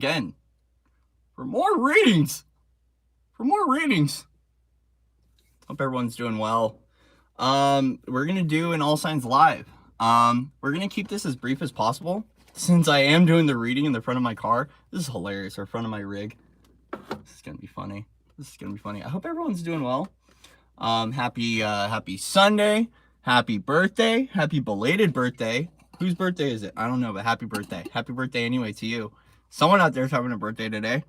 again for more readings. Hope everyone's doing well. We're gonna do an all signs live. We're gonna keep this as brief as possible since I am doing the reading in the front of my car. This is hilarious, or front of my rig. This is gonna be funny. I hope everyone's doing well. Happy Sunday. Happy birthday. Happy belated birthday. Whose birthday is it? I don't know, but happy birthday. Happy birthday anyway to you. Someone out there's having a birthday today.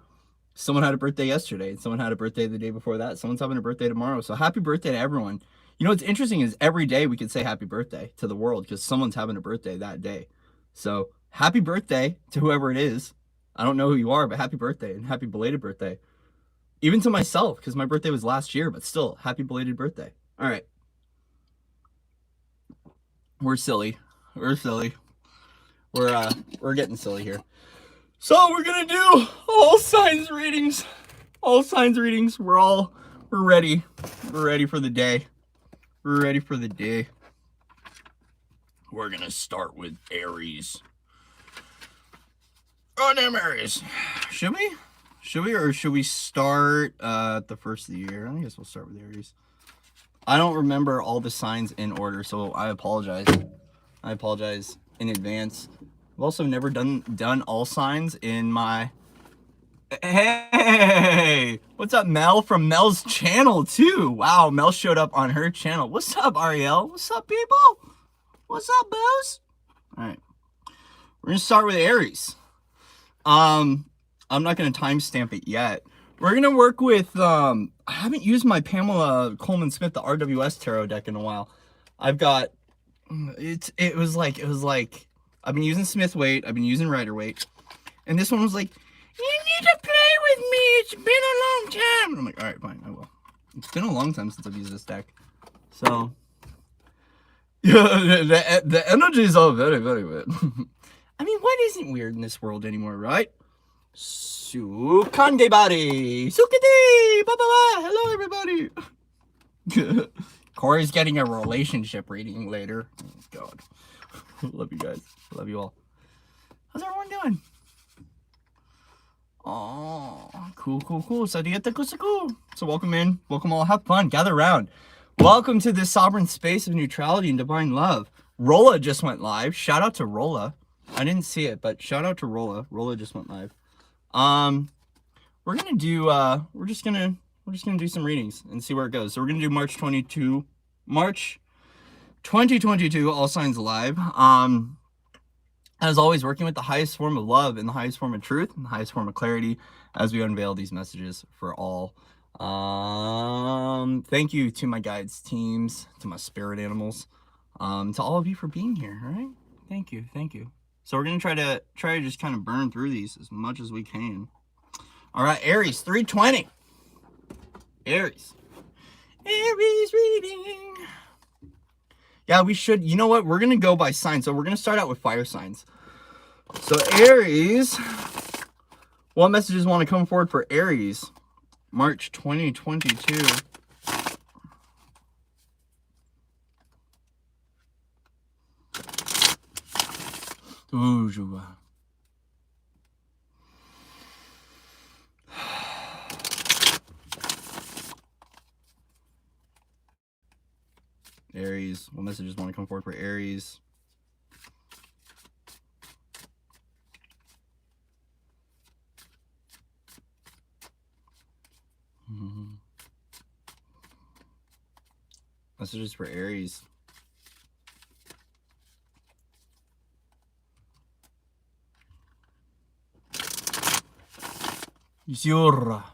Someone had a birthday yesterday. Someone had a birthday the day before that. Someone's having a birthday tomorrow. So happy birthday to everyone. You know what's interesting is every day we could say happy birthday to the world because someone's having a birthday that day. So happy birthday to whoever it is. I don't know who you are, but happy birthday and happy belated birthday. Even to myself, because my birthday was last year, but still, happy belated birthday. All right. We're silly. We're getting silly here. So we're gonna do all signs readings. We're ready. We're ready for the day. We're gonna start with Aries. Oh, damn Aries. Should we, or should we start at the first of the year? I guess we'll start with Aries. I don't remember all the signs in order, so I apologize. In advance. I've also never done all signs in my... Hey! What's up, Mel? From Mel's channel, too. Wow, Mel showed up on her channel. What's up, Ariel? What's up, people? What's up, boos? All right. We're going to start with Aries. I'm not going to timestamp it yet. We're going to work with... I haven't used my Pamela Coleman Smith, the RWS tarot deck in a while. I've got... It was like... I've been using Smith Waite. I've been using Rider Waite. And this one was like, you need to play with me. It's been a long time. And I'm like, all right, fine, I will. It's been a long time since I've used this deck. So, yeah, the energies are very, very weird. I mean, what isn't weird in this world anymore, right? Sukande body. Sukade. Bye-bye. Hello, everybody. Corey's getting a relationship reading later. Oh, God. Love you guys. Love you all. How's everyone doing? Oh, cool. So welcome in. Welcome all. Have fun. Gather around. Welcome to this sovereign space of neutrality and divine love. Rolla just went live. Shout out to Rolla. I didn't see it, but shout out to Rolla. Rolla just went live. We're gonna do we're just gonna do some readings and see where it goes. So we're gonna do March 2022 all signs live. As always, working with the highest form of love and the highest form of truth and the highest form of clarity as we unveil these messages for all. Thank you to my guides, teams, to my spirit animals, to all of you for being here. All right, thank you. So we're gonna try to just kind of burn through these as much as we can. All right, Aries 320. Aries reading. Yeah, we should. You know what? We're going to go by signs. So we're going to start out with fire signs. So Aries, what messages want to come forward for Aries? March 2022. Aries, what messages want to come forward for Aries? Messages for Aries. Yura.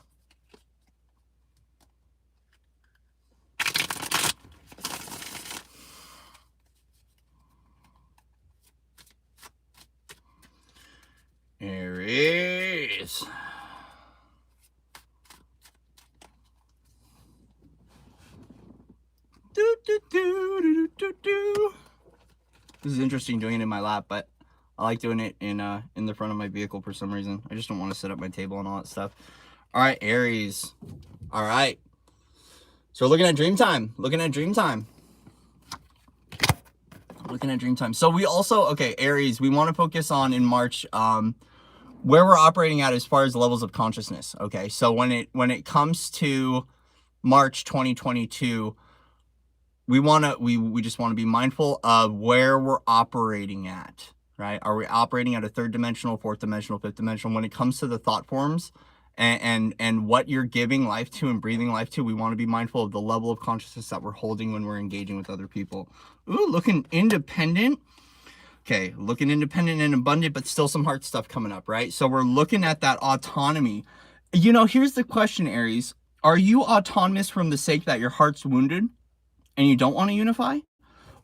Aries. This is interesting doing it in my lap, but I like doing it in the front of my vehicle for some reason. I just don't want to set up my table and all that stuff. All right, Aries. All right. So we're looking at dream time. Looking at dream time. So we also, okay, Aries, we want to focus on in March, where we're operating at as far as levels of consciousness. Okay, so when it comes to March 2022, we just want to be mindful of where we're operating at, right? Are we operating at a third dimensional, fourth dimensional, fifth dimensional? When it comes to the thought forms and what you're giving life to and breathing life to, we want to be mindful of the level of consciousness that we're holding when we're engaging with other people. Ooh, looking independent. Okay, looking independent and abundant, but still some heart stuff coming up, right? So we're looking at that autonomy. You know, here's the question, Aries. Are you autonomous from the sake that your heart's wounded and you don't want to unify?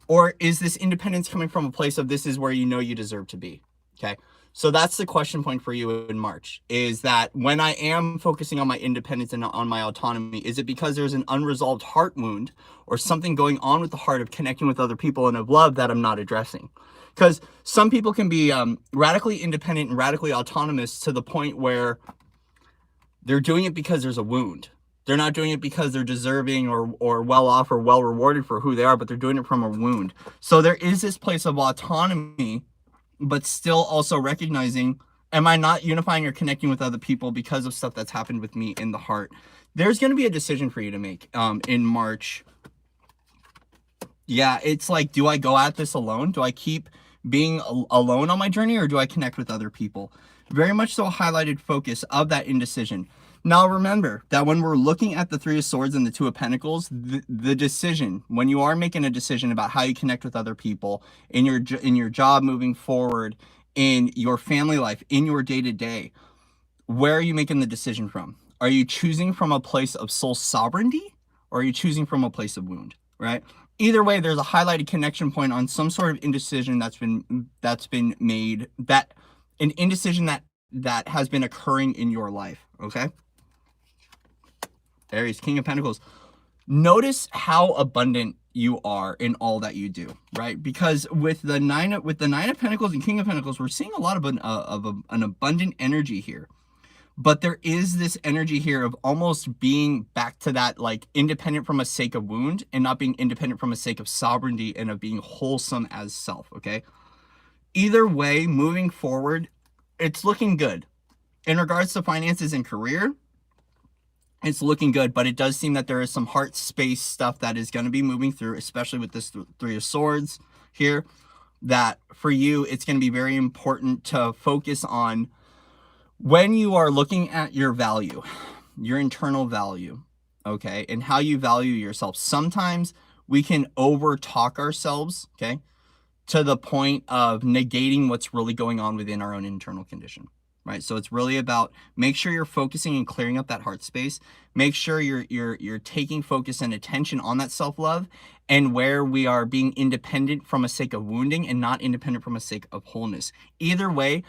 Or is this independence coming from a place of this is where you know you deserve to be? Okay, so that's the question point for you in March, is that when I am focusing on my independence and on my autonomy, is it because there's an unresolved heart wound or something going on with the heart of connecting with other people and of love that I'm not addressing? Because some people can be radically independent and radically autonomous to the point where they're doing it because there's a wound. They're not doing it because they're deserving or well off or well rewarded for who they are, but they're doing it from a wound. So there is this place of autonomy, but still also recognizing, am I not unifying or connecting with other people because of stuff that's happened with me in the heart? There's going to be a decision for you to make in March. Yeah, it's like, do I go at this alone? Do I keep being alone on my journey, or do I connect with other people? Very much so a highlighted focus of that indecision. Now remember that when we're looking at the Three of Swords and the Two of Pentacles, the decision, when you are making a decision about how you connect with other people in your job moving forward, in your family life, in your day-to-day, where are you making the decision from? Are you choosing from a place of soul sovereignty, or are you choosing from a place of wound, right? Either way, there's a highlighted connection point on some sort of indecision that's been made, that an indecision that has been occurring in your life. Okay, Aries, King of Pentacles. Notice how abundant you are in all that you do, right? Because with the nine of Pentacles and King of Pentacles, we're seeing a lot of an abundant energy here. But there is this energy here of almost being back to that, like, independent from a sake of wound and not being independent from a sake of sovereignty and of being wholesome as self, okay? Either way, moving forward, it's looking good. In regards to finances and career, it's looking good, but it does seem that there is some heart space stuff that is going to be moving through, especially with this Three of Swords here, that for you, it's going to be very important to focus on when you are looking at your value, your internal value, okay, and how you value yourself. Sometimes we can over talk ourselves, okay, to the point of negating what's really going on within our own internal condition, right? So it's really about, make sure you're focusing and clearing up that heart space. Make sure you're taking focus and attention on that self-love, and where we are being independent from a sake of wounding and not independent from a sake of wholeness. Either way,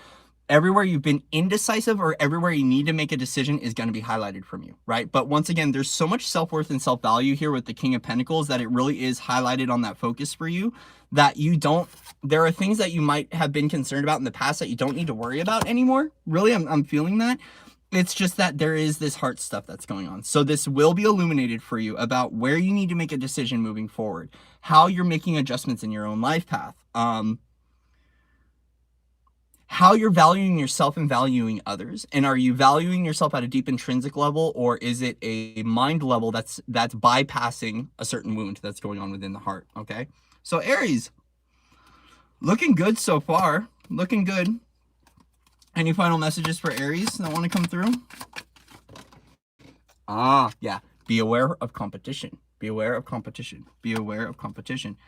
everywhere you've been indecisive or everywhere you need to make a decision is going to be highlighted from you, right? But once again, there's so much self-worth and self-value here with the King of Pentacles that it really is highlighted on that focus for you, that you don't, there are things that you might have been concerned about in the past that you don't need to worry about anymore. Really, I'm feeling that. It's just that there is this heart stuff that's going on. So this will be illuminated for you about where you need to make a decision moving forward, how you're making adjustments in your own life path, how you're valuing yourself and valuing others. And are you valuing yourself at a deep intrinsic level, or is it a mind level that's bypassing a certain wound that's going on within the heart? Okay, so Aries, looking good so far, looking good. Any final messages for Aries that want to come through? Yeah, be aware of competition. Be aware of competition. Be aware of competition.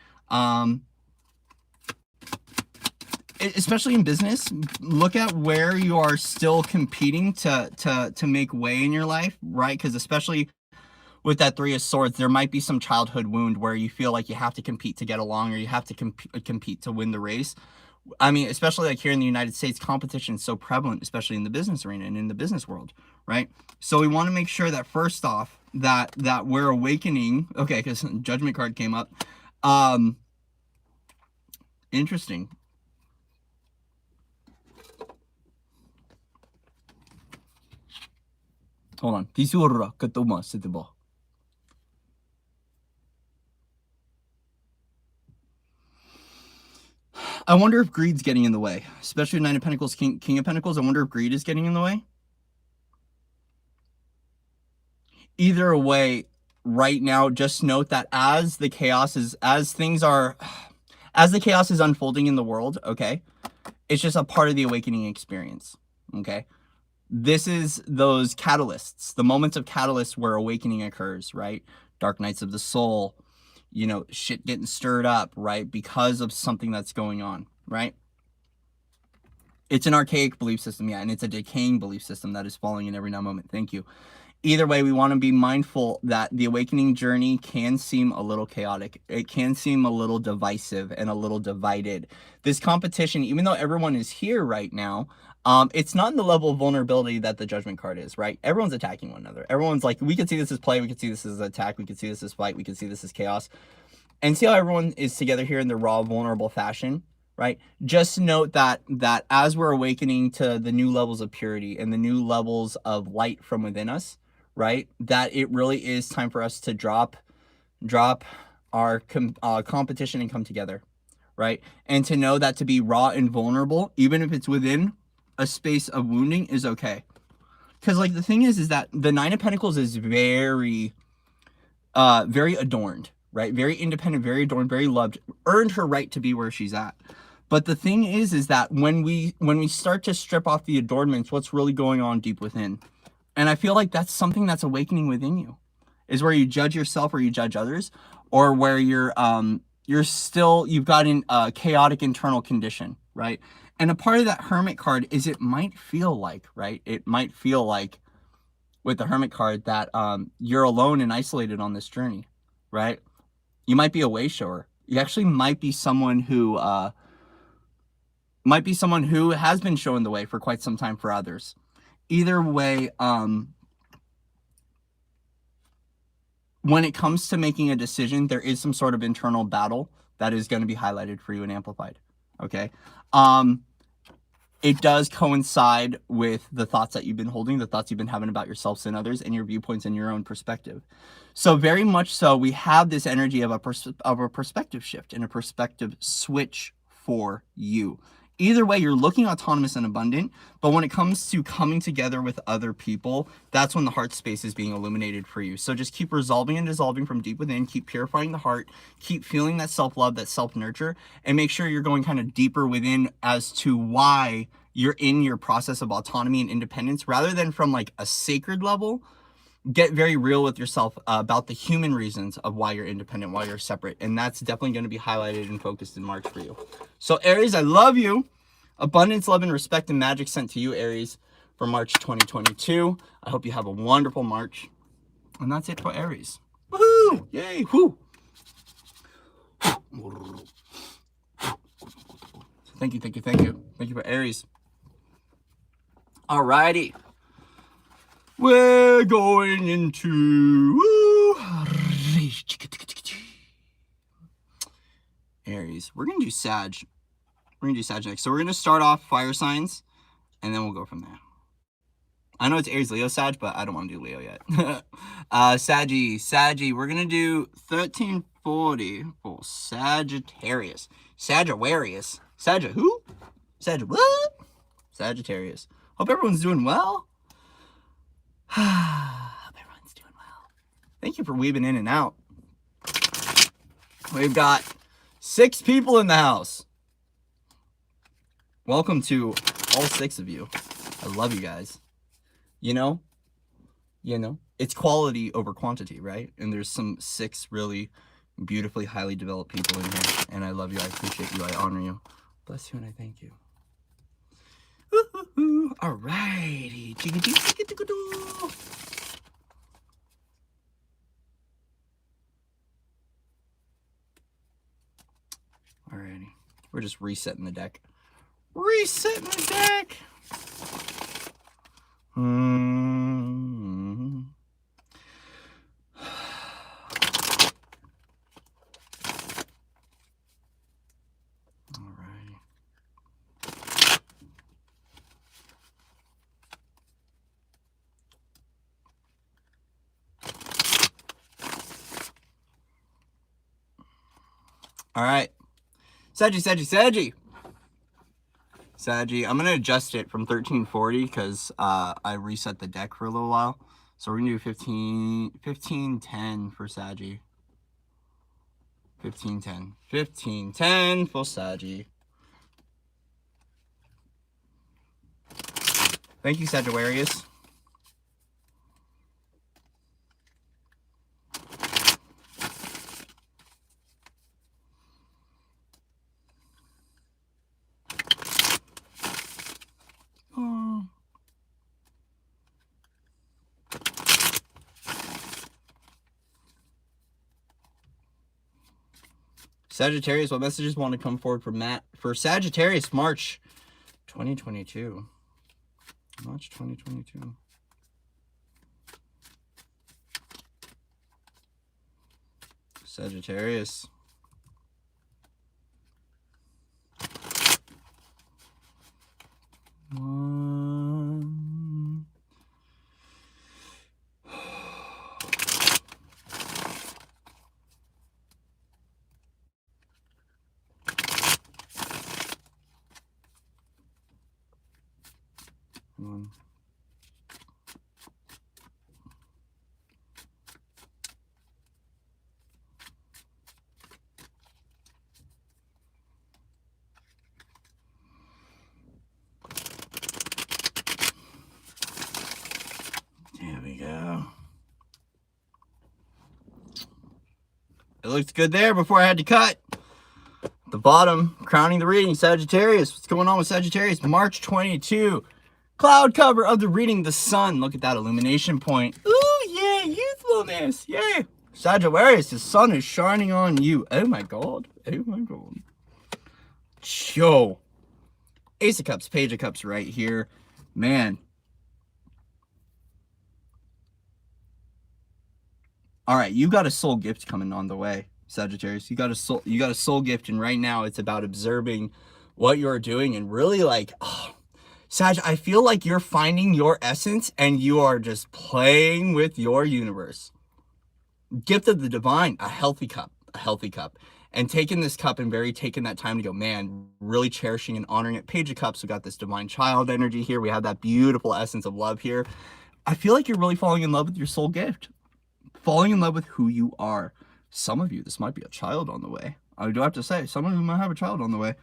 Especially in business, look at where you are still competing to make way in your life, right? Because especially with that Three of Swords, there might be some childhood wound where you feel like you have to compete to get along, or you have to compete to win the race. I mean, especially like here in the United States, competition is so prevalent, especially in the business arena and in the business world, right? So we want to make sure that first off, that we're awakening. Okay, because Judgment card came up. Interesting. Hold on. I wonder if greed's getting in the way, especially Nine of Pentacles, King of Pentacles. I wonder if greed is getting in the way. Either way, right now, just note that as the chaos is unfolding in the world, okay, it's just a part of the awakening experience, okay? This is those catalysts, the moments of catalyst where awakening occurs, right? Dark nights of the soul, you know, shit getting stirred up, right? Because of something that's going on, right? It's an archaic belief system, yeah, and it's a decaying belief system that is falling in every now moment. Thank you. Either way, we want to be mindful that the awakening journey can seem a little chaotic. It can seem a little divisive and a little divided. This competition, even though everyone is here right now, it's not in the level of vulnerability that the Judgment card is, right? Everyone's attacking one another. Everyone's like, we could see this as play, we could see this as attack, we could see this as fight, we could see this as chaos. And see how everyone is together here in the raw, vulnerable fashion, right? Just note that as we're awakening to the new levels of purity and the new levels of light from within us, right, that it really is time for us to drop our competition and come together, right? And to know that to be raw and vulnerable, even if it's within a space of wounding, is okay. Because like the thing is that the Nine of Pentacles is very adorned, right? Very independent, very adorned, very loved, earned her right to be where she's at. But the thing is that when we start to strip off the adornments, what's really going on deep within? And I feel like that's something that's awakening within you, is where you judge yourself or you judge others, or where you've got a chaotic internal condition, right? And a part of that Hermit card is it might feel like, right? It might feel like with the Hermit card that you're alone and isolated on this journey, right? You might be a way shower. You actually might be someone who has been showing the way for quite some time for others. Either way, when it comes to making a decision, there is some sort of internal battle that is going to be highlighted for you and amplified. Okay. It does coincide with the thoughts that you've been holding, the thoughts you've been having about yourselves and others, and your viewpoints and your own perspective. So very much so, we have this energy of a perspective shift and a perspective switch for you. Either way, you're looking autonomous and abundant, but when it comes to coming together with other people, that's when the heart space is being illuminated for you. So just keep resolving and dissolving from deep within, keep purifying the heart, keep feeling that self-love, that self-nurture, and make sure you're going kind of deeper within as to why you're in your process of autonomy and independence, rather than from like a sacred level. Get very real with yourself about the human reasons of why you're independent, why you're separate. And that's definitely going to be highlighted and focused in March for you. So Aries, I love you. Abundance, love, and respect and magic sent to you, Aries, for March 2022. I hope you have a wonderful March. And that's it for Aries. Woohoo! Yay! Woo! Thank you, thank you, thank you. Thank you for Aries. Alrighty. We're going into Aries. We're going to do Sag. We're going to do Sag next. So we're going to start off fire signs, and then we'll go from there. I know it's Aries, Leo, Sag, but I don't want to do Leo yet. Saggy. We're going to do 1340 for Sagittarius. Sagittarius. Who? What? Sagittarius. Hope everyone's doing well. Hope everyone's doing well. Thank you for weaving in and out. We've got 6 people in the house. Welcome to all 6 of you. I love you guys. You know, it's quality over quantity, right? And there's some 6 really beautifully, highly developed people in here. And I love you. I appreciate you. I honor you. Bless you and I thank you. Alrighty. Alrighty. We're just resetting the deck. Resetting the deck. All right. Saggy. Saggy. I'm going to adjust it from 1340 because I reset the deck for a little while. So we're going to do 1510 for Saggy. 1510. 1510 for Saggy. Thank you, Sagittarius. Sagittarius, what messages want to come forward for Matt? For Sagittarius, March 2022. March 2022. Sagittarius. There we go. It looked good there before I had to cut. The bottom, crowning the reading, Sagittarius. What's going on with Sagittarius? March 22. Cloud cover of the reading, the sun. Look at that illumination point. Ooh, yeah, youthfulness. Yeah. Sagittarius, the sun is shining on you. Oh my God. Oh my God. Yo. Ace of Cups, Page of Cups right here. Man. All right, you got a soul gift coming on the way, Sagittarius. You got a soul gift, and right now it's about observing what you're doing and really like, oh, Sag, I feel like you're finding your essence and you are just playing with your universe. Gift of the divine, a healthy cup, and taking this cup and taking that time to go, man, really cherishing and honoring it. Page of Cups, we got this divine child energy here. We have that beautiful essence of love here. I feel like you're really falling in love with your soul gift. Falling in love with who you are. Some of you, this might be a child on the way. I do have to say, some of you might have a child on the way.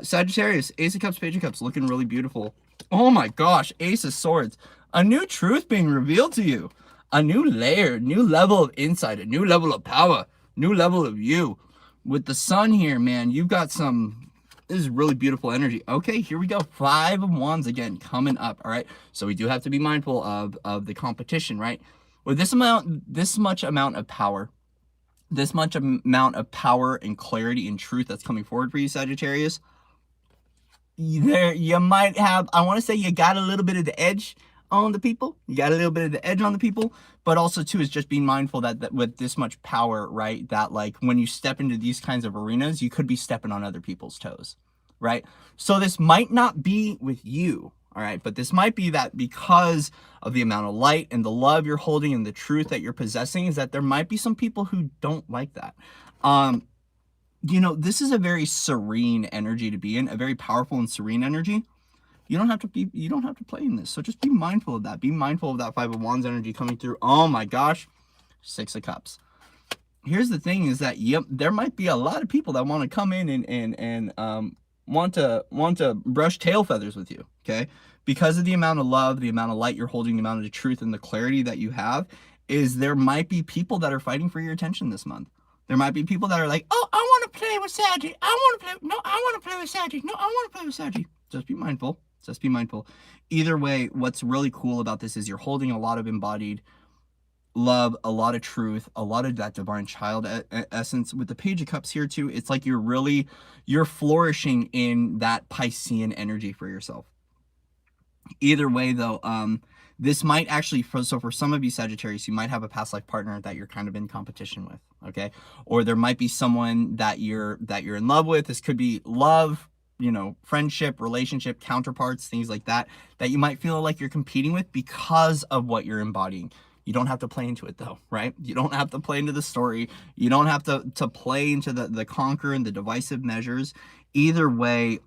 Sagittarius, Ace of Cups, Page of Cups, looking really beautiful. Oh my gosh, Ace of Swords. A new truth being revealed to you. A new layer, new level of insight, a new level of power, new level of you. With the sun here, man, you've got some, this is really beautiful energy. Okay, here we go. 5 of Wands again, coming up, all right? So we do have to be mindful of the competition, right? With this much amount of power, and clarity and truth that's coming forward for you, Sagittarius, you might have, I want to say you got a little bit of the edge on the people. You got a little bit of the edge on the people, but also too is just being mindful that with this much power, right, that like when you step into these kinds of arenas, you could be stepping on other people's toes, right? So this might not be with you. All right, but this might be that because of the amount of light and the love you're holding and the truth that you're possessing, is that there might be some people who don't like that. You know, this is a very serene energy to be in, a very powerful and serene energy. You don't have to play in this. So just be mindful of that. Be mindful of that 5 of Wands energy coming through. Oh my gosh, 6 of Cups. Here's the thing is that, yep, there might be a lot of people that want to come in and want to brush tail feathers with you, okay? Because of the amount of love, the amount of light you're holding, the amount of the truth and the clarity that you have, is there might be people that are fighting for your attention this month. There might be people that are like, oh, I want to play with Saggy. I want to play with Saggy. No, I want to play with Saggy. Just be mindful. Just be mindful. Either way, what's really cool about this is you're holding a lot of embodied love, a lot of truth, a lot of that divine child essence. With the Page of Cups here too, it's like you're flourishing in that Piscean energy for yourself. Either way though, this might actually, so for some of you Sagittarius, you might have a past life partner that you're kind of in competition with, okay? Or there might be someone that you're in love with. This could be love, you know, friendship, relationship, counterparts, things like that, that you might feel like you're competing with because of what you're embodying, You don't have to play into it though, right? You don't have to play into the story. You don't have to play into the conquer and the divisive measures. Either way,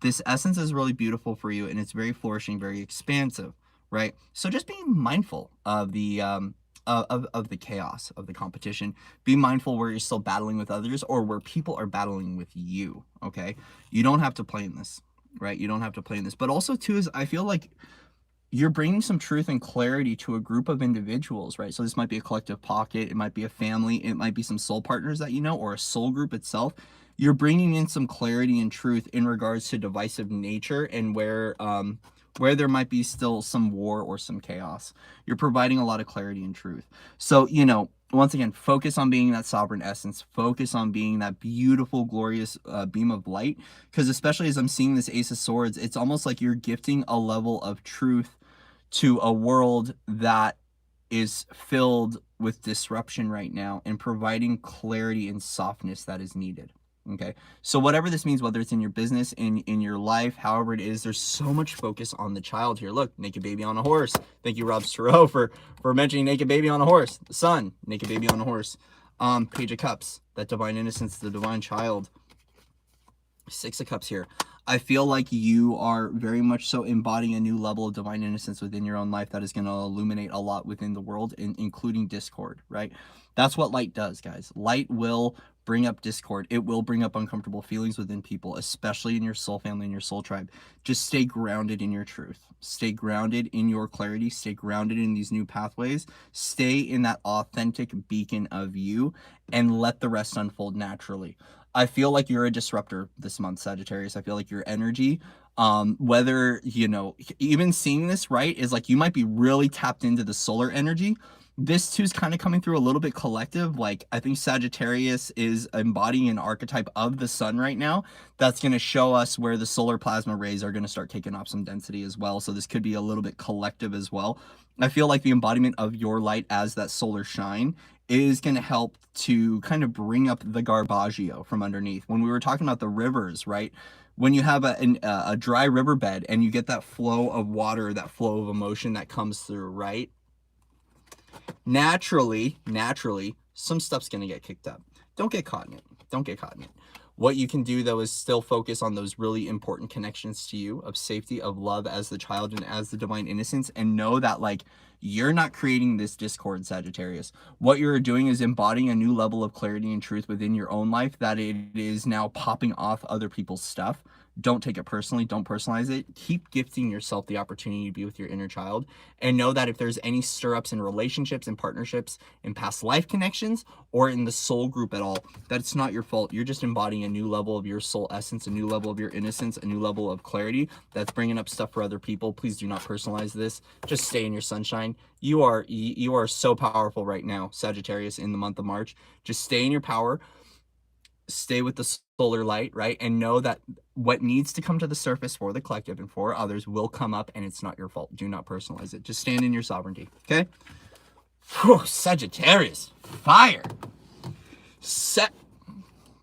this essence is really beautiful for you, and it's very flourishing, very expansive, right? So just being mindful of the of the chaos of the competition. Be mindful where you're still battling with others or where people are battling with you. Okay, you don't have to play in this, right? You don't have to play in this. But also too is I feel like you're bringing some truth and clarity to a group of individuals, right? So this might be a collective pocket, it might be a family, it might be some soul partners that you know, or a soul group itself. You're bringing in some clarity and truth in regards to divisive nature and where there might be still some war or some chaos. You're providing a lot of clarity and truth. So, you know, once again, focus on being that sovereign essence. Focus on being that beautiful, glorious beam of light. Because especially as I'm seeing this Ace of Swords, it's almost like you're gifting a level of truth to a world that is filled with disruption right now and providing clarity and softness that is needed. Okay, so whatever this means, whether it's in your business, in your life, however it is, there's so much focus on the child here. Look, naked baby on a horse. Thank you, Rob Stro, for mentioning naked baby on a horse. The sun, naked baby on a horse. Page of Cups, that divine innocence, the divine child. Six of Cups here. I feel like you are very much so embodying a new level of divine innocence within your own life that is going to illuminate a lot within the world, including discord, right? That's what light does, guys. Light will bring up discord. It will bring up uncomfortable feelings within people, especially in your soul family and your soul tribe. Just stay grounded in your truth. Stay grounded in your clarity. Stay grounded in these new pathways. Stay in that authentic beacon of you and let the rest unfold naturally. I feel like you're a disruptor this month, Sagittarius. I feel like your energy, whether, you know, even seeing this, right, is like you might be really tapped into the solar energy. This too is kind of coming through a little bit collective. Like, I think Sagittarius is embodying an archetype of the sun right now. That's going to show us where the solar plasma rays are going to start taking off some density as well. So this could be a little bit collective as well. I feel like the embodiment of your light as that solar shine is going to help to kind of bring up the garbaggio from underneath. When we were talking about the rivers, right? When you have a dry riverbed and you get that flow of water, that flow of emotion that comes through, right? Naturally, some stuff's going to get kicked up. Don't get caught in it. Don't get caught in it. What you can do, though, is still focus on those really important connections to you of safety, of love as the child and as the divine innocence, and know that, like, you're not creating this discord, Sagittarius. What you're doing is embodying a new level of clarity and truth within your own life that it is now popping off other people's stuff. Don't take it personally. Don't personalize it. Keep gifting yourself the opportunity to be with your inner child, and know that if there's any stir-ups in relationships and partnerships in past life connections or in the soul group at all, that it's not your fault. You're just embodying a new level of your soul essence, a new level of your innocence, a new level of clarity that's bringing up stuff for other people. Please do not personalize this. Just stay in your sunshine. You are so powerful right now, Sagittarius, in the month of March. Just stay in your power. Stay with the solar light, right? And know that what needs to come to the surface for the collective and for others will come up, and it's not your fault. Do not personalize it. Just stand in your sovereignty, okay? Whew, Sagittarius, fire.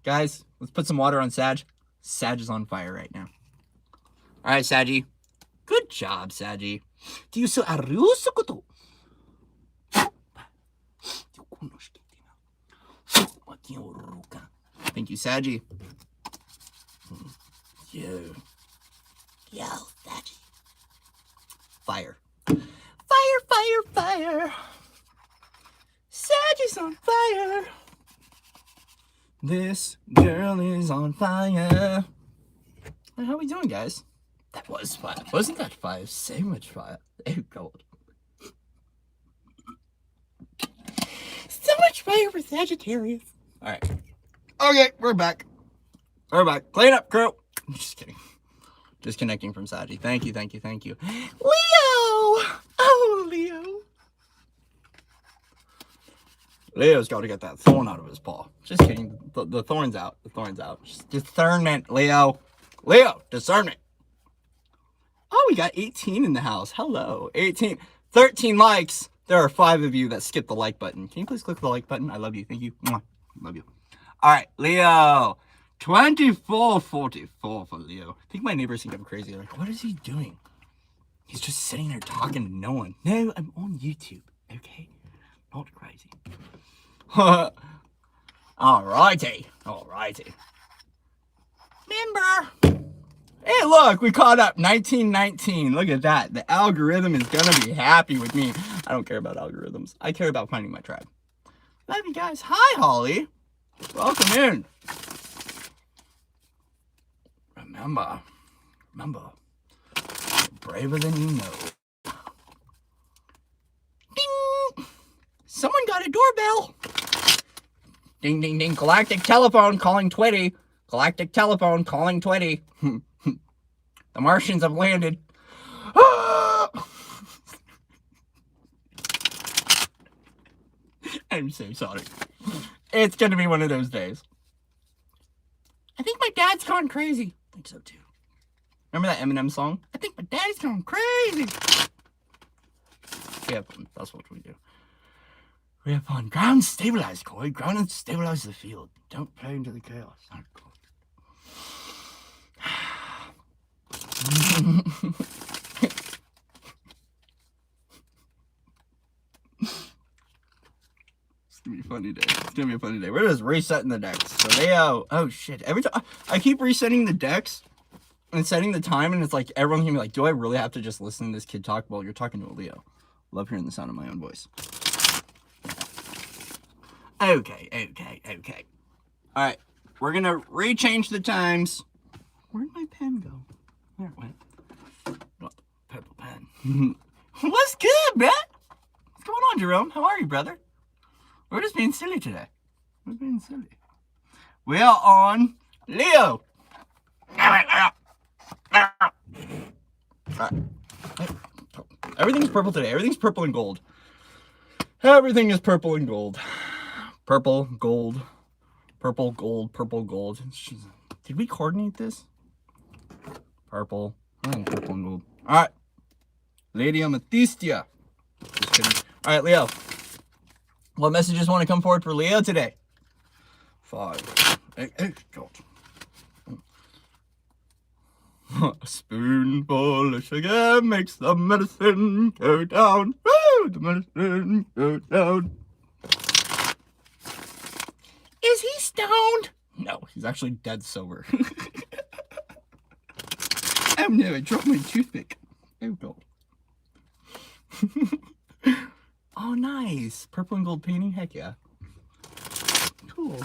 Guys, let's put some water on Sag. Sag is on fire right now. All right, Saggy. Good job, Saggy. Do you so arusukoto? Thank you, Saggy. Yo, Saggy. Fire. Fire, fire, fire. Saggy's on fire. This girl is on fire. How are we doing, guys? That was fire. Wasn't that fire? So much fire. Oh, God. So much fire for Sagittarius. All right. Okay, we're back. We're back. Clean up, crew. I'm just kidding. Disconnecting from Saggy. Thank you, thank you, thank you. Leo! Oh, Leo. Leo's got to get that thorn out of his paw. Just kidding. The thorn's out. The thorn's out. Just discernment, Leo. Leo, discernment. Oh, we got 18 in the house. Hello. 18. 13 likes. There are 5 of you that skipped the like button. Can you please click the like button? I love you. Thank you. Mwah. Love you. All right, Leo. 2444 for Leo. I think my neighbors think I'm crazy. They're like, what is he doing? He's just sitting there talking to no one. No, I'm on YouTube, okay? Not crazy. Alrighty. Remember. Hey, look, we caught up. 1919. Look at that. The algorithm is gonna be happy with me. I don't care about algorithms. I care about finding my tribe. Love you guys. Hi, Holly. Welcome in. Remember, braver than you know. Ding! Someone got a doorbell. Ding, ding, ding. Galactic telephone calling Twitty. Galactic telephone calling Twitty. The Martians have landed. I'm so sorry. It's gonna be one of those days. I think my dad's gone crazy. I think so too. Remember that Eminem song? I think my dad's gone crazy. We have fun. That's what we do. We have fun. Ground stabilize, Coy. Ground and stabilize the field. Don't play into the chaos. Not cool. It's gonna be a funny day. It's gonna be a funny day. We're just resetting the decks. So Leo, oh shit. Every time I keep resetting the decks and setting the time, and it's like everyone's gonna be like, do I really have to just listen to this kid talk? Well, you're talking to a Leo. Love hearing the sound of my own voice. Okay. Alright. We're gonna rechange the times. Where'd my pen go? There it went. Not the purple pen. What's good, man? What's going on, Jerome? How are you, brother? We're just being silly today. We're being silly. We are on Leo. Everything's purple today. Everything's purple and gold. Everything is purple and gold. Purple, gold. Purple, gold, purple, gold. Did we coordinate this? Purple. Purple and gold. Alright. Lady Amethysta. Just kidding. Alright, Leo. What messages want to come forward for Leo today? 5. 8. God. A spoonful of sugar makes the medicine go down. Woo! The medicine go down. Is he stoned? No, he's actually dead sober. Oh no, I dropped my toothpick. Oh god. Oh nice. Purple and gold painting? Heck yeah. Cool.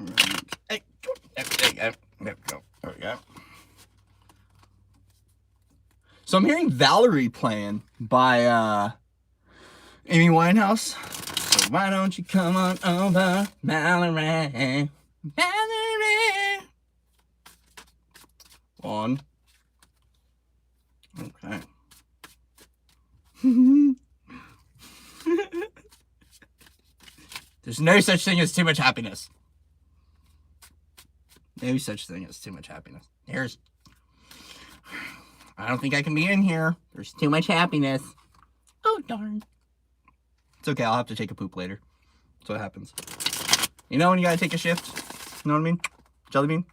Alright. Hey, there we go. So I'm hearing Valerie playing by Amy Winehouse. So why don't you come on over, Valerie? Valerie. On. Okay. There's no such thing as too much happiness. No such thing as too much happiness. I don't think I can be in here. There's too much happiness. Oh, darn. It's okay. I'll have to take a poop later. That's what happens. You know when you gotta take a shift? You know what I mean? Jelly bean?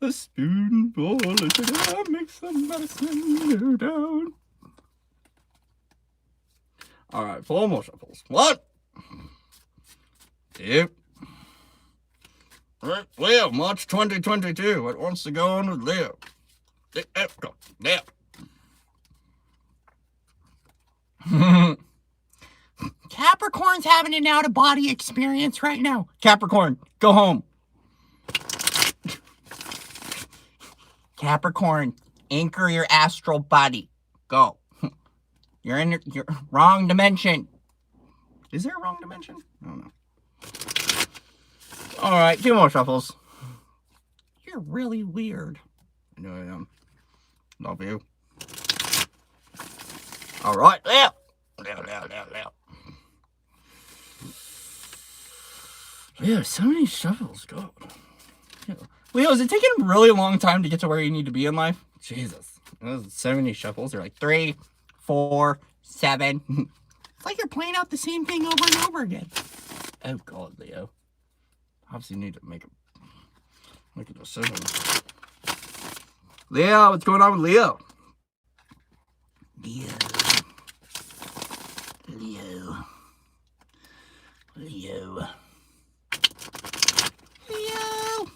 A spoonful of sugar makes the medicine go down. Alright, 4 more shuffles. 1, 2. Alright, Leo, March 2022. What wants to go on with Leo? Leo. Capricorn's having an out-of-body experience right now. Capricorn, go home. Capricorn, anchor your astral body. Go. You're in your wrong dimension. Is there a wrong dimension? I don't know. Alright, 2 more shuffles. You're really weird. I know I am. Love you. Alright, Leo. Leo, so many shuffles. God. Leo, is it taking a really long time to get to where you need to be in life? Jesus. Those 70 shuffles. They're like 3, 4, 7. It's like you're playing out the same thing over and over again. Oh, God, Leo. Obviously, you need to make a decision. Leo, what's going on with Leo? Leo. Leo. Leo. Leo.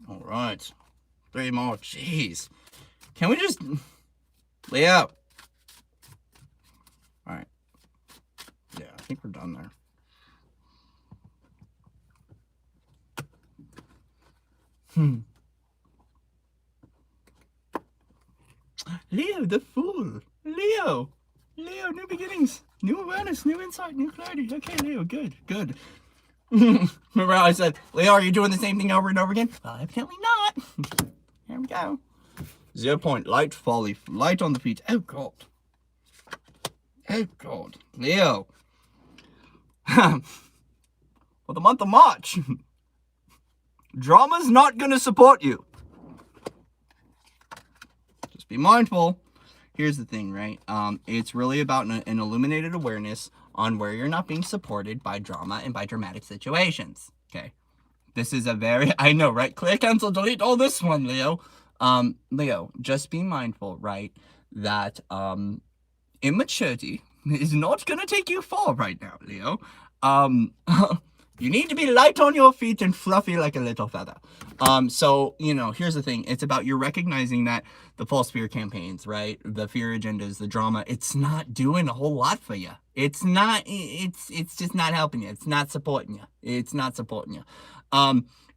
All right. 3 more. Jeez. Can we just... Leo. All right. Yeah, I think we're done there. Leo, the Fool. Leo. Leo, new beginnings, new awareness, new insight, new clarity. Okay, Leo, good, good. Remember how I said, Leo, are you doing the same thing over and over again? Well, evidently not. Here we go. 0 point, light folly, light on the feet. Oh, God. Oh, God. Leo. For the month of March, drama's not going to support you. Just be mindful. Here's the thing, right? It's really about an illuminated awareness on where you're not being supported by drama and by dramatic situations. Okay. This is a very, I know, right? Clear, cancel, delete all this one, Leo. Leo, just be mindful, right? That immaturity is not going to take you far right now, Leo. You need to be light on your feet and fluffy like a little feather. So, you know, here's the thing. It's about you recognizing that the false fear campaigns, right? The fear agendas, the drama, it's not doing a whole lot for you. It's not, it's just not helping you. It's not supporting you. It's not supporting you.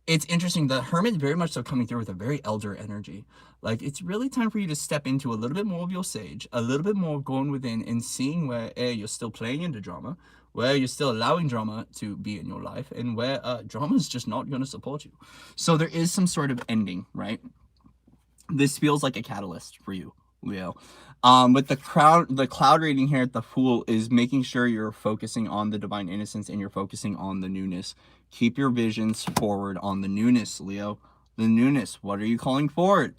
It's interesting. The Hermit very much so coming through with a very elder energy. Like, it's really time for you to step into a little bit more of your sage, a little bit more going within and seeing where you're still playing into drama, where you're still allowing drama to be in your life, and where drama is just not going to support you. So there is some sort of ending, right? This feels like a catalyst for you, Leo. With the cloud reading here at the Fool is making sure you're focusing on the divine innocence and you're focusing on the newness. Keep your visions forward on the newness, Leo. The newness. What are you calling forward?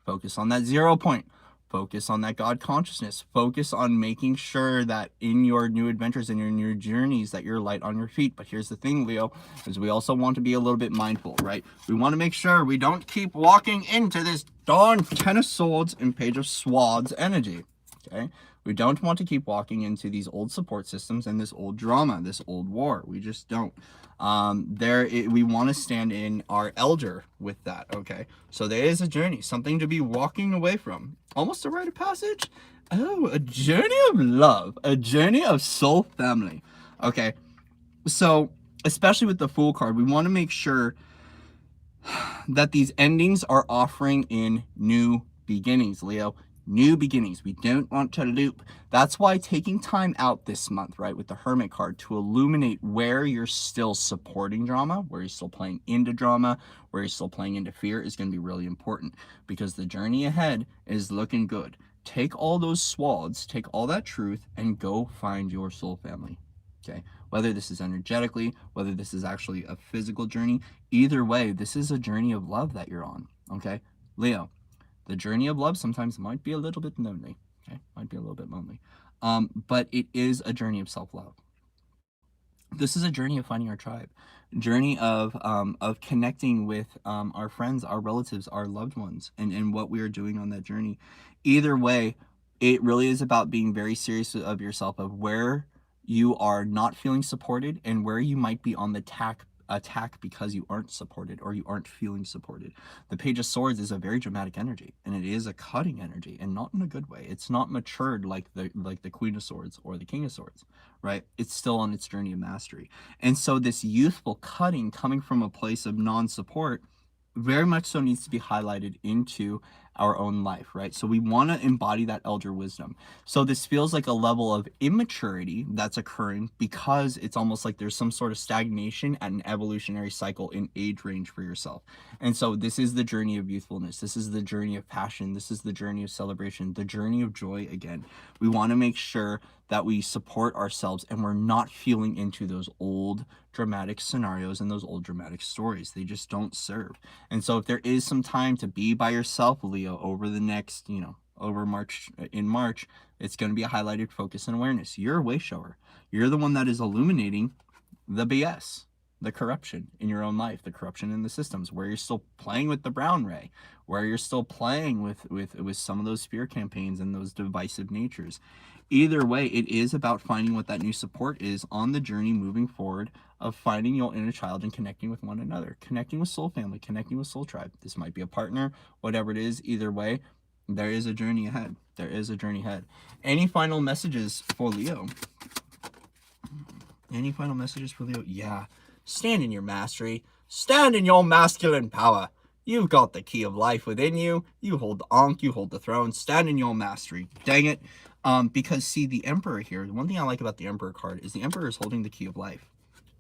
Focus on that 0 point. Focus on that God consciousness. Focus on making sure that in your new adventures and your new journeys that you're light on your feet. But here's the thing, Leo, is we also want to be a little bit mindful, right? We want to make sure we don't keep walking into this darn Ten of Swords and Page of Swords energy, okay? We don't want to keep walking into these old support systems and this old drama, this old war. We just don't. We want to stand in our elder with that, okay? So there is a journey, something to be walking away from. Almost a rite of passage. Oh, a journey of love, a journey of soul family. Okay, so especially with the Fool card, we want to make sure that these endings are offering in new beginnings, Leo. New beginnings. We don't want to loop. That's why taking time out this month, right, with the Hermit card to illuminate where you're still supporting drama, where you're still playing into drama, where you're still playing into fear is going to be really important, because the journey ahead is looking good. Take all those swords, take all that truth, and go find your soul family. Okay, whether this is energetically, whether this is actually a physical journey, either way, this is a journey of love that you're on. Okay, Leo. The journey of love sometimes might be a little bit lonely, okay? Might be a little bit lonely. But it is a journey of self-love. This is a journey of finding our tribe, journey of connecting with our friends, our relatives, our loved ones, and what we are doing on that journey. Either way, it really is about being very serious of yourself, of where you are not feeling supported and where you might be on the attack because you aren't supported or you aren't feeling supported. The Page of Swords is a very dramatic energy, and it is a cutting energy, and not in a good way. It's not matured like the Queen of Swords or the King of Swords, right? It's still on its journey of mastery. And so this youthful cutting coming from a place of non-support very much so needs to be highlighted into our own life, right? So we want to embody that elder wisdom. So this feels like a level of immaturity that's occurring because it's almost like there's some sort of stagnation at an evolutionary cycle in age range for yourself. And so this is the journey of youthfulness. This is the journey of passion. This is the journey of celebration, the journey of joy again. We want to make sure that we support ourselves and we're not feeling into those old dramatic scenarios and those old dramatic stories. They just don't serve. And so if there is some time to be by yourself, Leo, over the next, over March, it's going to be a highlighted focus and awareness. You're a way shower. You're the one that is illuminating the BS. the corruption in your own life, the corruption in the systems, where you're still playing with the brown ray, where you're still playing with some of those spear campaigns and those divisive natures. Either way, it is about finding what that new support is on the journey moving forward of finding your inner child and connecting with one another, connecting with soul family, connecting with soul tribe. This might be a partner, whatever it is. Either way, there is a journey ahead. There is a journey ahead. Any final messages for Leo? Any final messages for Leo? Yeah. Stand in your mastery. Stand in your masculine power. You've got the key of life within you. You hold the Ankh. You hold the throne. Stand in your mastery. Dang it. Because, see, the Emperor here, one thing I like about the Emperor card is the Emperor is holding the key of life,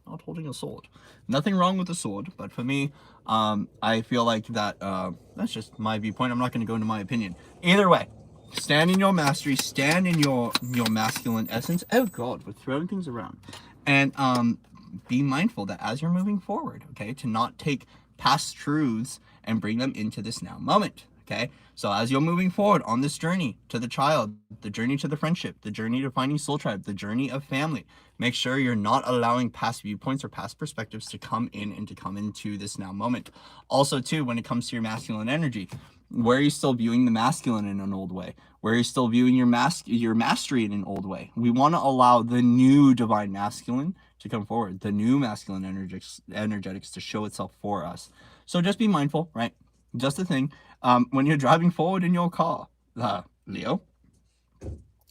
not holding a sword. Nothing wrong with the sword, but for me, I feel like that, that's just my viewpoint. I'm not going to go into my opinion. Either way, stand in your mastery. Stand in your masculine essence. Oh, God, we're throwing things around. And be mindful that as you're moving forward, okay, to not take past truths and bring them into this now moment, okay? So as you're moving forward on this journey to the child, the journey to the friendship, the journey to finding soul tribe, the journey of family, make sure you're not allowing past viewpoints or past perspectives to come in and to come into this now moment. Also, too, when it comes to your masculine energy, where are you still viewing the masculine in an old way? Where are you still viewing your mastery in an old way? We want to allow the new divine masculine to come forward, the new masculine energetics to show itself for us. So just be mindful, right? Just a thing. When you're driving forward in your car, Leo,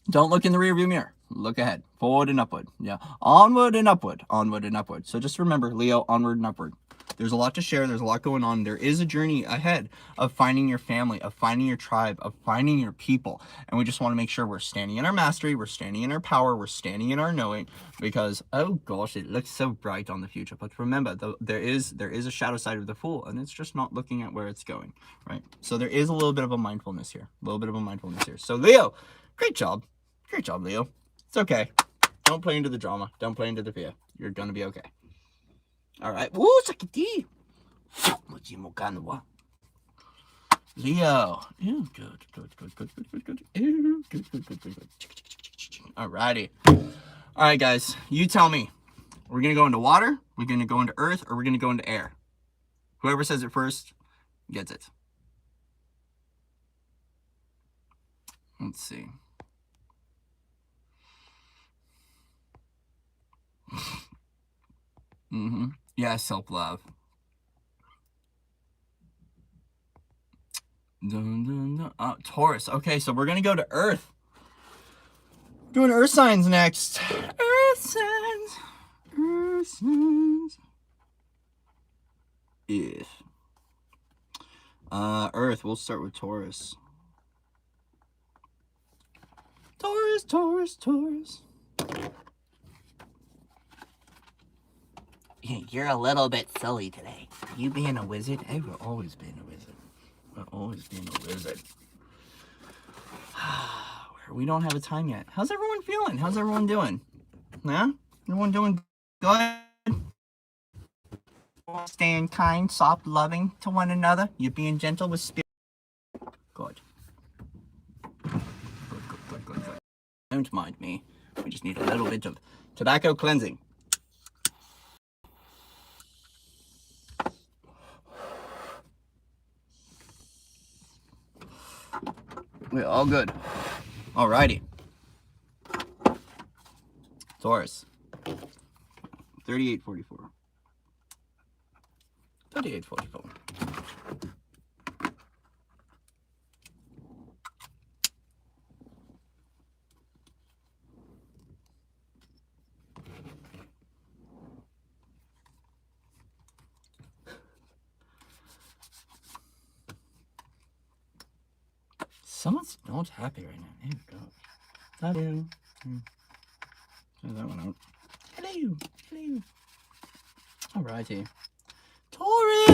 don't look in the rearview mirror. Look ahead, forward and upward. Yeah, onward and upward, onward and upward. So just remember, Leo, onward and upward. There's a lot to share. There's a lot going on. There is a journey ahead of finding your family, of finding your tribe, of finding your people. And we just want to make sure we're standing in our mastery, we're standing in our power, we're standing in our knowing, because, oh gosh, it looks so bright on the future. But remember, there is a shadow side of the fool, and it's just not looking at where it's going, right? So there is a little bit of a mindfulness here, So Leo, great job. Great job, Leo. It's okay. Don't play into the drama. Don't play into the fear. You're going to be okay. All right. Woo, sakiti. Leo. Ew, good. Ew, good. All righty. All right, guys. You tell me. We're going to go into water, we're going to go into earth, or we're going to go into air. Whoever says it first gets it. Let's see. Yeah, self-love. Taurus. Okay, so we're gonna go to Earth. Doing Earth signs next. Earth signs. Earth. We'll start with Taurus. Taurus. You're a little bit silly today. You being a wizard? I've always been a wizard. We don't have a time yet. How's everyone feeling? How's everyone doing? Yeah? Everyone doing good? Staying kind, soft, loving to one another? You're being gentle with spirit? Good. Don't mind me. We just need a little bit of tobacco cleansing. We're all good. Alrighty. Taurus. 3844. 3844. Someone's not happy right now. There we go. Hello. Turn that one out. Hello. Alrighty. Taurus.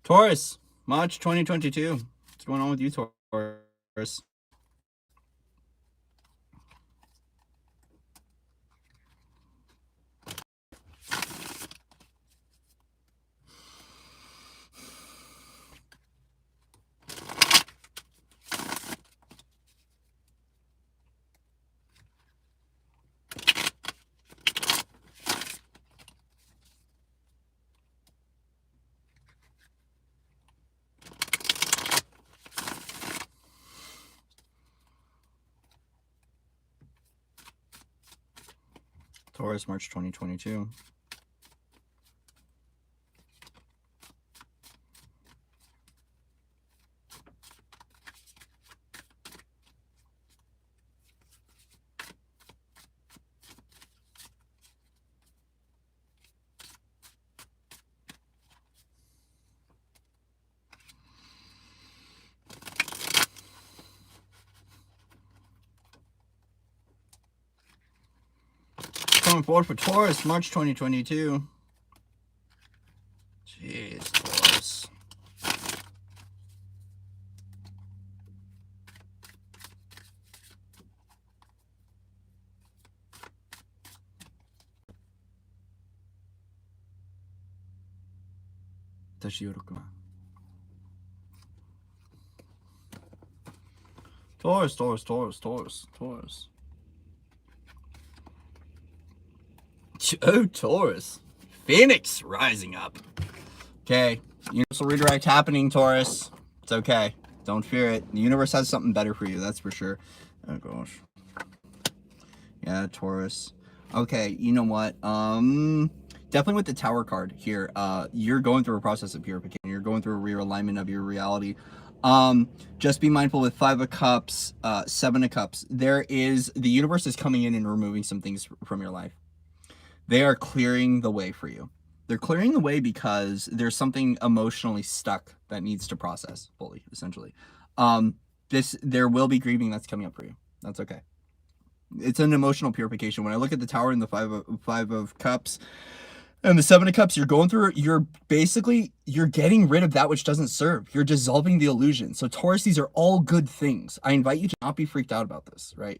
Taurus, March 2022. What's going on with you, Taurus? Taurus, March 2022. Coming forward for Taurus, March 2022. Jeez, Taurus. Taurus, Taurus, Taurus, Taurus, Taurus. Oh, Taurus. Phoenix rising up. Okay. Universal redirect happening, Taurus. It's okay. Don't fear it. The universe has something better for you, that's for sure. Oh, gosh. Yeah, Taurus. Okay, you know what? Definitely with the Tower card here, you're going through a process of purification. You're going through a realignment of your reality. Just be mindful with 5 of Cups, 7 of Cups. The universe is coming in and removing some things from your life. They are clearing the way for you. They're clearing the way because there's something emotionally stuck that needs to process fully, essentially. There will be grieving that's coming up for you. That's okay. It's an emotional purification. When I look at the Tower and the 5 of Cups and the 7 of Cups, you're getting rid of that which doesn't serve. You're dissolving the illusion. So Taurus, these are all good things. I invite you to not be freaked out about this, right?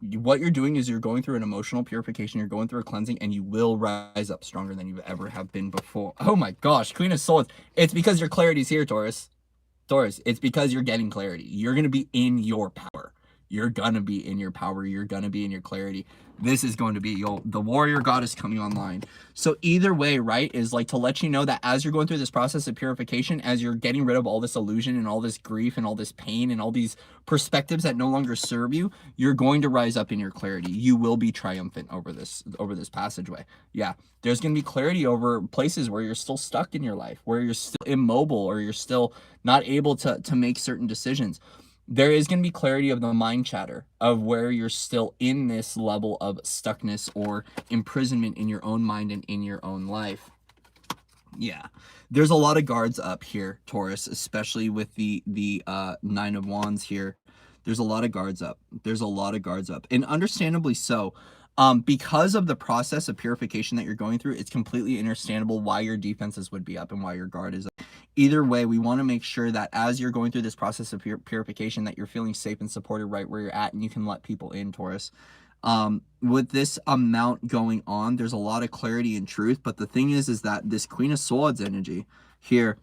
What you're doing is you're going through an emotional purification, you're going through a cleansing, and you will rise up stronger than you've ever have been before. Oh my gosh, Queen of Swords. It's because your clarity's here, Taurus. Taurus, it's because you're getting clarity. You're going to be in your power. You're going to be in your power. You're going to be in your clarity. This is going to be the warrior goddess coming online. So either way, right, is like to let you know that as you're going through this process of purification, as you're getting rid of all this illusion and all this grief and all this pain and all these perspectives that no longer serve you, you're going to rise up in your clarity. You will be triumphant over this passageway. Yeah, there's going to be clarity over places where you're still stuck in your life, where you're still immobile or you're still not able to make certain decisions. There is going to be clarity of the mind chatter of where you're still in this level of stuckness or imprisonment in your own mind and in your own life. Yeah, there's a lot of guards up here, Taurus, especially with the 9 of Wands here. There's a lot of guards up. There's a lot of guards up, and understandably so. Because of the process of purification that you're going through, it's completely understandable why your defenses would be up and why your guard is up. Either way, we want to make sure that as you're going through this process of purification, that you're feeling safe and supported right where you're at, and you can let people in, Taurus. With this amount going on, there's a lot of clarity and truth, but the thing is that this Queen of Swords energy here,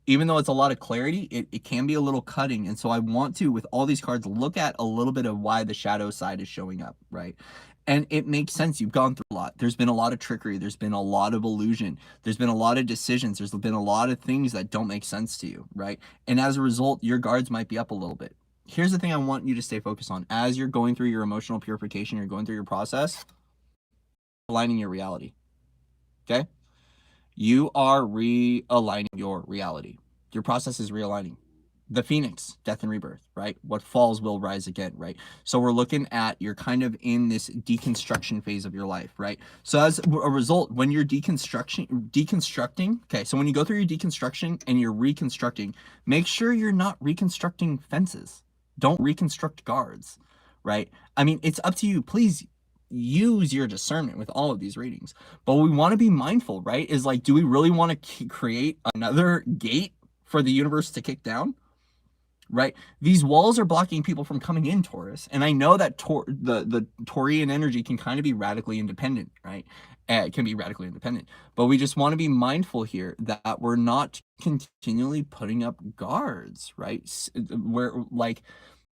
even though it's a lot of clarity, it can be a little cutting. And so I want to, with all these cards, look at a little bit of why the shadow side is showing up, right? And it makes sense. You've gone through a lot. There's been a lot of trickery. There's been a lot of illusion. There's been a lot of decisions. There's been a lot of things that don't make sense to you, right? And as a result, your guards might be up a little bit. Here's the thing I want you to stay focused on. As you're going through your emotional purification, you're going through your process, aligning your reality, okay? You are realigning your reality. Your process is realigning. The Phoenix, death and rebirth, right? What falls will rise again, right? So we're looking at, you're kind of in this deconstruction phase of your life, right? So as a result, when you're deconstructing, okay, so when you go through your deconstruction and you're reconstructing, make sure you're not reconstructing fences. Don't reconstruct guards, right? I mean, it's up to you. Please use your discernment with all of these readings. But we want to be mindful, right? Is like, do we really want to create another gate for the universe to kick down, right? These walls are blocking people from coming in, Taurus. And I know that the Taurian energy can kind of be radically independent, right? It can be radically independent, but we just want to be mindful here that we're not continually putting up guards, right? Where, like,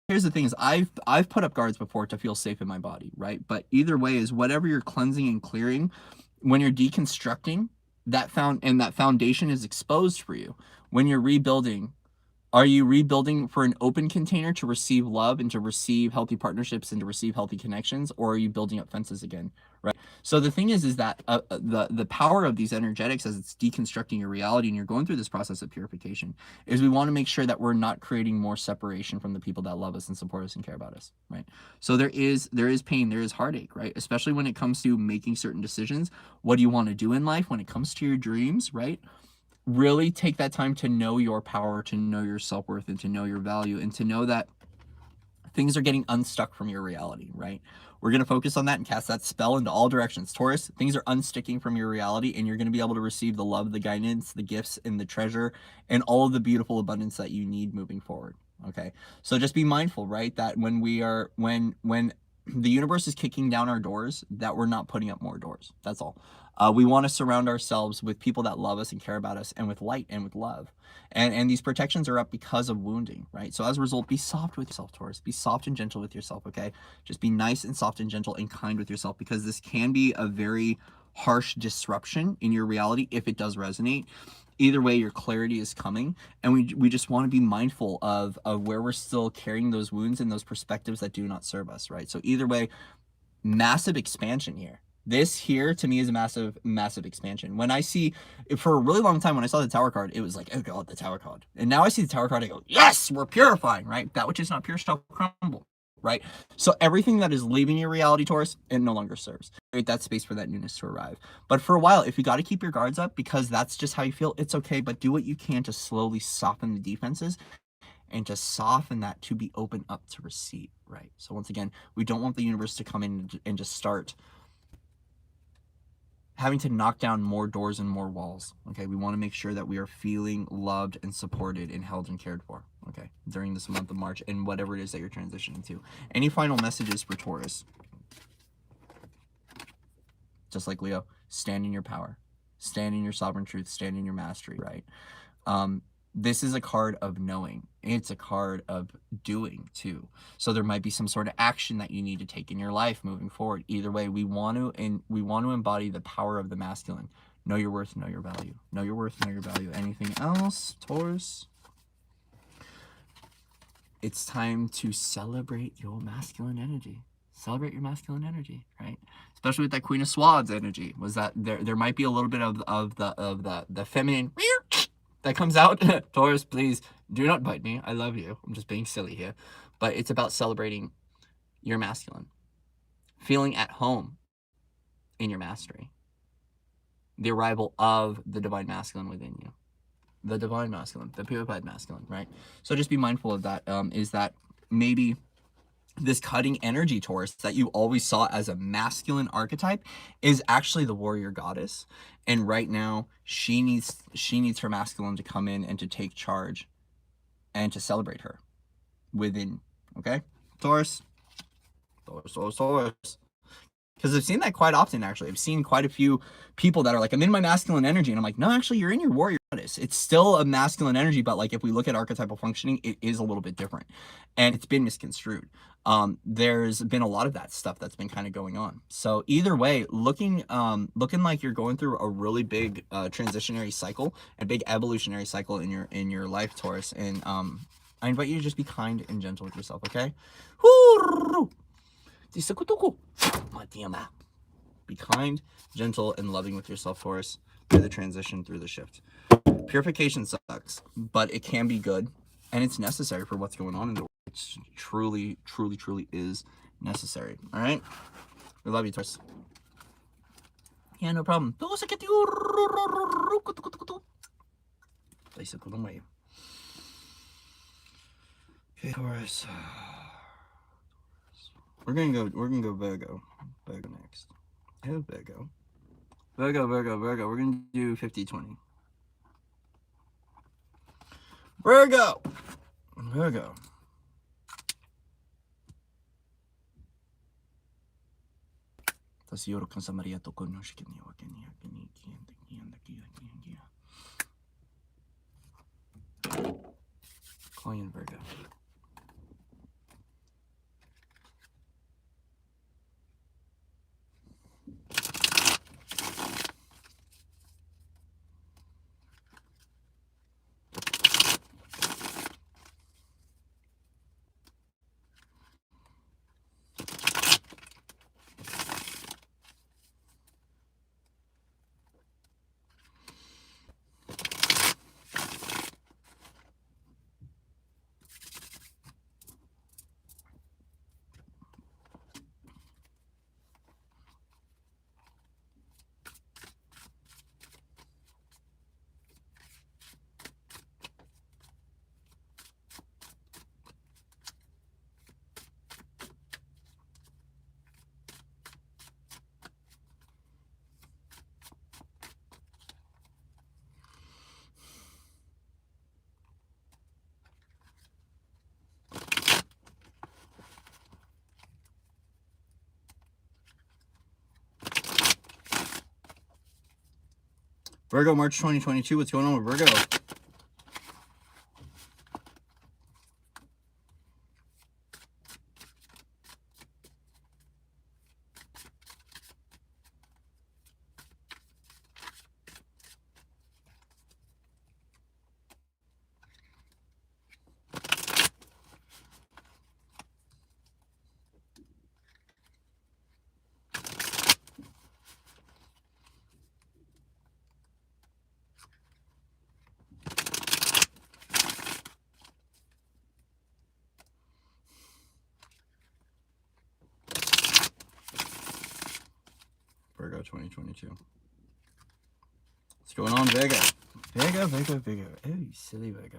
here's the thing is I've put up guards before to feel safe in my body, right? But either way is whatever you're cleansing and clearing, when you're deconstructing, that foundation is exposed for you. When you're rebuilding, are you rebuilding for an open container to receive love and to receive healthy partnerships and to receive healthy connections, or are you building up fences again, right? So the thing is that the power of these energetics as it's deconstructing your reality and you're going through this process of purification is we want to make sure that we're not creating more separation from the people that love us and support us and care about us, right? So there is pain, there is heartache, right? Especially when it comes to making certain decisions. What do you want to do in life when it comes to your dreams, right? Really take that time to know your power, to know your self-worth, and to know your value, and to know that things are getting unstuck from your reality, right? We're going to focus on that and cast that spell into all directions. Taurus, things are unsticking from your reality, and you're going to be able to receive the love, the guidance, the gifts, and the treasure, and all of the beautiful abundance that you need moving forward, okay? So just be mindful, right, that when the universe is kicking down our doors, that we're not putting up more doors. That's all. We want to surround ourselves with people that love us and care about us, and with light and with love. And these protections are up because of wounding, right? So as a result, be soft with yourself, Taurus. Be soft and gentle with yourself, okay? Just be nice and soft and gentle and kind with yourself, because this can be a very harsh disruption in your reality if it does resonate. Either way, your clarity is coming, and we just want to be mindful of where we're still carrying those wounds and those perspectives that do not serve us, right? So either way, massive expansion here. This here to me is a massive, massive expansion. When I see, for a really long time, when I saw the Tower card, it was like, oh God, the Tower card. And now I see the Tower card, I go, yes, we're purifying, right? That which is not pure shall crumble, right? So everything that is leaving your reality, Taurus, it no longer serves. Create that space for that newness to arrive. But for a while, if you got to keep your guards up because that's just how you feel, it's okay. But do what you can to slowly soften the defenses and to soften that to be open up to receive, right? So once again, we don't want the universe to come in and just start having to knock down more doors and more walls, okay? We want to make sure that we are feeling loved and supported and held and cared for, okay, during this month of March and whatever it is that you're transitioning to. Any final messages for Taurus? Just like Leo, stand in your power, stand in your sovereign truth, stand in your mastery, right? This is a card of knowing. It's a card of doing too. So there might be some sort of action that you need to take in your life moving forward. Either way, we want to embody the power of the masculine. Know your worth, know your value. Know your worth, know your value. Anything else, Taurus? It's time to celebrate your masculine energy. Celebrate your masculine energy, right? Especially with that Queen of Swords energy. Was that there might be a little bit of the feminine that comes out. Taurus, please do not bite me. I love you. I'm just being silly here. But it's about celebrating your masculine. Feeling at home in your mastery. The arrival of the divine masculine within you. The divine masculine, the purified masculine, right? So just be mindful of that. Is that maybe this cutting energy, Taurus, that you always saw as a masculine archetype is actually the warrior goddess. And right now she needs her masculine to come in and to take charge and to celebrate her within, okay? Taurus. Because I've seen that quite often, actually. I've seen quite a few people that are like, I'm in my masculine energy. And I'm like, no, actually, you're in your warrior goddess. It's still a masculine energy, but like if we look at archetypal functioning, it is a little bit different. And it's been misconstrued. There's been a lot of that stuff that's been kind of going on. So either way, looking like you're going through a really big transitionary cycle, a big evolutionary cycle in your life, Taurus. And I invite you to just be kind and gentle with yourself, okay? Be kind, gentle, and loving with yourself, Taurus, through the transition, through the shift. Purification sucks, but it can be good, and it's necessary for what's going on in the world. It truly, truly, truly is necessary. All right? We love you, Taurus. Yeah, no problem. Okay, Taurus. We're gonna go Virgo next. I have Virgo. Virgo. We're gonna do 50-20. Virgo. Virgo. Call you in Virgo. Virgo, March 2022. What's going on with Virgo? Virgo 2022. What's going on, Virgo? Virgo. Oh, you silly Virgo.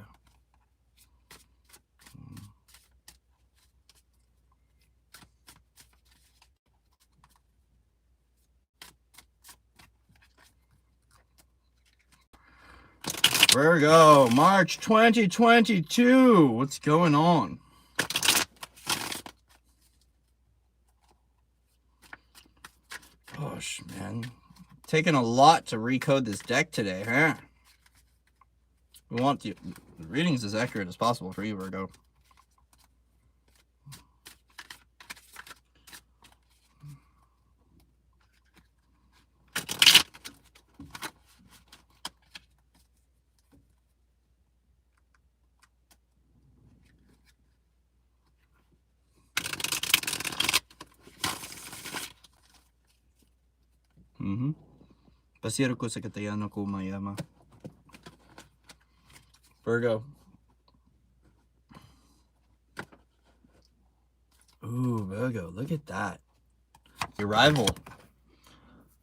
Virgo, March 2022. What's going on? Gosh, man. Taking a lot to recode this deck today, huh? We want the readings as accurate as possible for you, Virgo. Pasiero ko sa katayano ko mayama. Virgo. Ooh, Virgo, look at that. Your rival.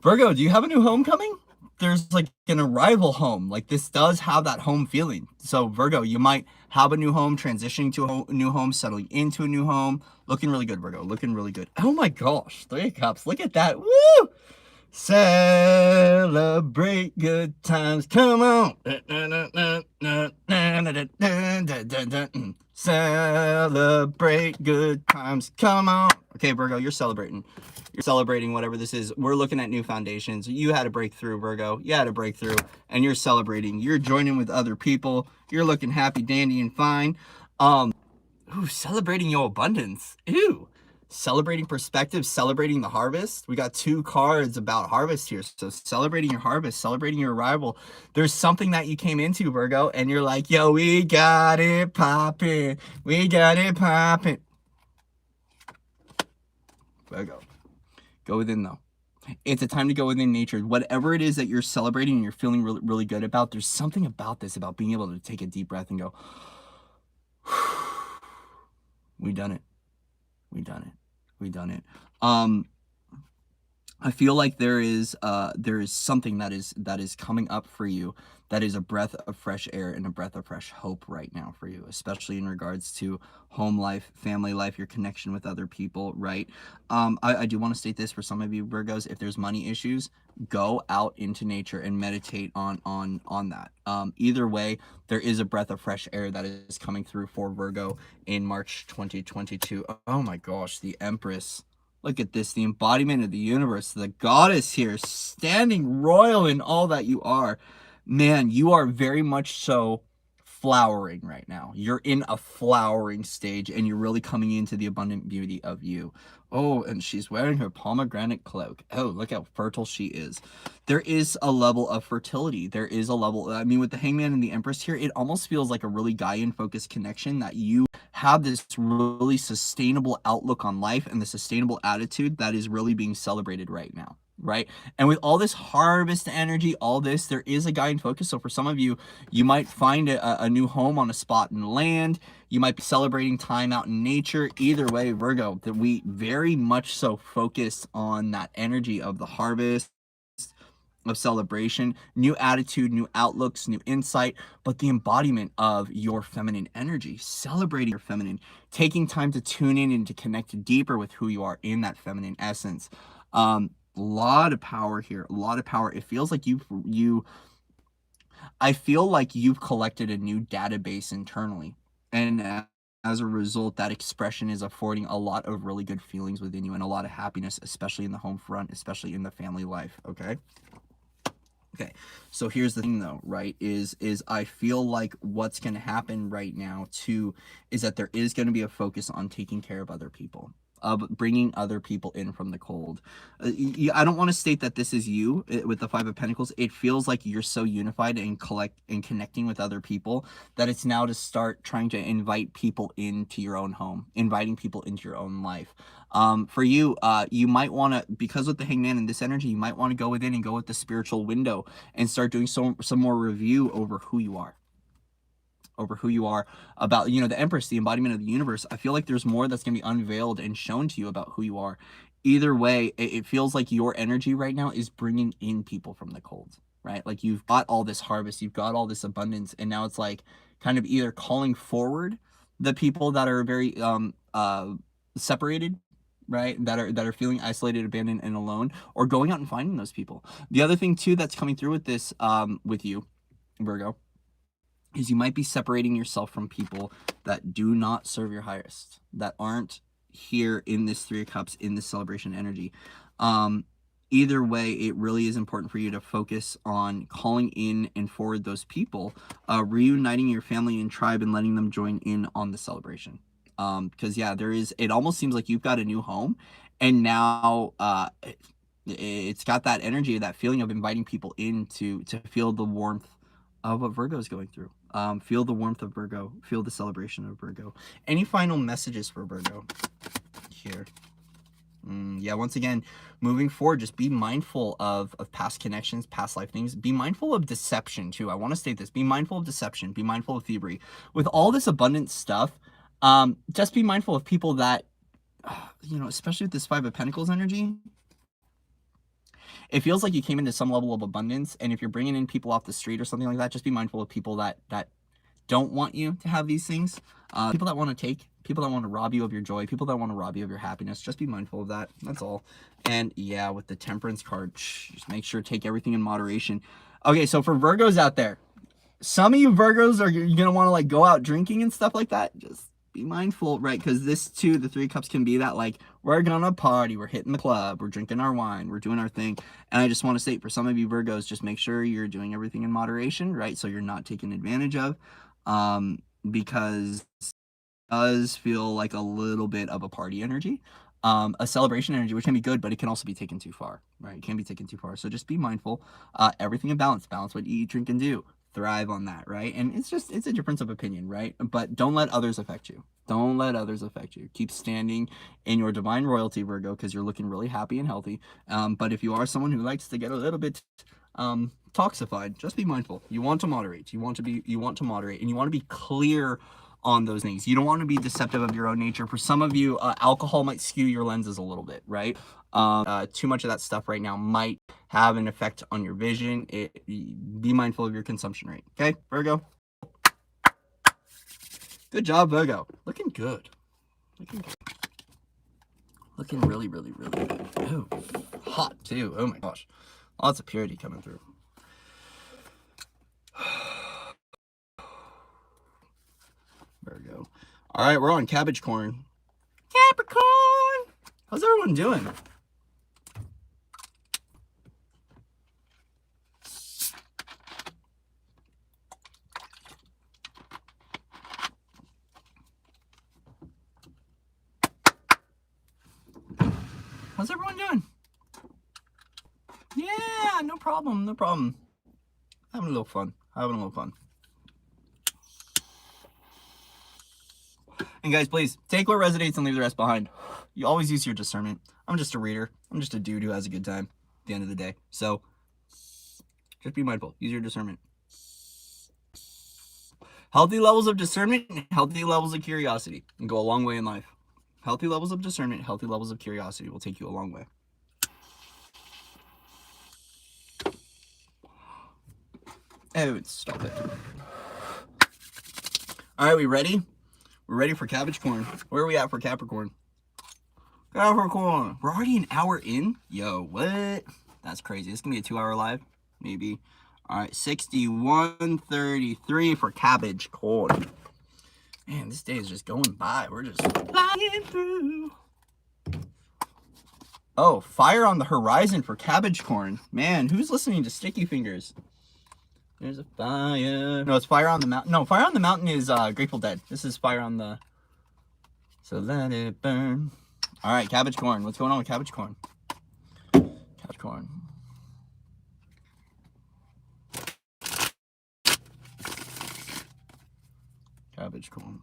Virgo, do you have a new home coming? There's like an arrival home. Like this does have that home feeling. So Virgo, you might have a new home, transitioning to a new home, settling into a new home. Looking really good, Virgo. Looking really good. Oh my gosh, 3 of Cups. Look at that. Woo! Celebrate good times. Come on. Celebrate good times. Come on. Okay, Virgo, you're celebrating. You're celebrating whatever this is. We're looking at new foundations. You had a breakthrough, Virgo. You had a breakthrough, and you're celebrating. You're joining with other people. You're looking happy, dandy, and fine. Ooh, celebrating your abundance. Ew. Celebrating perspective, celebrating the harvest. We got 2 cards about harvest here. So celebrating your harvest, celebrating your arrival. There's something that you came into, Virgo, and you're like, yo, we got it popping. We got it popping. Virgo, go within though. It's a time to go within nature. Whatever it is that you're celebrating and you're feeling really, really good about, there's something about this, about being able to take a deep breath and go, we done it. We done it. We done it. I feel like there is something that is coming up for you, that is a breath of fresh air and a breath of fresh hope right now for you, especially in regards to home life, family life, your connection with other people, right? I do want to state this for some of you Virgos: if there's money issues, go out into nature and meditate on that. Either way, there is a breath of fresh air that is coming through for Virgo in March 2022. Oh my gosh, the Empress. Look at this, the embodiment of the universe, the goddess here, standing royal in all that you are. Man, you are very much so flowering right now. You're in a flowering stage, and you're really coming into the abundant beauty of you. Oh, and she's wearing her pomegranate cloak. Oh, look how fertile she is. There is a level of fertility. There is a level, I mean, with the Hangman and the Empress here, it almost feels like a really Gaian-focused connection, that you have this really sustainable outlook on life and the sustainable attitude that is really being celebrated right now, right? And with all this harvest energy, all this, there is a Gaian focus. So for some of you, you might find a new home on a spot in land. You might be celebrating time out in nature. Either way, Virgo, that we very much so focus on that energy of the harvest, of celebration, new attitude, new outlooks, new insight, but the embodiment of your feminine energy, celebrating your feminine, taking time to tune in and to connect deeper with who you are in that feminine essence. Lot of power here, a lot of power. It feels like I feel like you've collected a new database internally, and as a result, that expression is affording a lot of really good feelings within you and a lot of happiness, especially in the home front, especially in the family life. Okay, so here's the thing though, right, is I feel like what's going to happen right now too is that there is going to be a focus on taking care of other people, of bringing other people in from the cold. I don't want to state that this is you with the Five of Pentacles. It feels like you're so unified and connecting with other people that it's now to start trying to invite people into your own home, inviting people into your own life. For you, you might want to, because with the Hangman and this energy, you might want to go within and go with the spiritual window and start doing some more review over who you are, about, the Empress, the embodiment of the universe. I feel like there's more that's going to be unveiled and shown to you about who you are. Either way, it feels like your energy right now is bringing in people from the cold, right? Like you've got all this harvest, you've got all this abundance, and now it's like kind of either calling forward the people that are very separated, right, that are feeling isolated, abandoned, and alone, or going out and finding those people. The other thing too that's coming through with this, with you, Virgo, is you might be separating yourself from people that do not serve your highest, that aren't here in this Three of Cups, in this celebration energy. Either way, it really is important for you to focus on calling in and forward those people, reuniting your family and tribe and letting them join in on the celebration. Because yeah, it almost seems like you've got a new home, and now it's got that energy, that feeling of inviting people in to feel the warmth of what Virgo is going through. Feel the warmth of Virgo. Feel the celebration of Virgo. Any final messages for Virgo here? Yeah, once again, moving forward, just be mindful of past connections, past life things. Be mindful of deception too. I want to state this. Be mindful of deception. Be mindful of thievery. With all this abundant stuff, just be mindful of people that, especially with this Five of Pentacles energy, it feels like you came into some level of abundance, and if you're bringing in people off the street or something like that, just be mindful of people that don't want you to have these things. People that want to take, people that want to rob you of your joy, people that want to rob you of your happiness. Just be mindful of that. That's all. And yeah, with the Temperance card, just make sure to take everything in moderation. Okay, so for Virgos out there, some of you Virgos are going to want to like go out drinking and stuff like that. Just be mindful, right? Because this too, the Three of Cups can be that like, we're gonna party, we're hitting the club, we're drinking our wine, we're doing our thing. And I just want to say, for some of you Virgos, just make sure you're doing everything in moderation, right? So you're not taken advantage of, because it does feel like a little bit of a party energy, a celebration energy, which can be good, but it can also be taken too far, right? It can be taken too far. So just be mindful. Everything in balance what you eat, drink, and do. Thrive on that, right? And it's a difference of opinion, right? But don't let others affect you. Don't let others affect you. Keep standing in your divine royalty, Virgo, because you're looking really happy and healthy. But if you are someone who likes to get a little bit toxified, just be mindful. You want to moderate. You want to moderate, and you want to be clear on those things. You don't want to be deceptive of your own nature. For some of you, alcohol might skew your lenses a little bit, right? Too much of that stuff right now might have an effect on your vision. Be mindful of your consumption rate. Okay, Virgo? Good job, Virgo. Looking good. Looking good. Looking really, really, really good. Oh, hot too. Oh my gosh. Lots of purity coming through. Virgo. All right, we're on Capricorn. Capricorn! How's everyone doing? How's everyone doing? Yeah, no problem, no problem. Having a little fun. Having a little fun. And guys, please, take what resonates and leave the rest behind. You always use your discernment. I'm just a reader. I'm just a dude who has a good time at the end of the day. So, just be mindful. Use your discernment. Healthy levels of discernment and healthy levels of curiosity can go a long way in life. Healthy levels of discernment, healthy levels of curiosity will take you a long way. Oh, stop it. All right, we ready? We're ready for Capricorn. Where are we at for Capricorn? Capricorn. We're already an hour in? Yo, what? That's crazy. This is going to be a 2-hour live. Maybe. All right, 61:33 for Capricorn. Man, this day is just going by. We're just flying through. Oh, fire on the horizon for Capricorn. Man, who's listening to Sticky Fingers? There's a fire. No, it's Fire on the Mountain. No, Fire on the Mountain is Grateful Dead. This is Fire on the... So let it burn. All right, Capricorn. What's going on with Capricorn? Capricorn. Capricorn.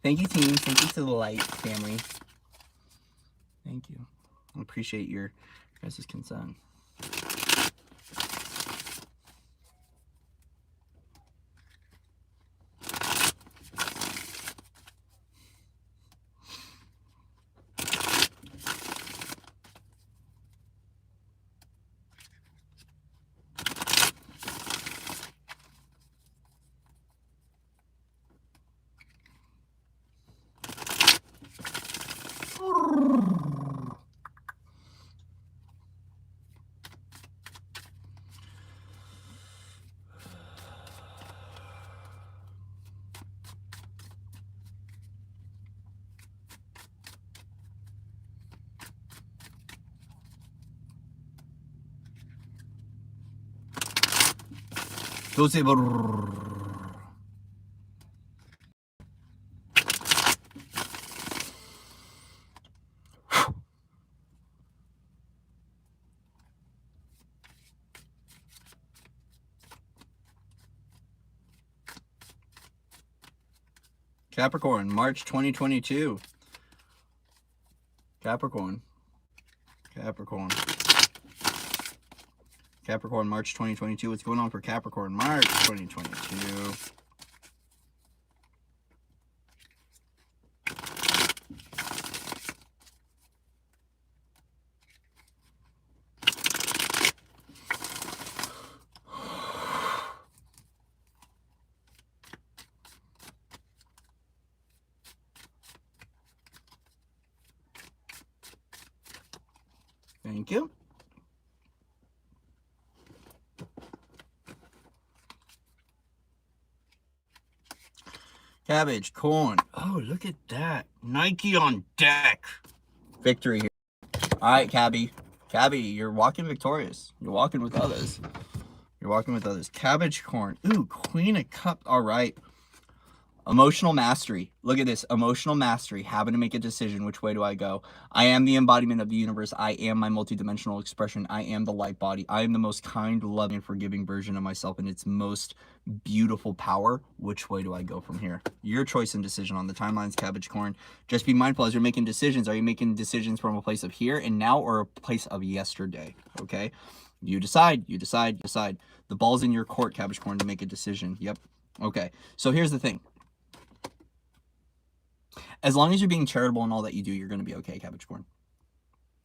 Thank you, team. Thank you to the Light family. Thank you. I appreciate your guys' concern. Capricorn, March 2022. Capricorn. Capricorn. Capricorn, March 2022. What's going on for Capricorn, March 2022? Thank you. Cabbage, corn. Oh, look at that. Nike on deck. Victory here. All right, Cabby. Cabby, you're walking victorious. You're walking with others. You're walking with others. Cabbage, corn. Ooh, Queen of Cups. All right. Emotional mastery. Look at this. Emotional mastery. Having to make a decision. Which way do I go? I am the embodiment of the universe. I am my multidimensional expression. I am the light body. I am the most kind, loving, and forgiving version of myself in its most beautiful power. Which way do I go from here? Your choice and decision on the timelines, Capricorn. Just be mindful as you're making decisions. Are you making decisions from a place of here and now or a place of yesterday? Okay? You decide. You decide. You decide. The ball's in your court, Capricorn, to make a decision. Yep. Okay. So here's the thing. As long as you're being charitable in all that you do, you're going to be okay, Capricorn.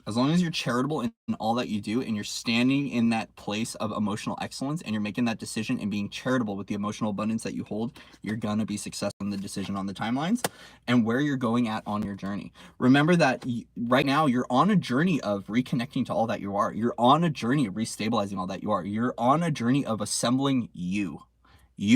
As long as you're charitable in all that you do and you're standing in that place of emotional excellence and you're making that decision and being charitable with the emotional abundance that you hold, you're going to be successful in the decision on the timelines and where you're going at on your journey. Remember that right now you're on a journey of reconnecting to all that you are. You're on a journey of restabilizing all that you are. You're on a journey of assembling you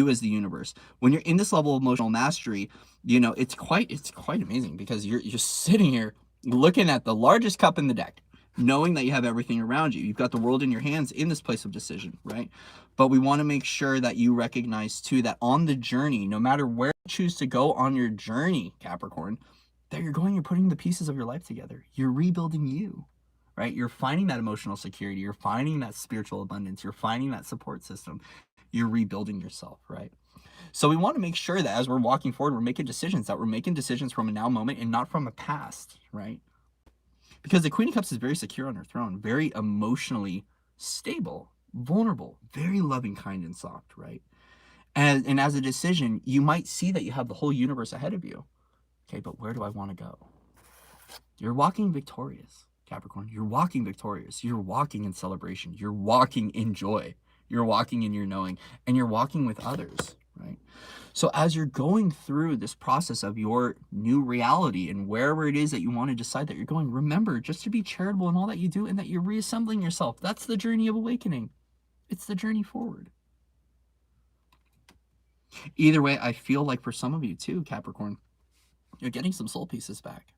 as the universe. When you're in this level of emotional mastery, you know, it's quite amazing because you're sitting here looking at the largest cup in the deck, knowing that you have everything around you. You've got the world in your hands in this place of decision, right? But we want to make sure that you recognize too that on the journey, no matter where you choose to go on your journey, Capricorn, that you're putting the pieces of your life together. You're rebuilding you, right? You're finding that emotional security. You're finding that spiritual abundance. You're finding that support system. You're rebuilding yourself, right? So we want to make sure that as we're walking forward, we're making decisions from a now moment and not from a past, right? Because the Queen of Cups is very secure on her throne, very emotionally stable, vulnerable, very loving, kind, and soft, right? And as a decision, you might see that you have the whole universe ahead of you. Okay, but where do I want to go? You're walking victorious, Capricorn. You're walking victorious. You're walking in celebration. You're walking in joy. You're walking in your knowing, and you're walking with others, right? So as you're going through this process of your new reality and wherever it is that you want to decide that you're going, remember just to be charitable in all that you do and that you're reassembling yourself. That's the journey of awakening. It's the journey forward. Either way, I feel like for some of you too, Capricorn, you're getting some soul pieces back.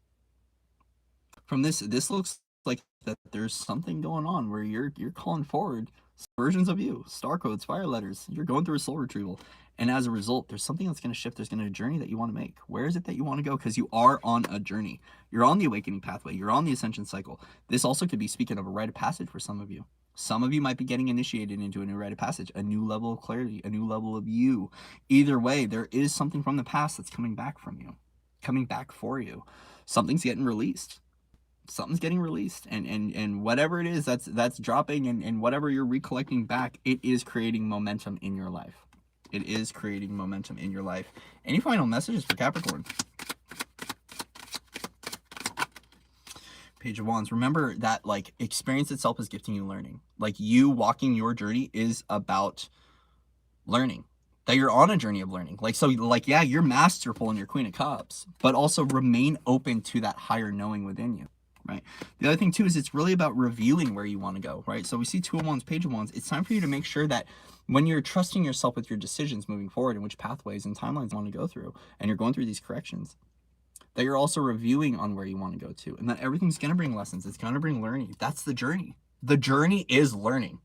From this looks like that there's something going on where you're calling forward versions of you, star codes, fire letters. You're going through a soul retrieval. And as a result, there's something that's going to shift. There's going to be a journey that you want to make. Where is it that you want to go? Because you are on a journey. You're on the awakening pathway. You're on the ascension cycle. This also could be speaking of a rite of passage for some of you. Some of you might be getting initiated into a new rite of passage, a new level of clarity, a new level of you. Either way, there is something from the past that's coming back from you, coming back for you. Something's getting released. Something's getting released, and whatever it is that's dropping and whatever you're recollecting back, it is creating momentum in your life. It is creating momentum in your life. Any final messages for Capricorn? Page of Wands. Remember that like experience itself is gifting you learning. Like you walking your journey is about learning. That you're on a journey of learning. Yeah, you're masterful in your Queen of Cups, but also remain open to that higher knowing within you. Right. The other thing too is it's really about revealing where you want to go, right? So we see Two of Wands, Page of Wands. It's time for you to make sure that when you're trusting yourself with your decisions moving forward and which pathways and timelines you want to go through, and you're going through these corrections, that you're also reviewing on where you want to go to, and that everything's going to bring lessons. It's going to bring learning. That's the journey. The journey is learning.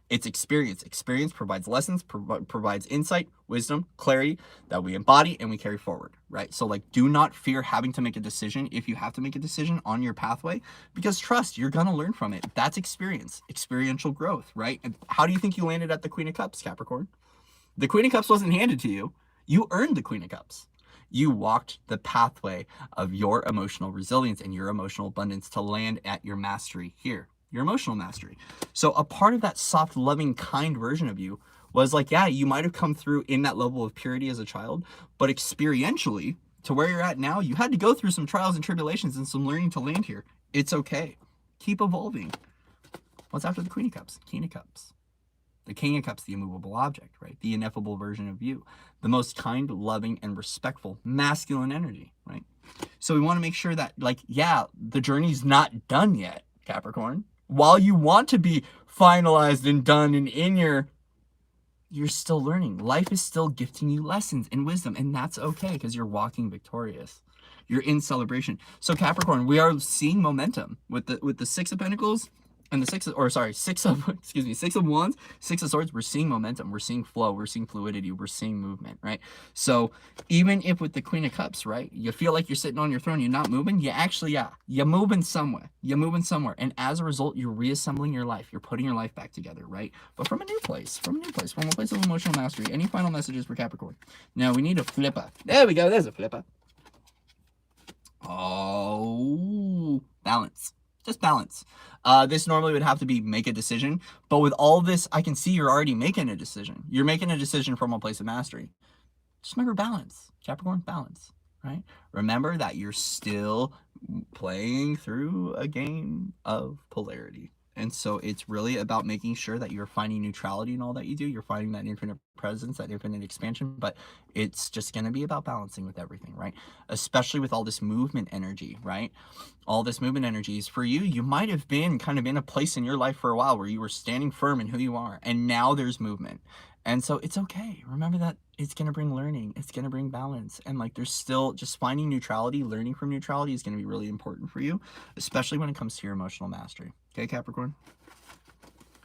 It's experience. Experience provides lessons, provides insight, wisdom, clarity that we embody and we carry forward, right? So like, do not fear having to make a decision if you have to make a decision on your pathway, because trust, you're going to learn from it. That's experience, experiential growth, right? And how do you think you landed at the Queen of Cups, Capricorn? The Queen of Cups wasn't handed to you. You earned the Queen of Cups. You walked the pathway of your emotional resilience and your emotional abundance to land at your mastery here. Your emotional mastery. So a part of that soft, loving, kind version of you was like, yeah, you might have come through in that level of purity as a child, but experientially to where you're at now, you had to go through some trials and tribulations and some learning to land here. It's okay. Keep evolving. What's after the Queen of Cups? King of Cups. The King of Cups, the immovable object, right? The ineffable version of you. The most kind, loving, and respectful masculine energy, right? So we want to make sure that, like, yeah, the journey's not done yet, Capricorn. While you want to be finalized and done and you're still learning. Life is still gifting you lessons and wisdom, and that's okay because you're walking victorious. You're in celebration. So Capricorn, we are seeing momentum with the Six of Pentacles. And the six of excuse me, 6 of Wands, 6 of Swords, we're seeing momentum, we're seeing flow, we're seeing fluidity, we're seeing movement, right? So even if with the Queen of Cups, right, you feel like you're sitting on your throne, you're not moving, you actually, yeah, you're moving somewhere. You're moving somewhere. And as a result, you're reassembling your life. You're putting your life back together, right? But from a new place, from a place of emotional mastery. Any final messages for Capricorn? Now we need a flipper. There we go. There's a flipper. Oh, balance. Just balance. This normally would have to be make a decision, but with all this, I can see you're already making a decision. You're making a decision from a place of mastery. Just remember balance, Capricorn, balance, right? Remember that you're still playing through a game of polarity. And so it's really about making sure that you're finding neutrality in all that you do. You're finding that infinite presence, that infinite expansion, but it's just going to be about balancing with everything, right? Especially with all this movement energy, right? All this movement energy is for you. You might have been kind of in a place in your life for a while where you were standing firm in who you are, and now there's movement. And so it's okay. Remember that it's going to bring learning. It's going to bring balance. And like there's still just finding neutrality, learning from neutrality is going to be really important for you, especially when it comes to your emotional mastery. Okay, Capricorn?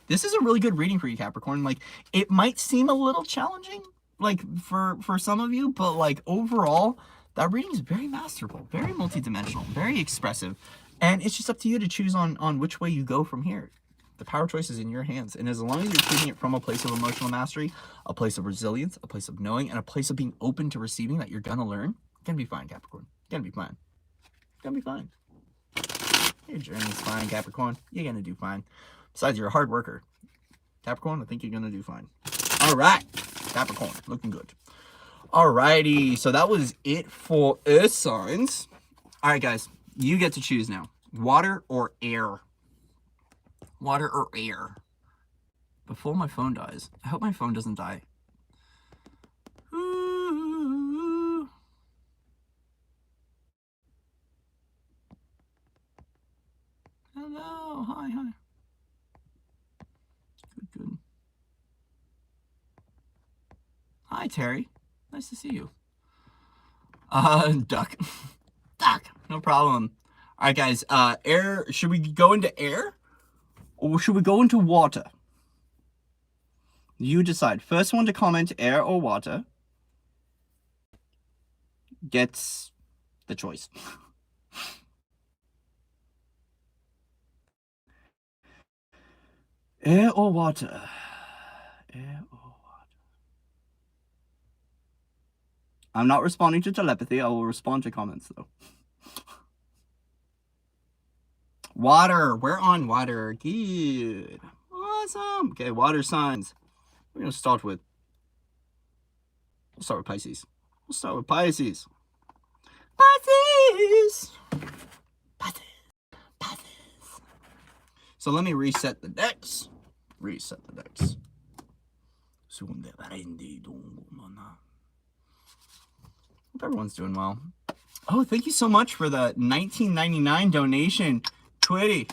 This is a really good reading for you, Capricorn. Like it might seem a little challenging, like for some of you, but like overall, that reading is very masterful, very multidimensional, very expressive. And it's just up to you to choose on which way you go from here. The power choice is in your hands. And as long as you're choosing it from a place of emotional mastery, a place of resilience, a place of knowing, and a place of being open to receiving that you're going to learn, you're going to be fine, Capricorn. You're going to be fine. You're going to be fine. Your journey's fine, Capricorn. You're going to do fine. Besides, you're a hard worker. Capricorn, I think you're going to do fine. All right. Capricorn, looking good. All righty. So that was it for Earth signs. All right, guys. You get to choose now. Water or air? Water or air? Before my phone dies. I hope my phone doesn't die. Ooh. Hello. Hi. Good. Hi, Terry. Nice to see you. Duck. Duck. No problem. All right, guys. Air. Should we go into air? Or should we go into water? You decide. First one to comment air or water gets the choice. Air or water? Air or water? I'm not responding to telepathy. I will respond to comments, though. Water. We're on water. Good. Awesome. Okay, water signs. We're going to start with... We'll start with Pisces. Pisces. So let me reset the decks. Hope everyone's doing well. Oh, thank you so much for the $19.99 donation. Twitty.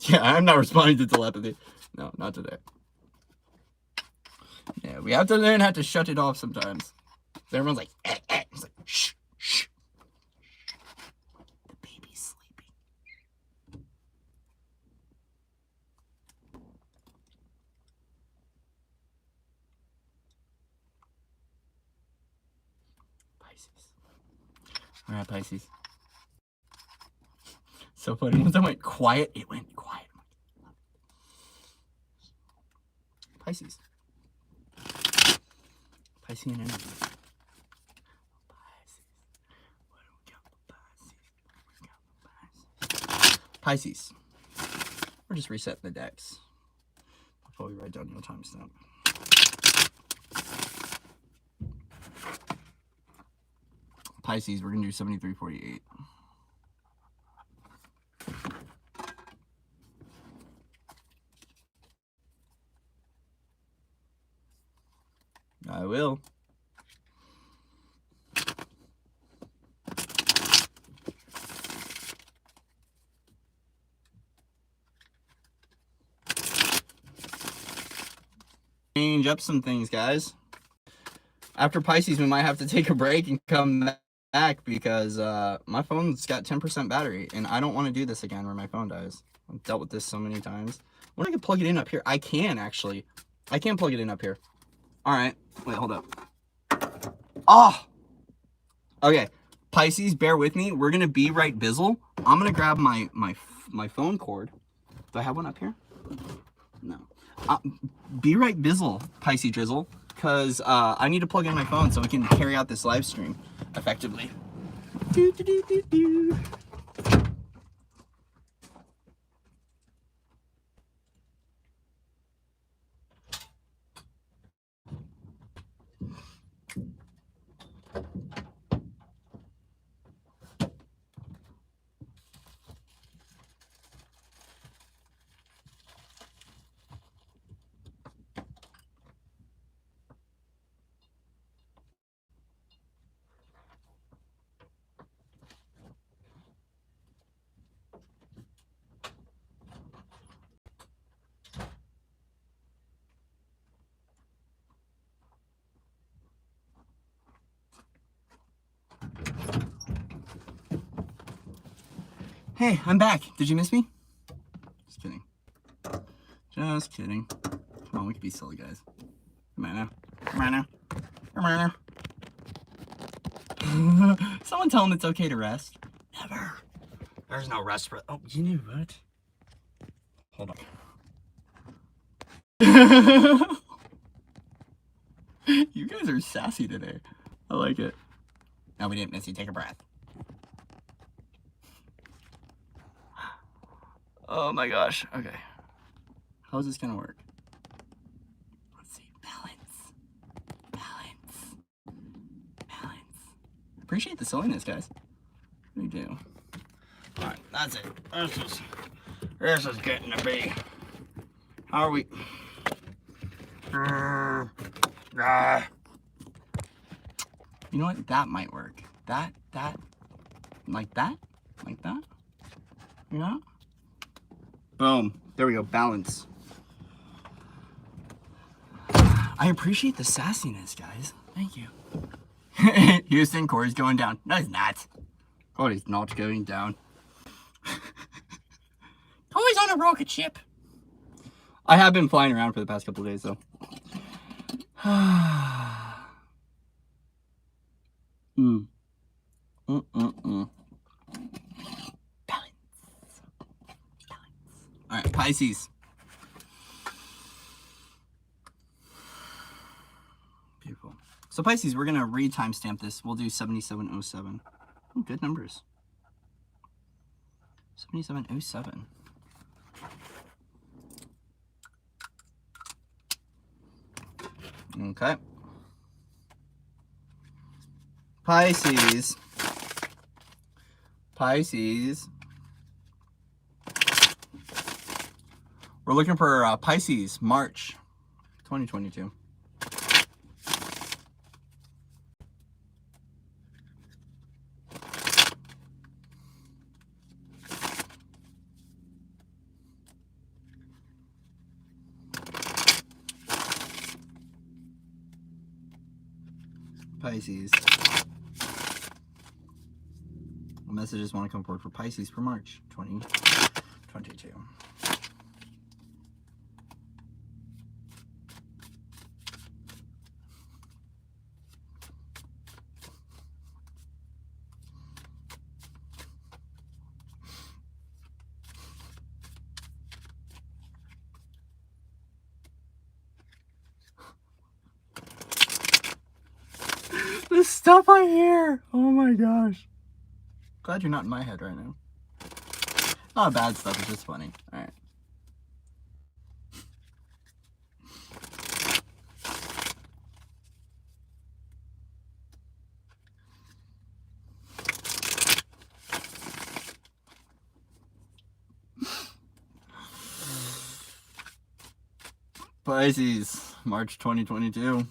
Yeah, I'm not responding to telepathy. No, not today. Yeah, we have to learn how to shut it off sometimes. So everyone's like, It's like, shh. The baby's sleeping. Pisces. All right, Pisces. So funny. Once I went quiet, it went quiet. Pisces. Piscean energy. Pisces. We're just resetting the decks before we write down your timestamp. Pisces, we're going to do 7348. I will. Change up some things, guys. After Pisces, we might have to take a break and come back. back because my phone's got 10% battery, and I don't want to do this again where my phone dies. I've dealt with this so many times. When I can plug it in up here, I can actually. I can plug it in up here. All right, wait, hold up. Oh, okay. Pisces, bear with me. We're gonna be right bizzle. I'm gonna grab my phone cord. Do I have one up here? No. Be right bizzle, Pisces drizzle, because I need to plug in my phone so we can carry out this live stream effectively. Do, do, do, do, do. Hey, I'm back. Did you miss me? Just kidding. Just kidding. Come on, we can be silly, guys. Come on now. Come on now. Come on now. Someone tell him it's okay to rest. Never. There's no rest for... Oh, you knew what? Hold on. You guys are sassy today. I like it. No, we didn't miss you. Take a breath. Oh my gosh. Okay. How's this gonna work? Let's see. Balance. Balance. Balance. Appreciate the silliness, guys. We do. Alright, that's it. This is getting to be. How are we? You know what? That might work. That, like that? Like that? Yeah? Boom. There we go. Balance. I appreciate the sassiness, guys. Thank you. Houston, Corey's going down. No, he's not. Corey's not going down. Corey's on a rocket ship. I have been flying around for the past couple of days, though. Balance. All right, Pisces. Beautiful. So Pisces, we're gonna re-timestamp this. We'll do 7707. Oh, good numbers. 7707. Okay. Pisces. Pisces. We're looking for Pisces, March 2022. Pisces. What messages want to come forward for Pisces for March 2022? The stuff I hear! Oh my gosh. Glad you're not in my head right now. Not bad stuff, it's just funny. Alright. Pisces, March 2022.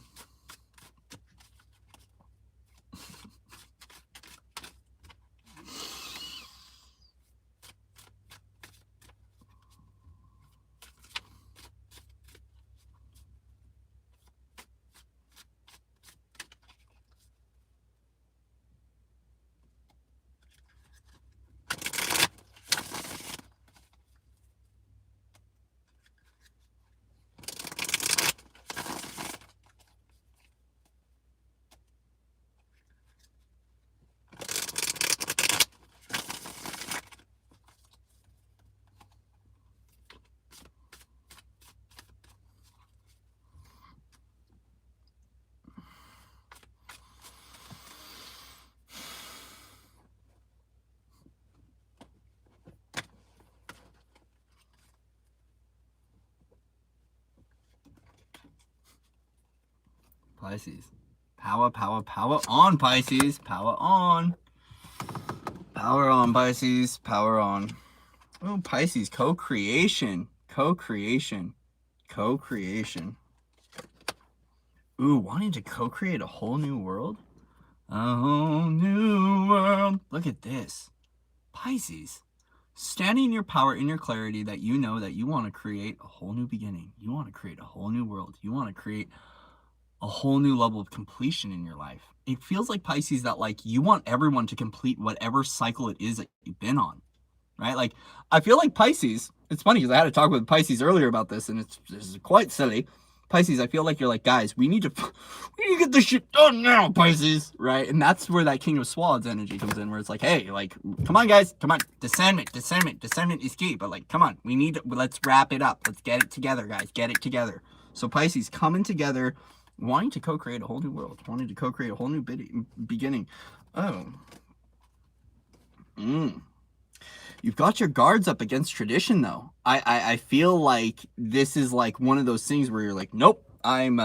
Pisces. Power, power, power on, Pisces. Power on. Power on, Pisces. Power on. Oh, Pisces. Co-creation. Co-creation. Co-creation. Ooh, wanting to co-create a whole new world? A whole new world. Look at this. Pisces. Standing in your power, in your clarity, that you know that you want to create a whole new beginning. You want to create a whole new world. You want to create a whole new level of completion in your life. It feels like, Pisces, that like you want everyone to complete whatever cycle it is that you've been on, right? Like, I feel like Pisces, it's funny because I had a talk with Pisces earlier about this, and this is quite silly. Pisces, I feel like you're like, guys, we need to get this shit done now, Pisces, right? And that's where that King of Swords energy comes in, where it's like, hey, like, come on, guys, come on, discernment is key, but like, come on, let's wrap it up, let's get it together, guys, get it together. So Pisces coming together, wanting to co-create a whole new world, wanting to co-create a whole new beginning. Oh. You've got your guards up against tradition, though. I feel like this is like one of those things where you're like, nope, I'm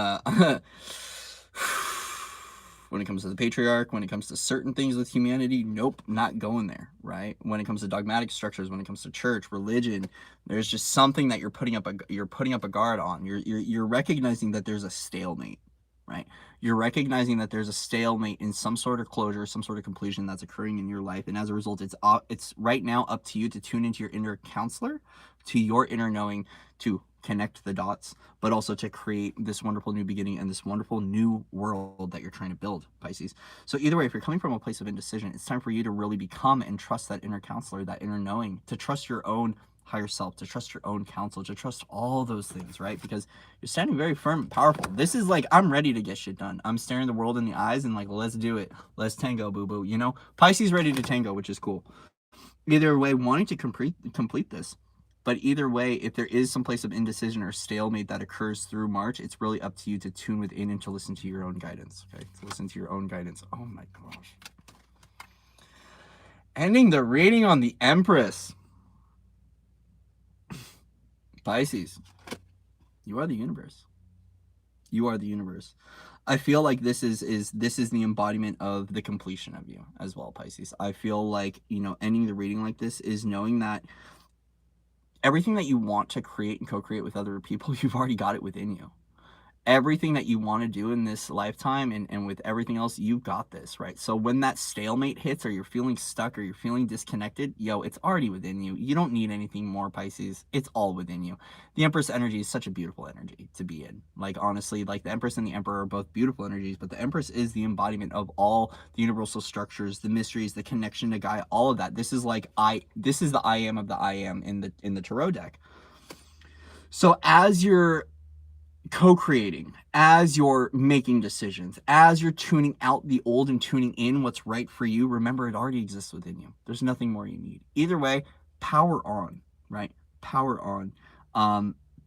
when it comes to the patriarch, when it comes to certain things with humanity, nope, not going there, right? When it comes to dogmatic structures, when it comes to church, religion, there's just something that you're putting up a guard on. You're recognizing that there's a stalemate, right? You're recognizing that there's a stalemate in some sort of closure, some sort of completion that's occurring in your life. And as a result, it's right now up to you to tune into your inner counselor, to your inner knowing, to connect the dots, but also to create this wonderful new beginning and this wonderful new world that you're trying to build, Pisces. So either way, if you're coming from a place of indecision, it's time for you to really become and trust that inner counselor, that inner knowing, to trust your own higher self, to trust your own counsel, to trust all those things, right? Because you're standing very firm and powerful. This is like, I'm ready to get shit done. I'm staring the world in the eyes and like, let's do it. Let's tango, boo-boo, you know? Pisces ready to tango, which is cool. Either way, wanting to complete this. But either way, if there is some place of indecision or stalemate that occurs through March, it's really up to you to tune within and to listen to your own guidance, okay? To listen to your own guidance. Oh my gosh. Ending the reading on the Empress. Pisces, you are the universe. You are the universe. I feel like this is the embodiment of the completion of you as well, Pisces. I feel like, you know, ending the reading like this is knowing that everything that you want to create and co-create with other people, you've already got it within you. Everything that you want to do in this lifetime and with everything else, you've got this, right? So when that stalemate hits, or you're feeling stuck, or you're feeling disconnected, yo, it's already within you. You don't need anything more, Pisces. It's all within you. The Empress energy is such a beautiful energy to be in. Like, honestly, like the Empress and the Emperor are both beautiful energies, but the Empress is the embodiment of all the universal structures, the mysteries, the connection to Gaia, all of that. This is like this is the I am of the I am in the tarot deck. So as you're co-creating, as you're making decisions, as you're tuning out the old and tuning in what's right for you, remember, it already exists within you. There's nothing more you need. Either way, power on, right? Power on.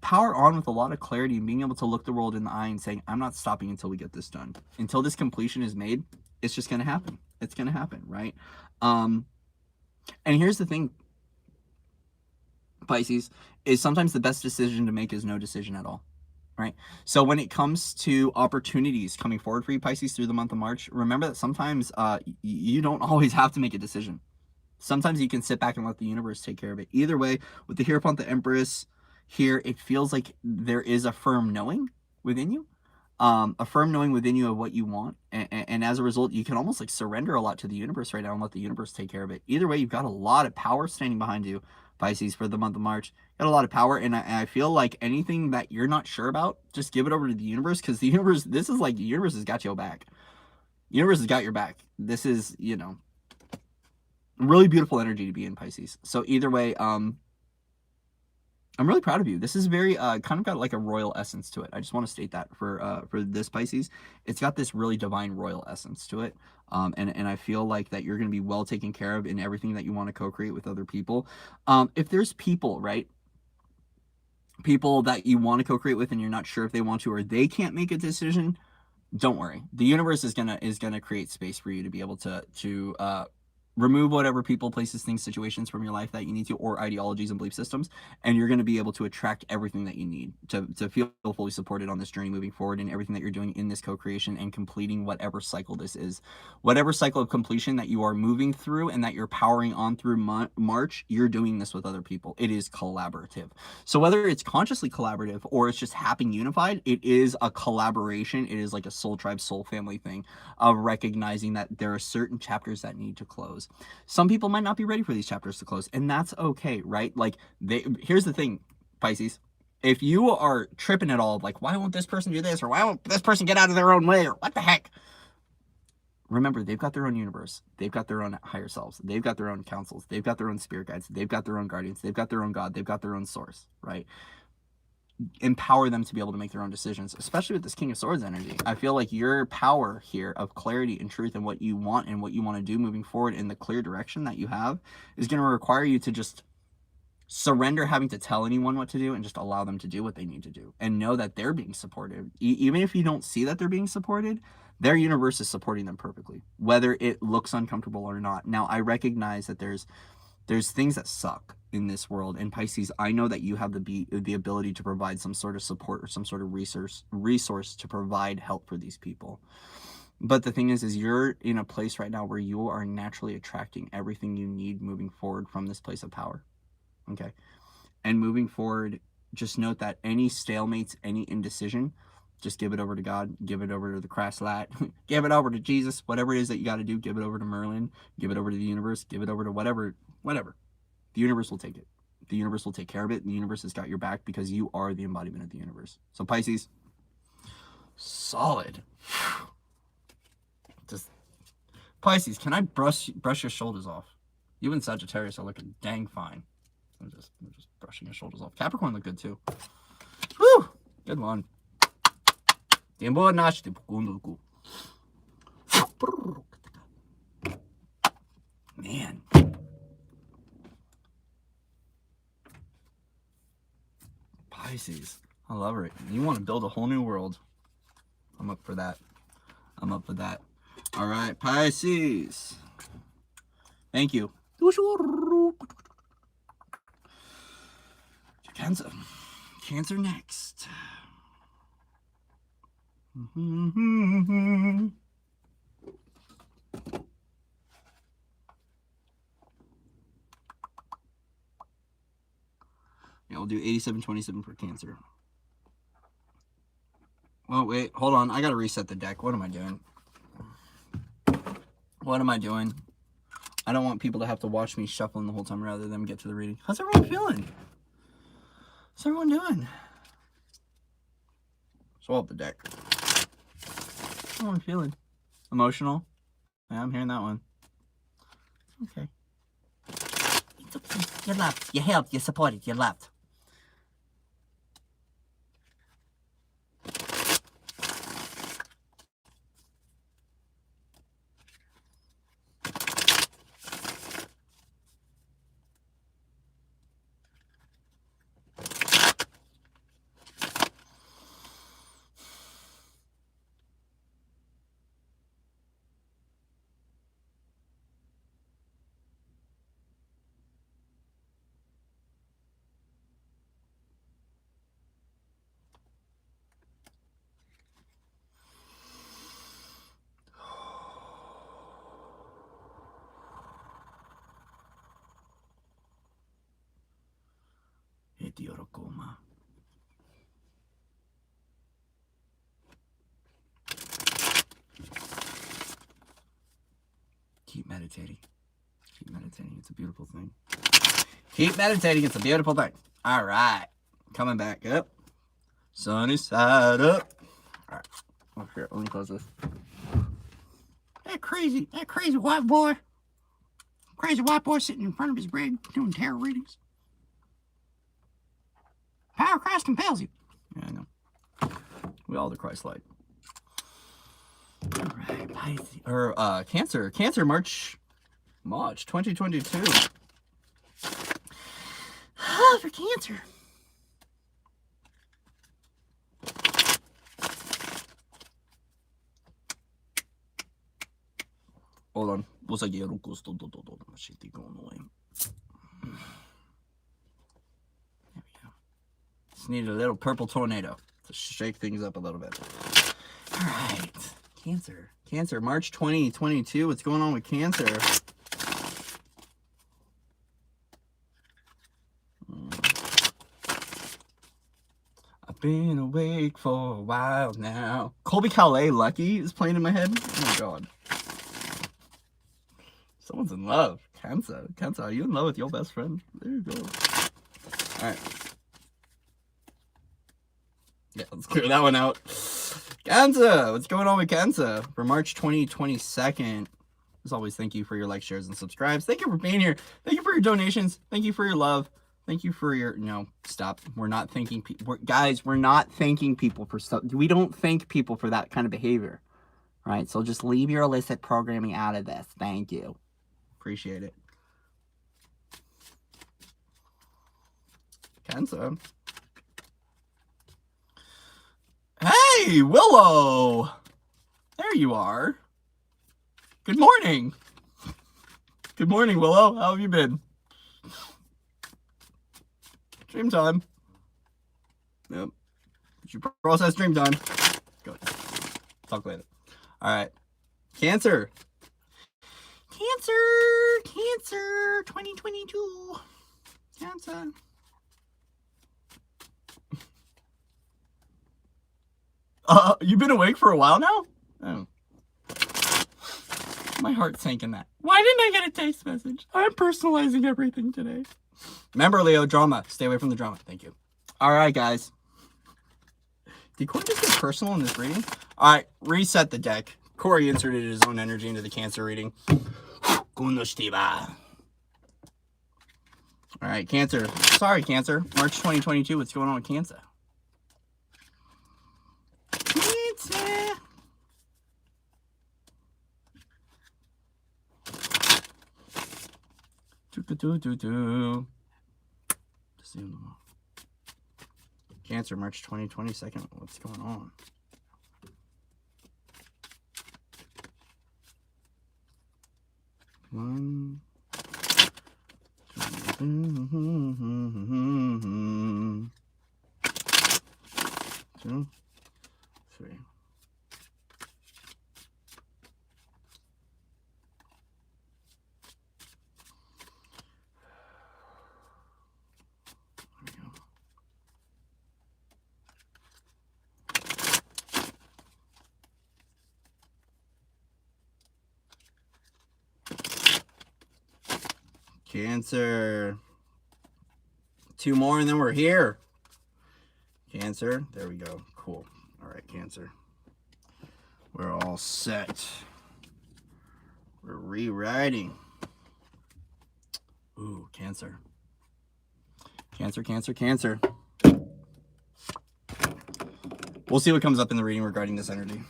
Power on with a lot of clarity and being able to look the world in the eye and saying, I'm not stopping until we get this done. Until this completion is made, it's just going to happen. It's going to happen, right? And here's the thing, Pisces, is sometimes the best decision to make is no decision at all. Right? So when it comes to opportunities coming forward for you, Pisces, through the month of March, remember that sometimes you don't always have to make a decision. Sometimes you can sit back and let the universe take care of it. Either way, with the Hierophant, the Empress here, it feels like there is a firm knowing within you. A firm knowing within you of what you want. And as a result, you can almost like surrender a lot to the universe right now and let the universe take care of it. Either way, you've got a lot of power standing behind you, Pisces, for the month of March. Got a lot of power, and I feel like anything that you're not sure about, just give it over to the universe, because the universe, this is like, the universe has got your back. The universe has got your back. This is, you know, really beautiful energy to be in, Pisces. So either way, I'm really proud of you. This is very kind of got like a royal essence to it. I just want to state that for this, Pisces. It's got this really divine royal essence to it. And I feel like that you're going to be well taken care of in everything that you want to co-create with other people. If there's people, right? People that you want to co-create with and you're not sure if they want to, or they can't make a decision, don't worry. The universe is gonna create space for you to be able to remove whatever people, places, things, situations from your life that you need to, or ideologies and belief systems, and you're going to be able to attract everything that you need to feel fully supported on this journey moving forward, and everything that you're doing in this co-creation and completing whatever cycle this is. Whatever cycle of completion that you are moving through and that you're powering on through March, you're doing this with other people. It is collaborative. So whether it's consciously collaborative or it's just happening unified, it is a collaboration. It is like a soul tribe, soul family thing of recognizing that there are certain chapters that need to close. Some people might not be ready for these chapters to close, and that's okay, right? Like, here's the thing, Pisces. If you are tripping at all, like, why won't this person do this, or why won't this person get out of their own way, or what the heck? Remember, they've got their own universe. They've got their own higher selves. They've got their own councils. They've got their own spirit guides. They've got their own guardians. They've got their own God. They've got their own source, right? Empower them to be able to make their own decisions, especially with this King of Swords energy. I feel like your power here of clarity and truth and what you want to do moving forward in the clear direction that you have is going to require you to just surrender having to tell anyone what to do and just allow them to do what they need to do, and know that they're being supported. Even if you don't see that they're being supported, their universe is supporting them perfectly, whether it looks uncomfortable or not. Now, I recognize that there's things that suck in this world, and Pisces, I know that you have the ability to provide some sort of support or some sort of resource to provide help for these people. But the thing is you're in a place right now where you are naturally attracting everything you need moving forward from this place of power. Okay. And moving forward, just note that any stalemates, any indecision, just give it over to God, give it over to the crass light, give it over to Jesus, whatever it is that you got to do, give it over to Merlin, give it over to the universe, give it over to whatever. The universe will take it. The universe will take care of it. The universe has got your back because you are the embodiment of the universe. So Pisces, solid. Just Pisces, can I brush your shoulders off? You and Sagittarius are looking dang fine. I'm just brushing your shoulders off. Capricorn look good too. Woo! Good one. Man. Pisces. I love it. You want to build a whole new world. I'm up for that. I'm up for that. All right, Pisces. Thank you. Cancer. Cancer next. Yeah, we'll do 87-27 for Cancer. Oh, wait, hold on. I gotta reset the deck. What am I doing? What am I doing? I don't want people to have to watch me shuffling the whole time rather than get to the reading. How's everyone feeling? What's everyone doing? Swallow up the deck. How's everyone feeling? Emotional? Yeah, I'm hearing that one. Okay. It's okay. You loved. You helped. You supported. You loved. Keep meditating. Keep meditating. It's a beautiful thing. Keep meditating. It's a beautiful thing. All right. Coming back up. Sunny side up. All right. Oh, here, let me close this. That crazy white boy. Crazy white boy sitting in front of his bed doing tarot readings. Power of Christ compels you. Yeah, I know. We all the Christ-like. All right, Pisces, or Cancer. Cancer, March 2022. For Cancer. Hold on. Looks like you shit going away. There we go. Just need a little purple tornado to shake things up a little bit. All right. Cancer. Cancer, March 2022. What's going on with Cancer? I've been awake for a while now. Colby Calais, Lucky, is playing in my head. Oh my god. Someone's in love. Cancer. Cancer, are you in love with your best friend? There you go. Alright. Yeah, let's clear that one out. Cancer! What's going on with Cancer? For March 2022. As always, thank you for your likes, shares, and subscribes. Thank you for being here. Thank you for your donations. Thank you for your love. Thank you for your... No, stop. We're not thanking people. Guys, we're not thanking people for stuff. We don't thank people for that kind of behavior. All right? So just leave your illicit programming out of this. Thank you. Appreciate it. Cancer. Hey, Willow! There you are. Good morning. Good morning, Willow. How have you been? Dream time. Yep. Did you process dream time? Good. Talk later. All right. Cancer. Cancer. Cancer 2022. Cancer. You've been awake for a while now? Oh. My heart sank in that. Why didn't I get a text message? I'm personalizing everything today. Remember, Leo, drama. Stay away from the drama. Thank you. All right, guys. Did Corey just get personal in this reading? All right, reset the deck. Corey inserted his own energy into the Cancer reading. All right, Cancer. Sorry, Cancer. March 2022. What's going on with Cancer? Cancer. Cancer, March 2022. What's going on? One, two, three. Cancer. Two more and then we're here. Cancer. There we go. Cool. All right, Cancer. We're all set. We're rewriting. Ooh, Cancer. Cancer, Cancer, Cancer. We'll see what comes up in the reading regarding this energy.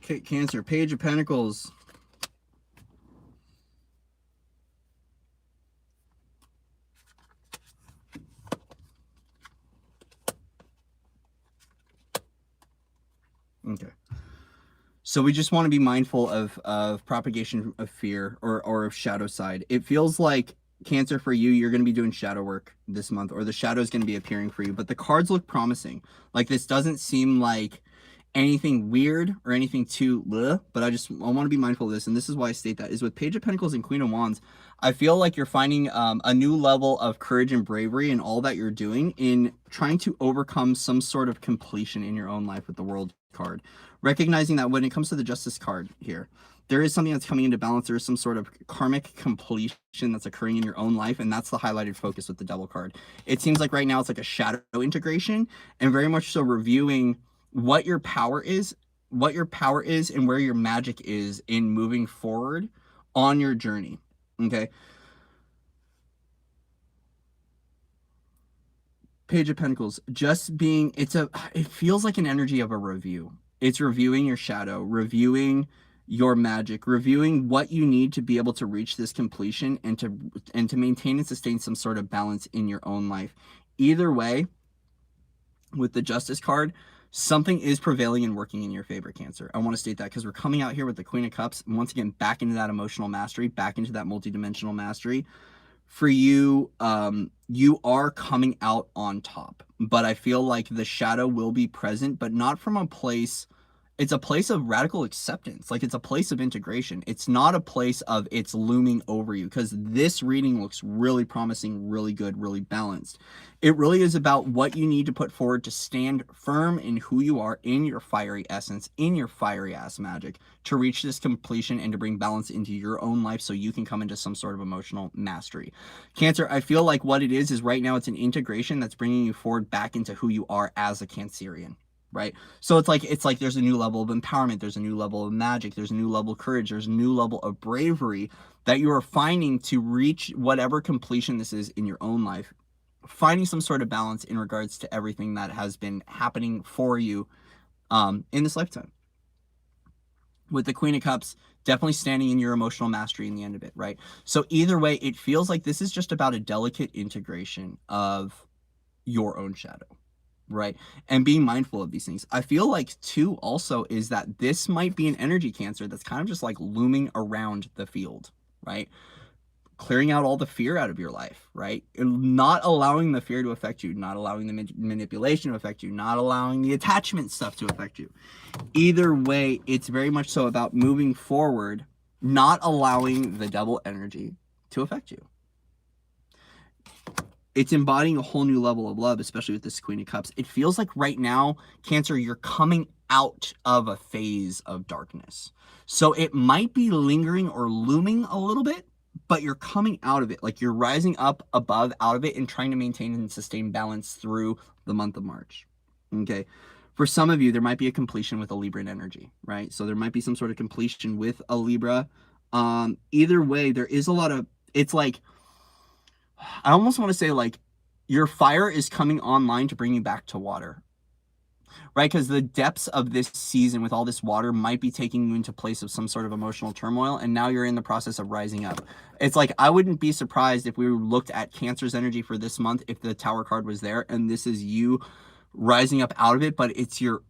Okay, Cancer. Page of Pentacles. Okay. So we just want to be mindful of propagation of fear or of shadow side. It feels like, Cancer, for you, you're going to be doing shadow work this month, or the shadow is going to be appearing for you. But the cards look promising. Like, this doesn't seem like anything weird or anything too bleh, but I want to be mindful of this. And this is why I state that, is with Page of Pentacles and Queen of Wands, I feel like you're finding a new level of courage and bravery in all that you're doing in trying to overcome some sort of completion in your own life with the World card. Recognizing that when it comes to the Justice card here, there is something that's coming into balance. There is some sort of karmic completion that's occurring in your own life, and that's the highlighted focus with the Devil card. It seems like right now it's like a shadow integration, and very much so reviewing what your power is, and where your magic is in moving forward on your journey. Okay. Page of Pentacles, just being, it feels like an energy of a review. It's reviewing your shadow, reviewing your magic, reviewing what you need to be able to reach this completion and to maintain and sustain some sort of balance in your own life. Either way, with the Justice card, something is prevailing and working in your favor, Cancer. I want to state that because we're coming out here with the Queen of Cups, and once again, back into that emotional mastery, back into that multidimensional mastery. For you, you are coming out on top, but I feel like the shadow will be present, but not from a place. It's a place of radical acceptance. Like, it's a place of integration. It's not a place of it's looming over you, because this reading looks really promising, really good, really balanced. It really is about what you need to put forward to stand firm in who you are, in your fiery essence, in your fiery ass magic, to reach this completion and to bring balance into your own life so you can come into some sort of emotional mastery. Cancer, I feel like what it is right now it's an integration that's bringing you forward back into who you are as a Cancerian. Right? So it's like there's a new level of empowerment, there's a new level of magic, there's a new level of courage, there's a new level of bravery that you are finding to reach whatever completion this is in your own life, finding some sort of balance in regards to everything that has been happening for you in this lifetime. With the Queen of Cups, definitely standing in your emotional mastery in the end of it, right? So either way, it feels like this is just about a delicate integration of your own shadow. Right? And being mindful of these things. I feel like too also is that this might be an energy, Cancer, that's kind of just like looming around the field, right? Clearing out all the fear out of your life, right? Not allowing the fear to affect you, not allowing the manipulation to affect you, not allowing the attachment stuff to affect you. Either way, it's very much so about moving forward, not allowing the devil energy to affect you. It's embodying a whole new level of love, especially with this Queen of Cups. It feels like right now, Cancer, you're coming out of a phase of darkness. So it might be lingering or looming a little bit, but you're coming out of it. Like, you're rising up above out of it and trying to maintain and sustain balance through the month of March. Okay. For some of you, there might be a completion with a Libran energy, right? So there might be some sort of completion with a Libra. Either way, there is a lot of, it's like, I almost want to say, like, your fire is coming online to bring you back to water, right? Because the depths of this season with all this water might be taking you into place of some sort of emotional turmoil, and now you're in the process of rising up. It's like, I wouldn't be surprised if we looked at Cancer's energy for this month if the Tower card was there, and this is you rising up out of it, but it's your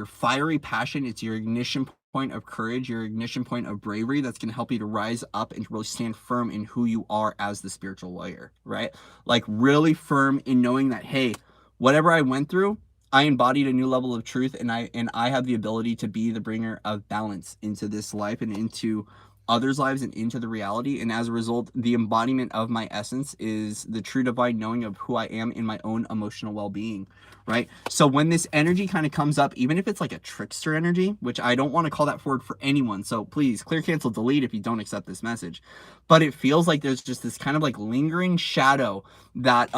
fiery passion, it's your ignition point of courage, your ignition point of bravery that's going to help you to rise up and really stand firm in who you are as the spiritual warrior, right? Like, really firm in knowing that, hey, whatever I went through, I embodied a new level of truth, and I have the ability to be the bringer of balance into this life and into others' lives and into the reality. And as a result, the embodiment of my essence is the true divine knowing of who I am in my own emotional well-being, right? So when this energy kind of comes up, even if it's like a trickster energy, which I don't want to call that forward for anyone, so please clear, cancel, delete if you don't accept this message, but it feels like there's just this kind of like lingering shadow that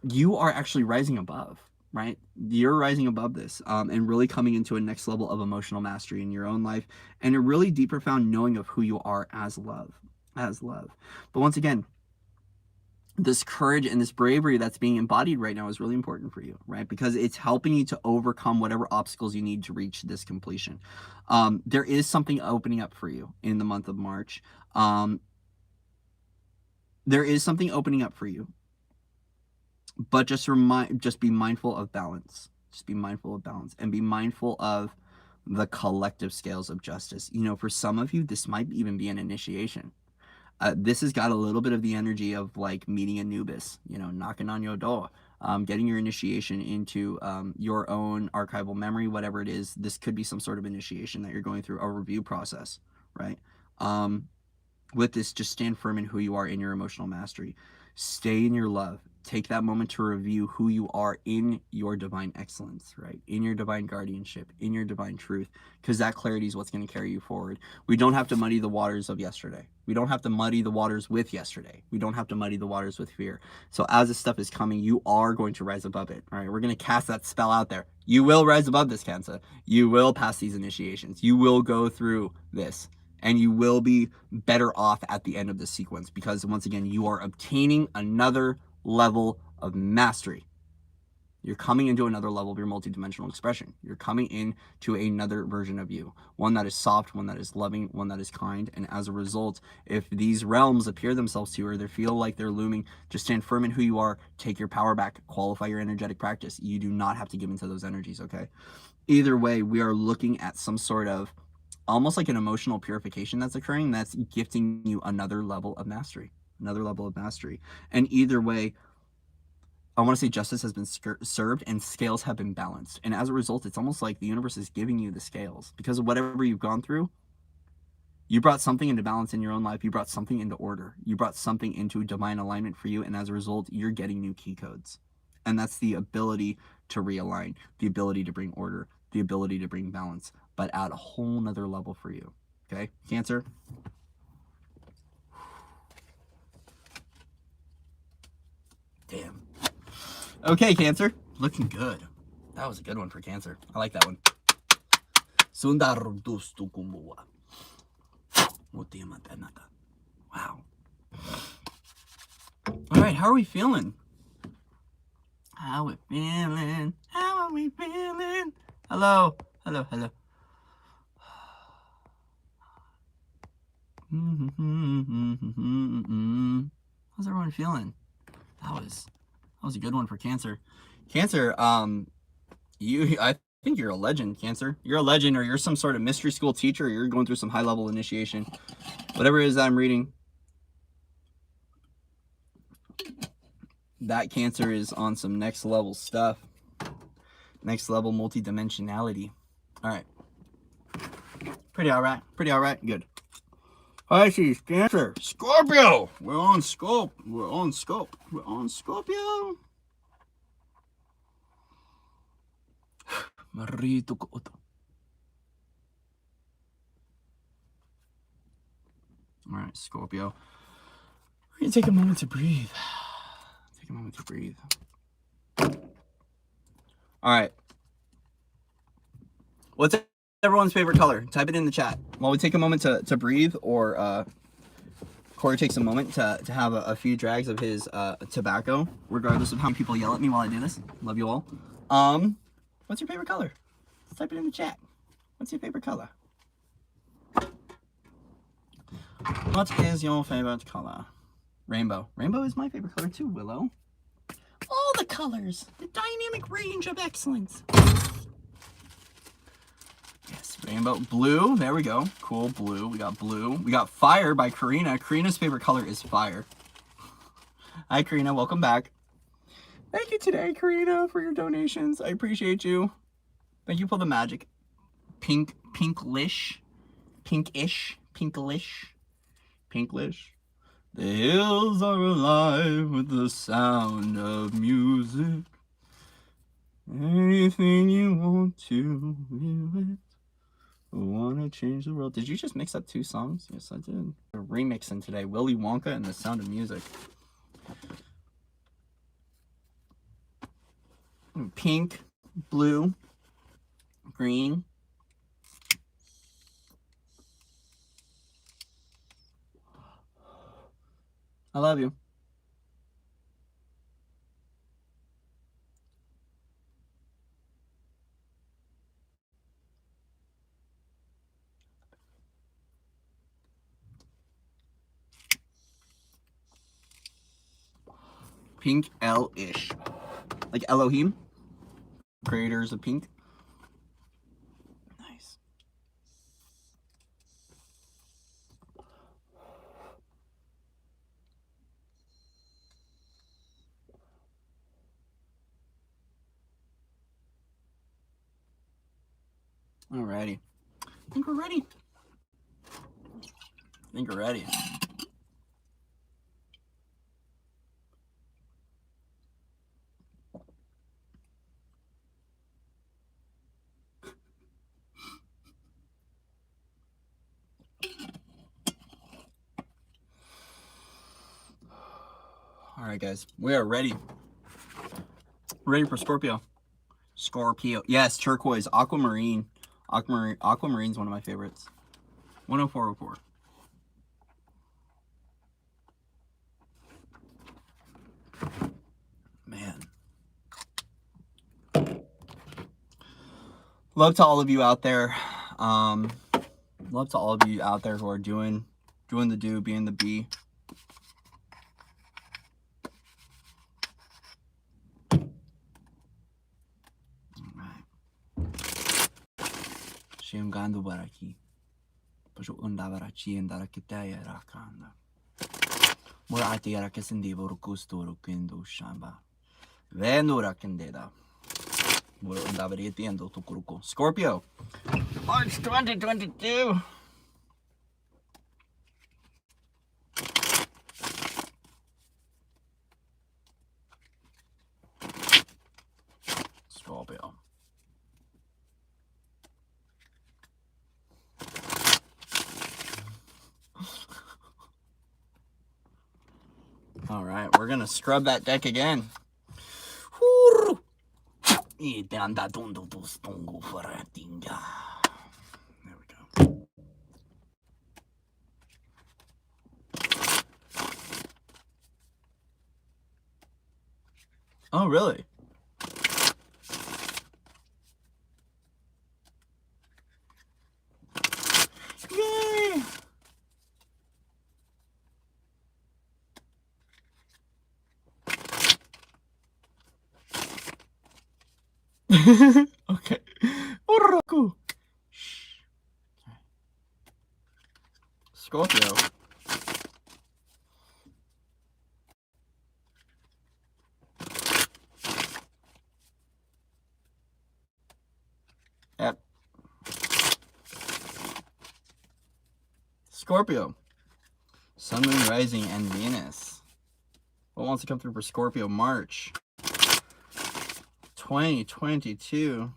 you are actually rising above, right? You're rising above this and really coming into a next level of emotional mastery in your own life, and a really deep, profound knowing of who you are as love. But once again, this courage and this bravery that's being embodied right now is really important for you, right? Because it's helping you to overcome whatever obstacles you need to reach this completion. There is something opening up for you in the month of March. There is something opening up for you, but just be mindful of balance. Just be mindful of balance, and be mindful of the collective scales of justice. You know, for some of you, this might even be an initiation. This has got a little bit of the energy of like meeting Anubis, you know, knocking on your door, getting your initiation into your own archival memory, whatever it is. This could be some sort of initiation that you're going through, a review process, right? With this, just stand firm in who you are in your emotional mastery. Stay in your love. Take that moment to review who you are in your divine excellence, right? In your divine guardianship, in your divine truth, because that clarity is what's going to carry you forward. We don't have to muddy the waters of yesterday. We don't have to muddy the waters with yesterday. We don't have to muddy the waters with fear. So as this stuff is coming, you are going to rise above it, all right? We're going to cast that spell out there. You will rise above this, Cancer. You will pass these initiations. You will go through this, and you will be better off at the end of this sequence, because once again, you are obtaining another level of mastery. You're coming into another level of your multidimensional expression. You're coming into another version of you, one that is soft, one that is loving, one that is kind. And as a result, if these realms appear themselves to you or they feel like they're looming, just stand firm in who you are, take your power back, qualify your energetic practice. You do not have to give into those energies, okay? Either way, we are looking at some sort of almost like an emotional purification that's occurring that's gifting you another level of mastery, another level of mastery. And either way, I want to say justice has been served and scales have been balanced. And as a result, it's almost like the universe is giving you the scales because of whatever you've gone through. You brought something into balance in your own life. You brought something into order. You brought something into divine alignment for you. And as a result, you're getting new key codes. And that's the ability to realign, the ability to bring order, the ability to bring balance, but at a whole nother level for you. Okay, Cancer? Damn. Okay, Cancer. Looking good. That was a good one for Cancer. I like that one. Wow. All right, how are we feeling? How we feeling? How are we feeling? Hello. Hello, hello. How's everyone feeling? That was a good one for Cancer. Cancer, I think you're a legend, Cancer. You're a legend, or you're some sort of mystery school teacher, or you're going through some high-level initiation. Whatever it is that I'm reading, that Cancer is on some next level stuff. Next level multidimensionality. All right. Pretty all right. Pretty all right. Good. Pisces, Cancer, Scorpio. We're on scope. We're on scope. We're on Scorpio. Marito Koto. All right, Scorpio. We're going to take a moment to breathe. Take a moment to breathe. All right. What's everyone's favorite color? Type it in the chat. While we take a moment to breathe, or Corey takes a moment to have a few drags of his tobacco, regardless of how many people yell at me while I do this. Love you all. What's your favorite color? Type it in the chat. What's your favorite color? What is your favorite color? Rainbow. Rainbow is my favorite color too, Willow. All the colors. The dynamic range of excellence. Yes, rainbow. Blue. There we go. Cool, blue. We got blue. We got fire by Karina. Karina's favorite color is fire. Hi, Karina. Welcome back. Thank you today, Karina, for your donations. I appreciate you. Thank you for the magic. Pink, pinkish, pinkish, pinklish, pinklish. The hills are alive with the sound of music. Anything you want to do it. Want to change the world. Did you just mix up two songs? Yes, I did. We're remixing today. Willy Wonka and the Sound of Music. Pink, blue, green. I love you. Pink L-ish. Like Elohim. Creators of pink. Nice. Alrighty. I think we're ready. I think we're ready. All right, guys, we are ready. Ready for Scorpio. Scorpio. Yes, turquoise, aquamarine. Aquamarine's one of my favorites. 10404. Man. Love to all of you out there. Love to all of you out there who are doing the do, being the be. Shingando baraki. Pasho unda barachi andara kitaya rakanda. Murati arakesendi borukusto rukindo shamba. Venura kendeda. Muro unda bariti ando tukuruko. Scorpio. March 2022. Scorpio. All right, we're gonna scrub that deck again. There we go. Oh, really? Yay! Okay. Scorpio. Yep. Scorpio. Sun, Moon, Rising, and Venus. What wants to come through for Scorpio? March 2022.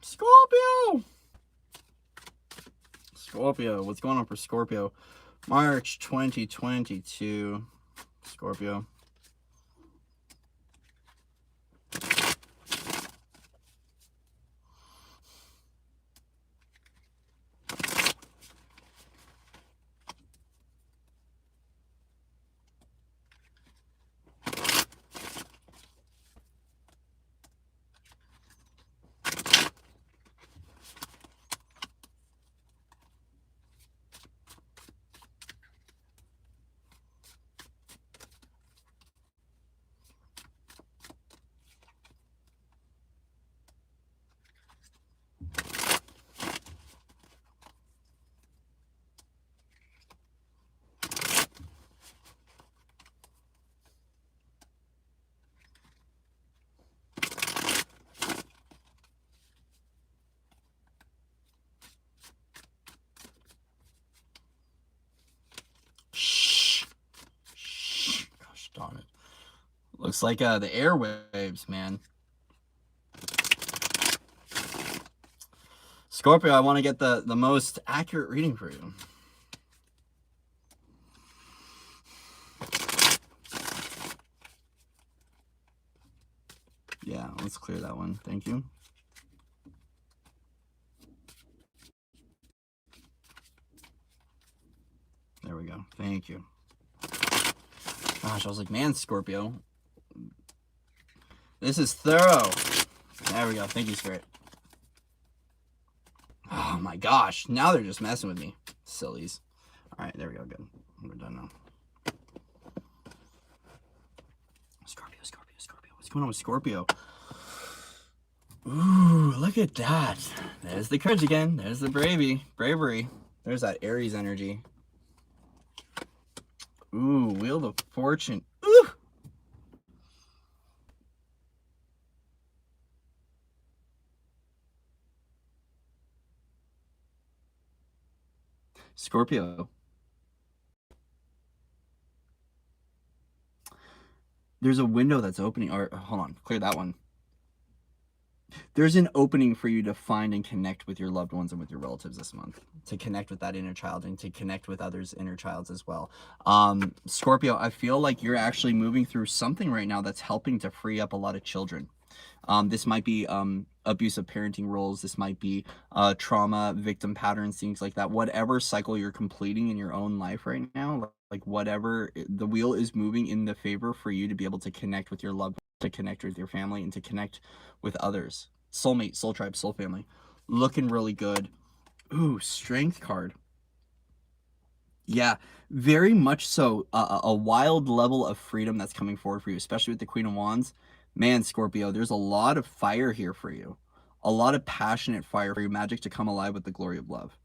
Scorpio! Scorpio. What's going on for Scorpio? March 2022. Scorpio. Darn it. Looks like the airwaves, man. Scorpio, I want to get the most accurate reading for you. Yeah, let's clear that one. Thank you. There we go. Thank you. Gosh, I was like, man, Scorpio. This is thorough. There we go. Thank you, Spirit. Oh my gosh. Now they're just messing with me. Sillies. All right, there we go. Good. We're done now. Scorpio, Scorpio, Scorpio. What's going on with Scorpio? Ooh, look at that. There's the courage again. There's the bravery. There's that Aries energy. Ooh, Wheel of Fortune. Ooh. Scorpio. There's a window that's opening. Or hold on, clear that one. There's an opening for you to find and connect with your loved ones and with your relatives this month, to connect with that inner child and to connect with others' inner childs as well. Scorpio, I feel like you're actually moving through something right now that's helping to free up a lot of children. This might be abusive parenting roles. This might be trauma, victim patterns, things like that. Whatever cycle you're completing in your own life right now, like whatever, the wheel is moving in the favor for you to be able to connect with your loved ones, to connect with your family, and to connect with others. Soulmate, soul tribe, soul family. Looking really good. Ooh, strength card. Yeah, very much so. A wild level of freedom that's coming forward for you, especially with the Queen of Wands. Man, Scorpio, there's a lot of fire here for you. A lot of passionate fire for your magic to come alive with the glory of love,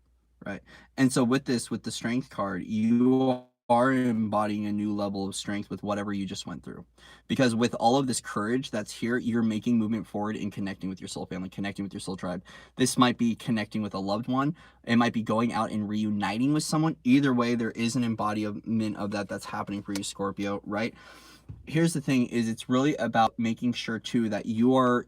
right? And so with this, with the strength card, you are embodying a new level of strength with whatever you just went through. Because with all of this courage that's here, you're making movement forward in connecting with your soul family, connecting with your soul tribe. This might be connecting with a loved one. It might be going out and reuniting with someone. Either way, there is an embodiment of that that's happening for you, Scorpio, right? Here's the thing, is it's really about making sure too that you are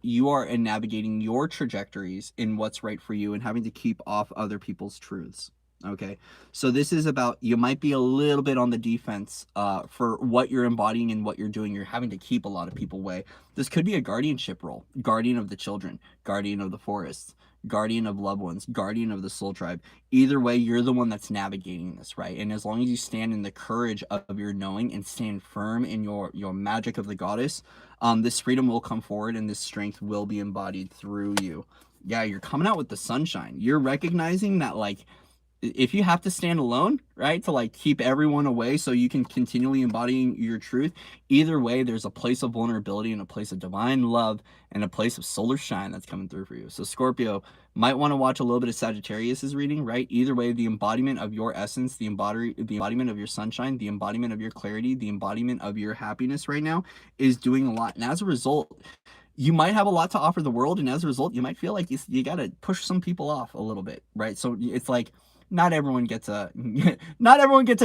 navigating your trajectories in what's right for you and having to keep off other people's truths. Okay, so this is about, you might be a little bit on the defense for what you're embodying and what you're doing. You're having to keep a lot of people away. This could be a guardianship role, guardian of the children, guardian of the forests, guardian of loved ones, guardian of the soul tribe. Either way, you're the one that's navigating this, right? And as long as you stand in the courage of your knowing and stand firm in your magic of the goddess, this freedom will come forward and this strength will be embodied through you. Yeah, you're coming out with the sunshine. You're recognizing that, like, if you have to stand alone, right, to like keep everyone away so you can continually embodying your truth, either way, there's a place of vulnerability and a place of divine love and a place of solar shine that's coming through for you. So Scorpio might want to watch a little bit of Sagittarius's reading, right? Either way, the embodiment of your essence, the embodiment of your sunshine, the embodiment of your clarity, the embodiment of your happiness right now is doing a lot. And as a result, you might have a lot to offer the world, and as a result, you might feel like you got to push some people off a little bit, right? So it's like, not everyone gets a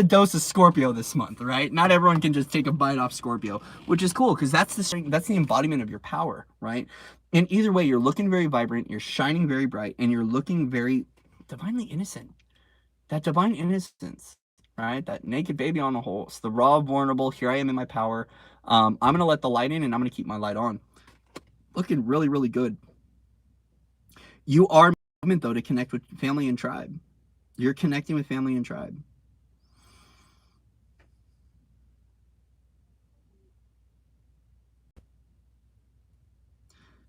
dose of Scorpio this month, right? Not everyone can just take a bite off Scorpio, which is cool because that's the embodiment of your power, right? And either way, you're looking very vibrant, you're shining very bright, and you're looking very divinely innocent. That divine innocence, right? That naked baby on the horse, the raw, vulnerable. Here I am in my power. I'm gonna let the light in, and I'm gonna keep my light on. Looking really, really good. You are movement though to connect with family and tribe. You're connecting with family and tribe.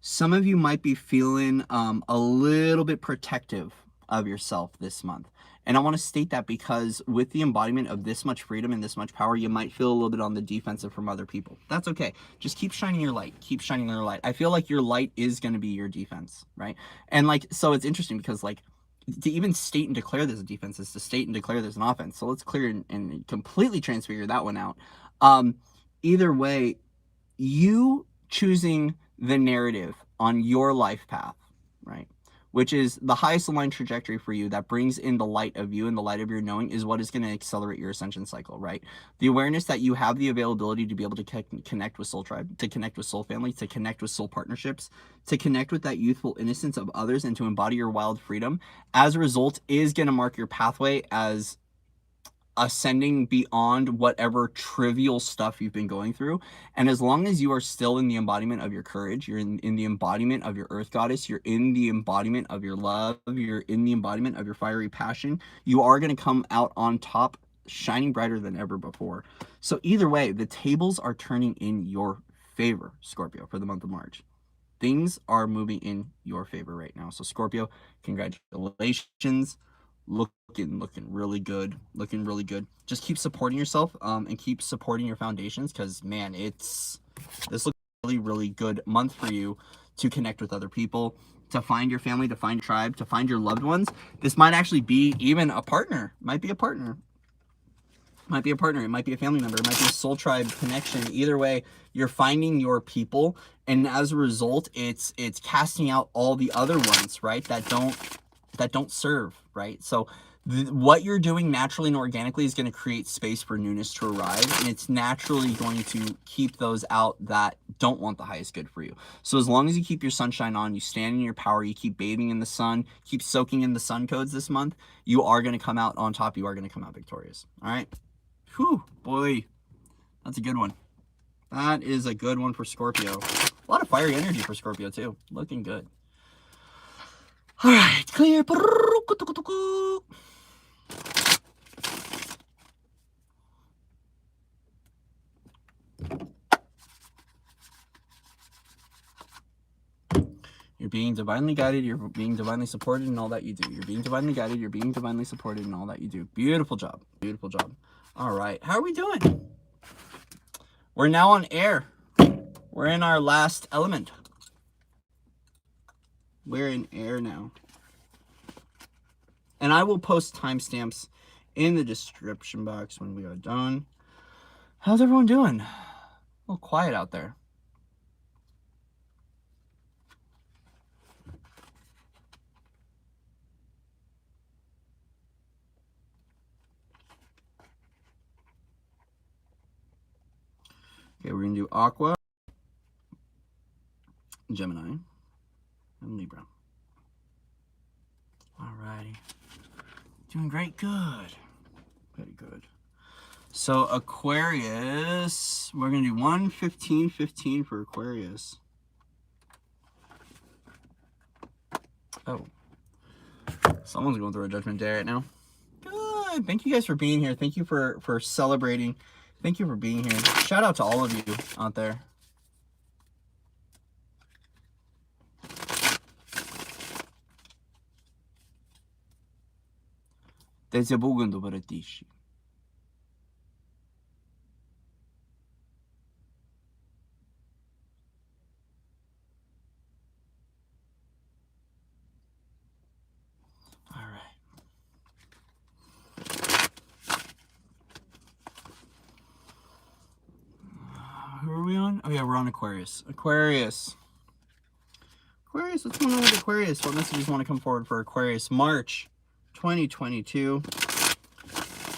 Some of you might be feeling a little bit protective of yourself this month. And I want to state that because with the embodiment of this much freedom and this much power, you might feel a little bit on the defensive from other people. That's okay. Just keep shining your light. Keep shining your light. I feel like your light is going to be your defense, right? And like, so it's interesting because like, to even state and declare there's a defense is to state and declare there's an offense. So let's clear and completely transfigure that one out. Either way, you choosing the narrative on your life path, right, which is the highest aligned trajectory for you that brings in the light of you and the light of your knowing, is what is going to accelerate your ascension cycle, right? The awareness that you have the availability to be able to connect with soul tribe, to connect with soul family, to connect with soul partnerships, to connect with that youthful innocence of others, and to embody your wild freedom, as a result, is going to mark your pathway as ascending beyond whatever trivial stuff you've been going through. And as long as you are still in the embodiment of your courage, you're in the embodiment of your earth goddess, you're in the embodiment of your love, you're in the embodiment of your fiery passion, you are going to come out on top, shining brighter than ever before. So either way, the tables are turning in your favor, Scorpio, for the month of March. Things are moving in your favor right now. So Scorpio, congratulations. Looking really good. Looking really good. Just keep supporting yourself and keep supporting your foundations, because man, this looks really, really good month for you to connect with other people, to find your family, to find your tribe, to find your loved ones. This might actually be even a partner. Might be a partner. Might be a partner. It might be a family member. It might be a soul tribe connection. Either way, you're finding your people, and as a result, it's casting out all the other ones, right? That don't serve, right? So what you're doing naturally and organically is going to create space for newness to arrive, and it's naturally going to keep those out that don't want the highest good for you. So as long as you keep your sunshine on, you stand in your power, you keep bathing in the sun, keep soaking in the sun codes this month, you are going to come out on top. You are going to come out victorious. All right. Whew, boy, that's a good one. That is a good one for Scorpio. A lot of fiery energy for Scorpio too. Looking good. All right, clear. You're being divinely guided. You're being divinely supported in all that you do. You're being divinely guided. You're being divinely supported in all that you do. Beautiful job. Beautiful job. All right. How are we doing? We're now on air. We're in our last element. We're in air now. And I will post timestamps in the description box when we are done. How's everyone doing? A little quiet out there. Okay, we're going to do Aqua, Gemini, and Libra. Alrighty. Doing great. Good. Very good. So Aquarius, we're going to do 1-15-15 for Aquarius. Oh. Someone's going through a judgment day right now. Good. Thank you guys for being here. Thank you for celebrating. Thank you for being here. Shout out to all of you out there. Desde bugando para ti. All right. Who are we on? Oh yeah, we're on Aquarius. Aquarius, what's going on with Aquarius? What messages want to come forward for Aquarius? March 2022.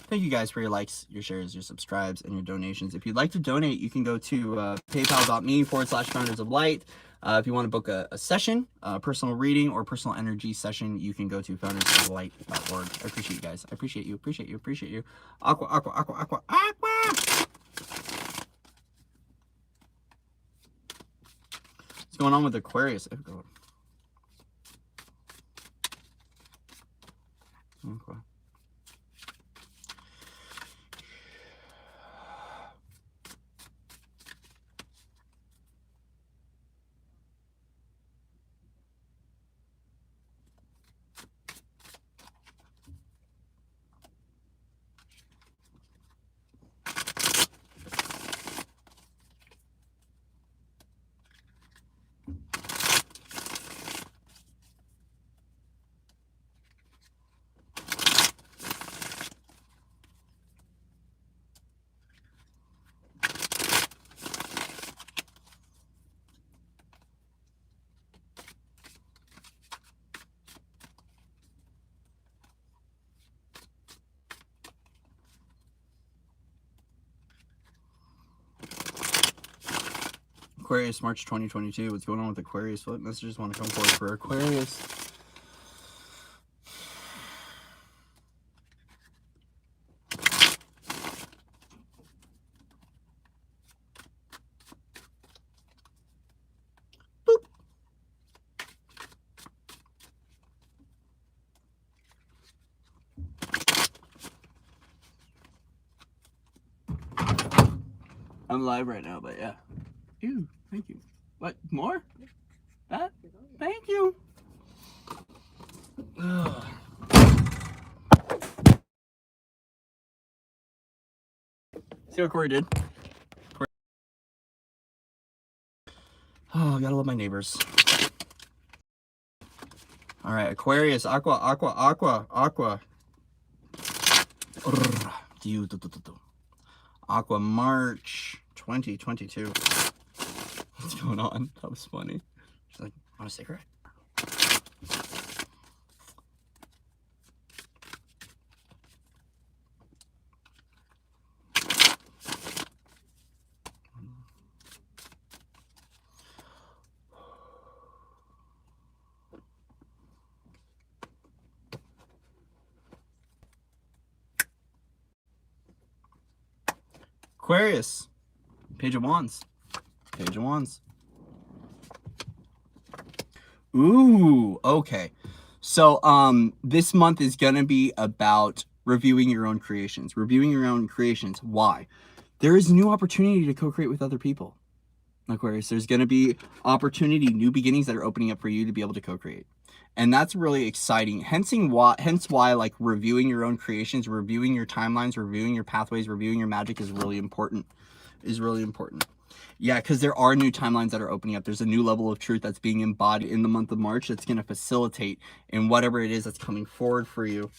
Thank you guys for your likes, your shares, your subscribes, and your donations. If you'd like to donate, you can go to paypal.me/foundersoflight. If you want to book a session, a personal reading or personal energy session, you can go to foundersoflight.org. I appreciate you guys. I appreciate you. Appreciate you. Appreciate you. Aqua, aqua, aqua, aqua, aqua. What's going on with Aquarius? Okay. Aquarius, March 2022. What's going on with Aquarius? What messages want to come forward for Aquarius? Boop. I'm live right now, but yeah. Ew, thank you. What, more? That? Thank you. Ugh. See what Corey did? Oh, I gotta love my neighbors. All right, Aquarius, aqua, aqua, aqua, aqua. Aqua, March 2022. What's going on? That was funny. She's like, want a cigarette? Aquarius, Page of Wands. Page of Wands. Ooh, okay. So this month is gonna be about reviewing your own creations. Reviewing your own creations. Why? There is new opportunity to co-create with other people. Aquarius. There's going to be opportunity, new beginnings that are opening up for you to be able to co-create. And that's really exciting. Hence why like reviewing your own creations, reviewing your timelines, reviewing your pathways, reviewing your magic is really important. Yeah, because there are new timelines that are opening up. There's a new level of truth that's being embodied in the month of March that's going to facilitate in whatever it is that's coming forward for you.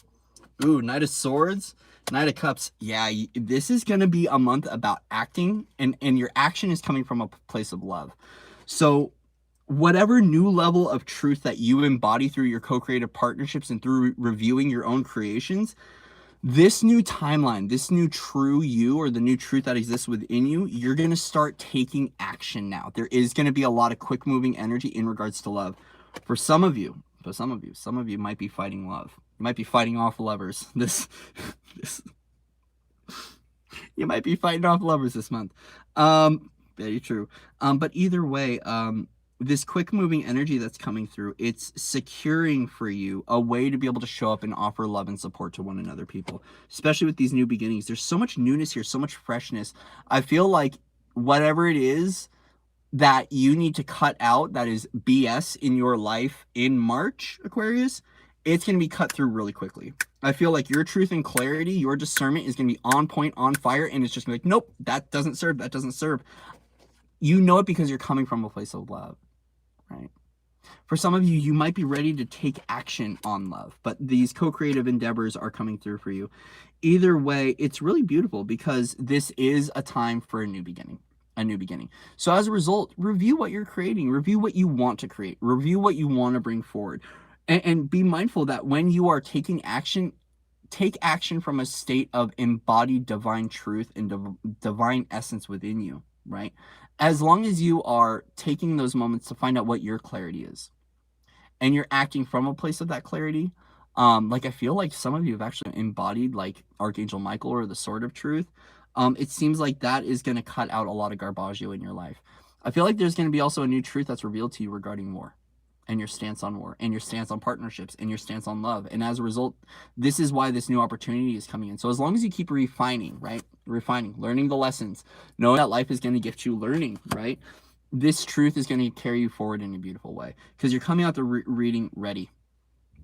Ooh, Knight of Swords, Knight of Cups. Yeah, this is going to be a month about acting, and your action is coming from a place of love. So whatever new level of truth that you embody through your co-creative partnerships and through reviewing your own creations, this new timeline, this new true you, or the new truth that exists within you, you're going to start taking action now. There is going to be a lot of quick moving energy in regards to love. For some of you might be fighting love. You might be fighting off lovers. You might be fighting off lovers this month. Very true. But either way, this quick moving energy that's coming through, it's securing for you a way to be able to show up and offer love and support to one another, people, especially with these new beginnings. There's so much newness here, so much freshness. I feel like whatever it is that you need to cut out that is BS in your life in March, Aquarius, it's going to be cut through really quickly. I feel like your truth and clarity, your discernment is going to be on point, on fire, and it's just going to be like, nope, that doesn't serve, that doesn't serve. You know it because you're coming from a place of love, right? For some of you, you might be ready to take action on love, but these co-creative endeavors are coming through for you. Either way, it's really beautiful because this is a time for a new beginning. So as a result, review what you're creating, review what you want to create, review what you want to bring forward, and be mindful that when you are taking action, take action from a state of embodied divine truth and divine essence within you, right? As long as you are taking those moments to find out what your clarity is and you're acting from a place of that clarity, like I feel like some of you have actually embodied like Archangel Michael or the Sword of Truth. It seems like that is going to cut out a lot of garbaggio in your life. I feel like there's going to be also a new truth that's revealed to you regarding war and your stance on war and your stance on partnerships and your stance on love. And as a result, this is why this new opportunity is coming in. So as long as you keep refining, right? Refining, learning the lessons, knowing that life is going to gift you learning, right? This truth is going to carry you forward in a beautiful way because you're coming out the reading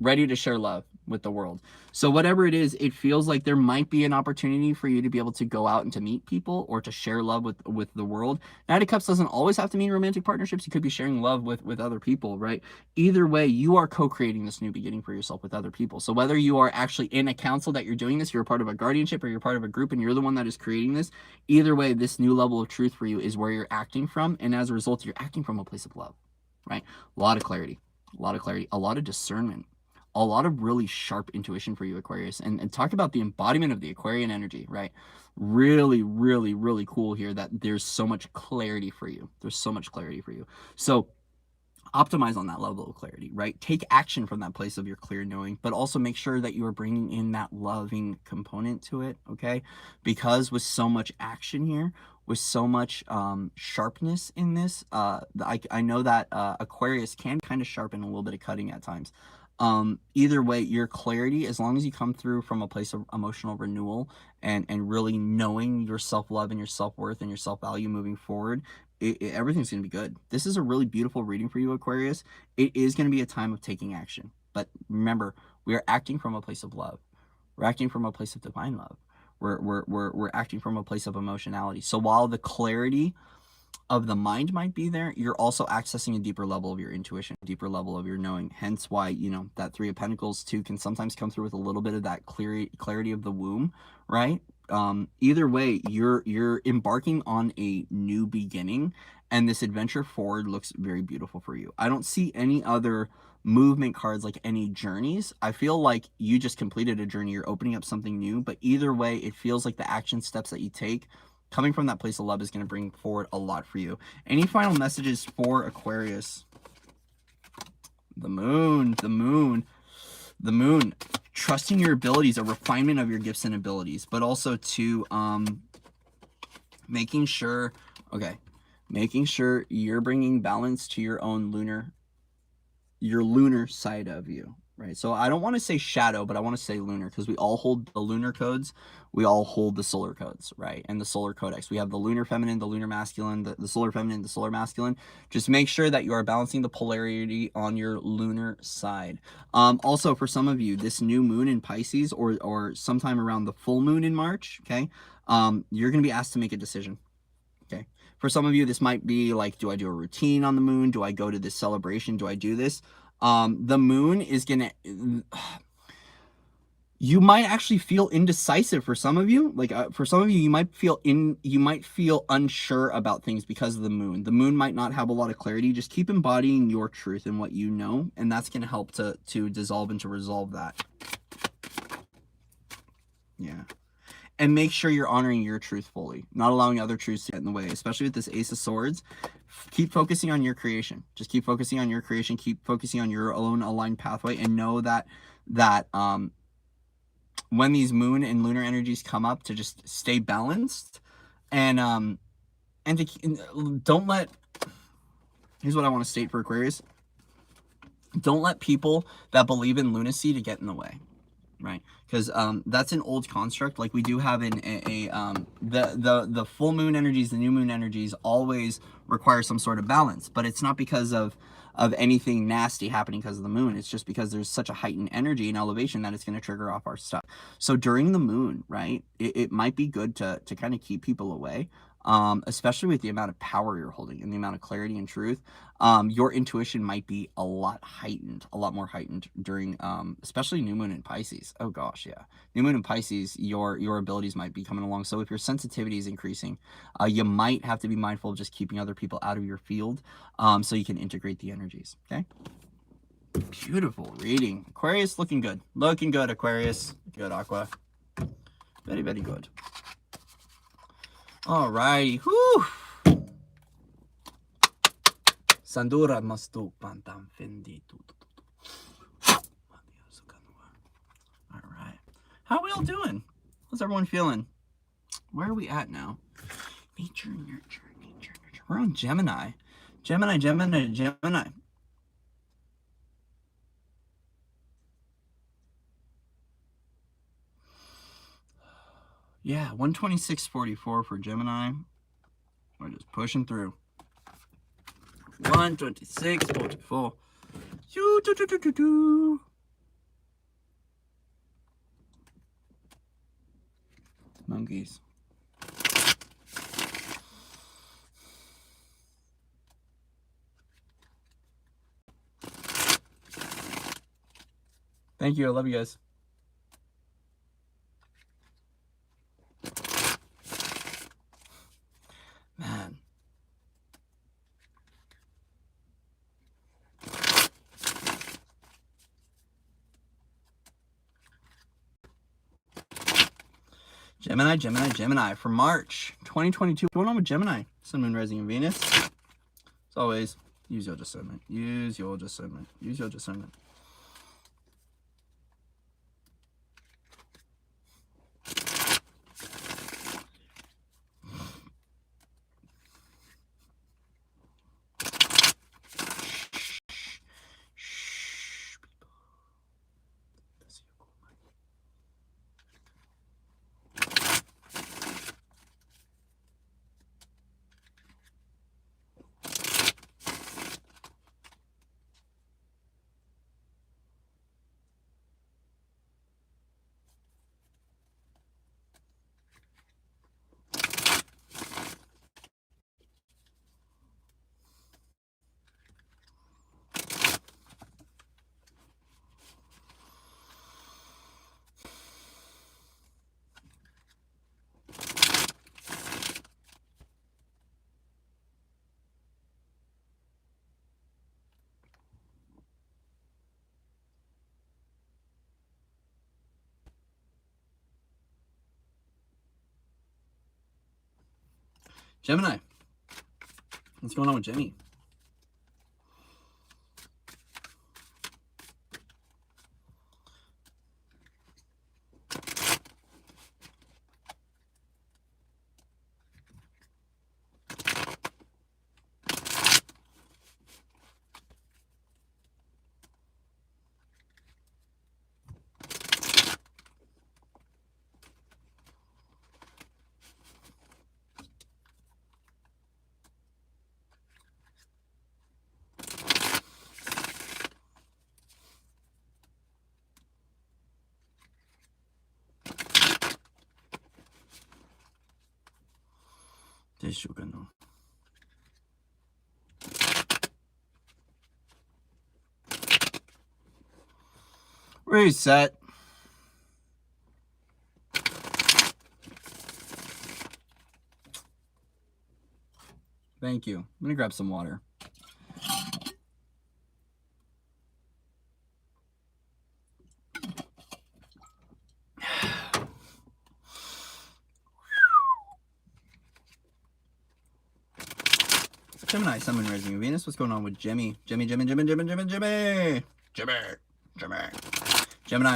ready to share love with the world. So whatever it is, it feels like there might be an opportunity for you to be able to go out and to meet people or to share love with the world. Knight of Cups doesn't always have to mean romantic partnerships. You could be sharing love with other people, right? Either way, you are co-creating this new beginning for yourself with other people. So whether you are actually in a council that you're doing this, you're a part of a guardianship, or you're part of a group and you're the one that is creating this, either way, this new level of truth for you is where you're acting from. And as a result, you're acting from a place of love, right? A lot of clarity, a lot of discernment, a lot of really sharp intuition for you, Aquarius. And talk about the embodiment of the Aquarian energy, right? Really, really, really cool here that there's so much clarity for you. So optimize on that level of clarity, right? Take action from that place of your clear knowing, but also make sure that you are bringing in that loving component to it, okay? Because with so much action here, with so much sharpness in this, I know that Aquarius can kind of sharpen a little bit of cutting at times. Either way, your clarity, as long as you come through from a place of emotional renewal and really knowing your self-love and your self-worth and your self-value moving forward, everything's going to be good. This is a really beautiful reading for you, Aquarius. It is going to be a time of taking action. But remember, we are acting from a place of love. We're acting from a place of divine love. We're acting from a place of emotionality. So while the clarity of the mind might be there, you're also accessing a deeper level of your intuition, a deeper level of your knowing. Hence why, you know, that Three of Pentacles too can sometimes come through with a little bit of that clarity of the womb, right? Either way, you're embarking on a new beginning, and this adventure forward looks very beautiful for you. I don't see any other movement cards like any journeys. I feel like you just completed a journey. You're opening up something new, but either way, it feels like the action steps that you take coming from that place of love is going to bring forward a lot for you. Any final messages for Aquarius? The moon. Trusting your abilities, a refinement of your gifts and abilities, but also to making sure you're bringing balance to your own lunar side of you. right? So I don't want to say shadow, but I want to say lunar, because we all hold the lunar codes. We all hold the solar codes, right? And the solar codex. We have the lunar feminine, the lunar masculine, the solar feminine, the solar masculine. Just make sure that you are balancing the polarity on your lunar side. Also, for some of you, this new moon in Pisces, or sometime around the full moon in March, okay, you're going to be asked to make a decision. Okay. For some of you, this might be like, do I do a routine on the moon? Do I go to this celebration? Do I do this? The moon is going to, you might actually feel indecisive for some of you. Like for some of you, you might feel unsure about things because of the moon. The moon might not have a lot of clarity. Just keep embodying your truth and what you know. And that's going to help to dissolve and to resolve that. Yeah. And make sure you're honoring your truth fully, not allowing other truths to get in the way, especially with this Ace of Swords. Keep focusing on your creation. Just keep focusing on your creation. Keep focusing on your own aligned pathway, and know that when these moon and lunar energies come up, to just stay balanced, and don't let. Here's what I want to state for Aquarius. Don't let people that believe in lunacy to get in the way. Right, because that's an old construct. Like we do have the full moon energies, the new moon energies always require some sort of balance, but it's not because of anything nasty happening because of the moon. It's just because there's such a heightened energy and elevation that it's going to trigger off our stuff. So during the moon, right, it might be good to kind of keep people away, especially with the amount of power you're holding and the amount of clarity and truth. Your intuition might be a lot more heightened during, especially new moon in Pisces. Oh gosh, yeah. New moon in Pisces, your abilities might be coming along. So if your sensitivity is increasing, you might have to be mindful of just keeping other people out of your field, so you can integrate the energies, okay? Beautiful reading. Aquarius, looking good. Looking good, Aquarius. Good, Aqua. Very, very good. All righty. Whew. Sandura mastu pantam fendi. All right. How are we all doing? How's everyone feeling? Where are we at now? Nature, nurture, nature, nurture. We're on Gemini. Gemini, Gemini, Gemini. Yeah, 126.44 for Gemini. We're just pushing through. 126.44. Monkeys. Thank you. I love you guys. Man. Gemini, Gemini, Gemini for March 2022. What's going on with Gemini? Sun, Moon, Rising, and Venus. As always, use your discernment. Use your discernment. Use your discernment. Gemini. What's going on with Jenny? Reset. Thank you. I'm gonna grab some water. Gemini, Sun, Moon, Rising, Venus. What's going on with Jimmy? Jimmy. Gemini,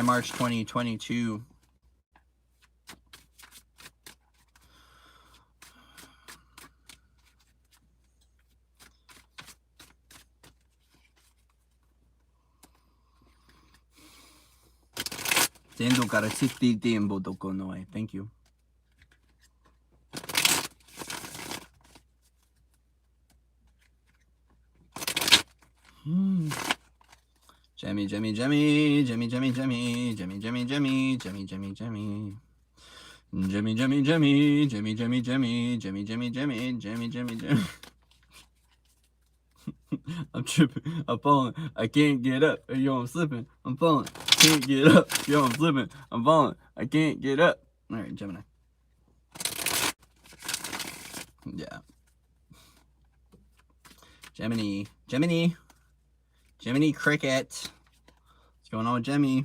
March 2022. Thank you. Jemmy. I'm tripping. I'm falling. I can't get up. Yo, I'm slipping. I'm falling. Can't get up. Yo, I'm slipping. I'm falling. I can't get up. All right, Gemini. Yeah. Gemini cricket. What's going on with Gemini?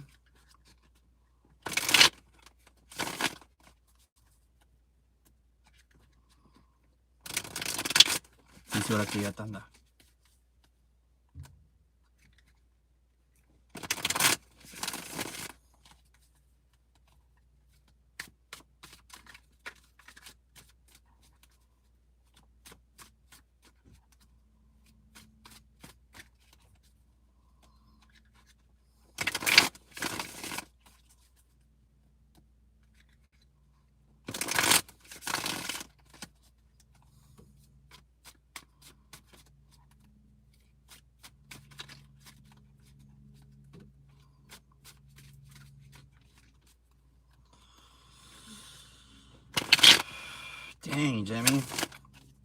Dang, Jimmy.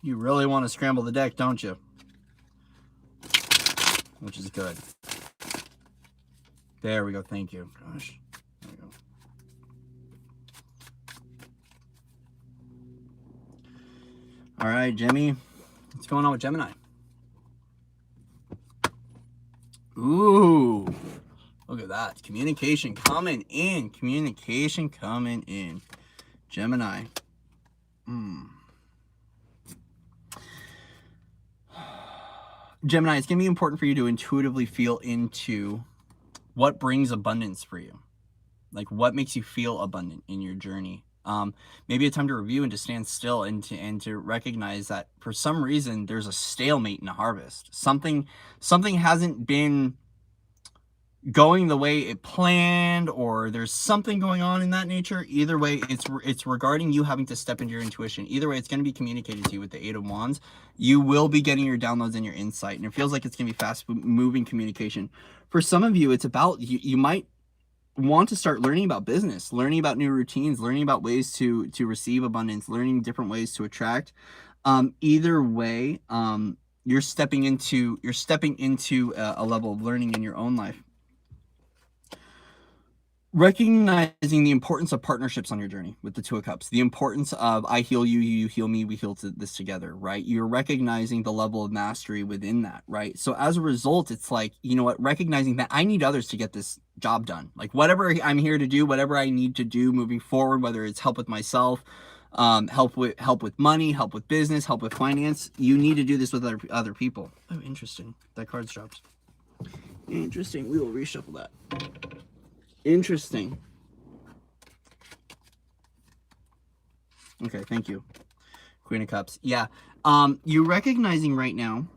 You really want to scramble the deck, don't you? Which is good. There we go. Thank you. Gosh. There we go. All right, Jimmy. What's going on with Gemini? Ooh. Look at that. Communication coming in. Communication coming in. Gemini. Gemini, it's going to be important for you to intuitively feel into what brings abundance for you. Like what makes you feel abundant in your journey. Maybe a time to review and to stand still and to recognize that for some reason there's a stalemate in a harvest. Something hasn't been going the way it planned, or there's something going on in that nature. Either way, it's regarding you having to step into your intuition. Either way, it's going to be communicated to you with the Eight of Wands. You will be getting your downloads and your insight, and it feels like it's going to be fast moving communication. For some of you, it's about you might want to start learning about business, learning about new routines, learning about ways to receive abundance, learning different ways to attract. Either way, you're stepping into a level of learning in your own life. Recognizing the importance of partnerships on your journey with the Two of Cups, the importance of I heal you, you heal me, we heal this together, right? You're recognizing the level of mastery within that, right? So as a result, it's like, you know what, recognizing that I need others to get this job done. Like whatever I'm here to do, whatever I need to do moving forward, whether it's help with myself, help with money, help with business, help with finance, you need to do this with other people. Oh, interesting. That card's dropped. Interesting. We will reshuffle that. Interesting. Okay, thank you. Queen of Cups. Yeah. You're recognizing right now.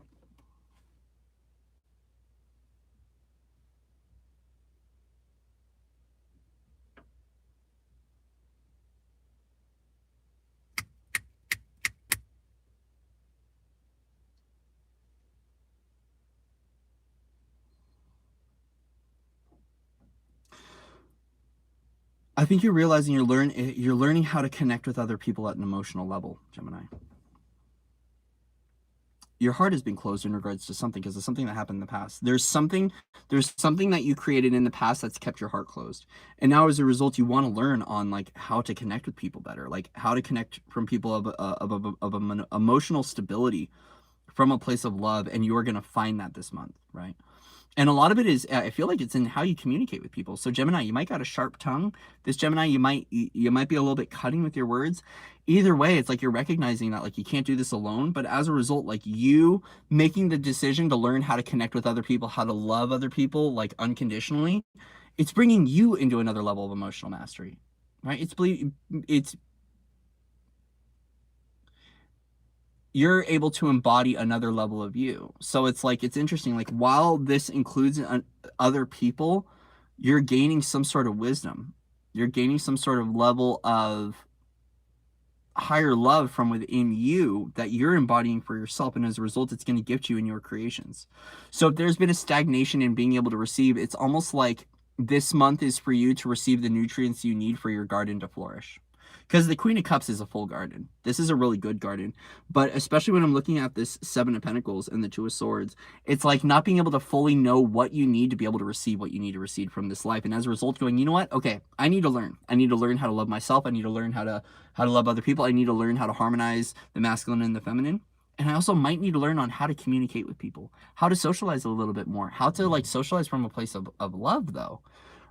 I think you're realizing you're learning how to connect with other people at an emotional level, Gemini. your heart has been closed in regards to something because of something that happened in the past. There's something that you created in the past that's kept your heart closed. And now as a result, you want to learn on like how to connect with people better, like how to connect from people of an emotional stability from a place of love. And you're going to find that this month, right? And a lot of it is, I feel like it's in how you communicate with people. So Gemini, you might got a sharp tongue. This Gemini, you might be a little bit cutting with your words. Either way, it's like you're recognizing that like you can't do this alone. But as a result, like you making the decision to learn how to connect with other people, how to love other people like unconditionally, it's bringing you into another level of emotional mastery, right? It's you're able to embody another level of you. So it's like, it's interesting. Like while this includes other people, you're gaining some sort of wisdom. You're gaining some sort of level of higher love from within you that you're embodying for yourself. And as a result, it's going to gift you in your creations. So if there's been a stagnation in being able to receive, it's almost like this month is for you to receive the nutrients you need for your garden to flourish. Because the Queen of Cups is a full garden. This is a really good garden. But especially when I'm looking at this Seven of Pentacles and the Two of Swords, it's like not being able to fully know what you need to be able to receive what you need to receive from this life. And as a result, going, you know what? Okay, I need to learn. I need to learn how to love myself. I need to learn how to love other people. I need to learn how to harmonize the masculine and the feminine. And I also might need to learn on how to communicate with people, how to socialize a little bit more, how to like socialize from a place of love though.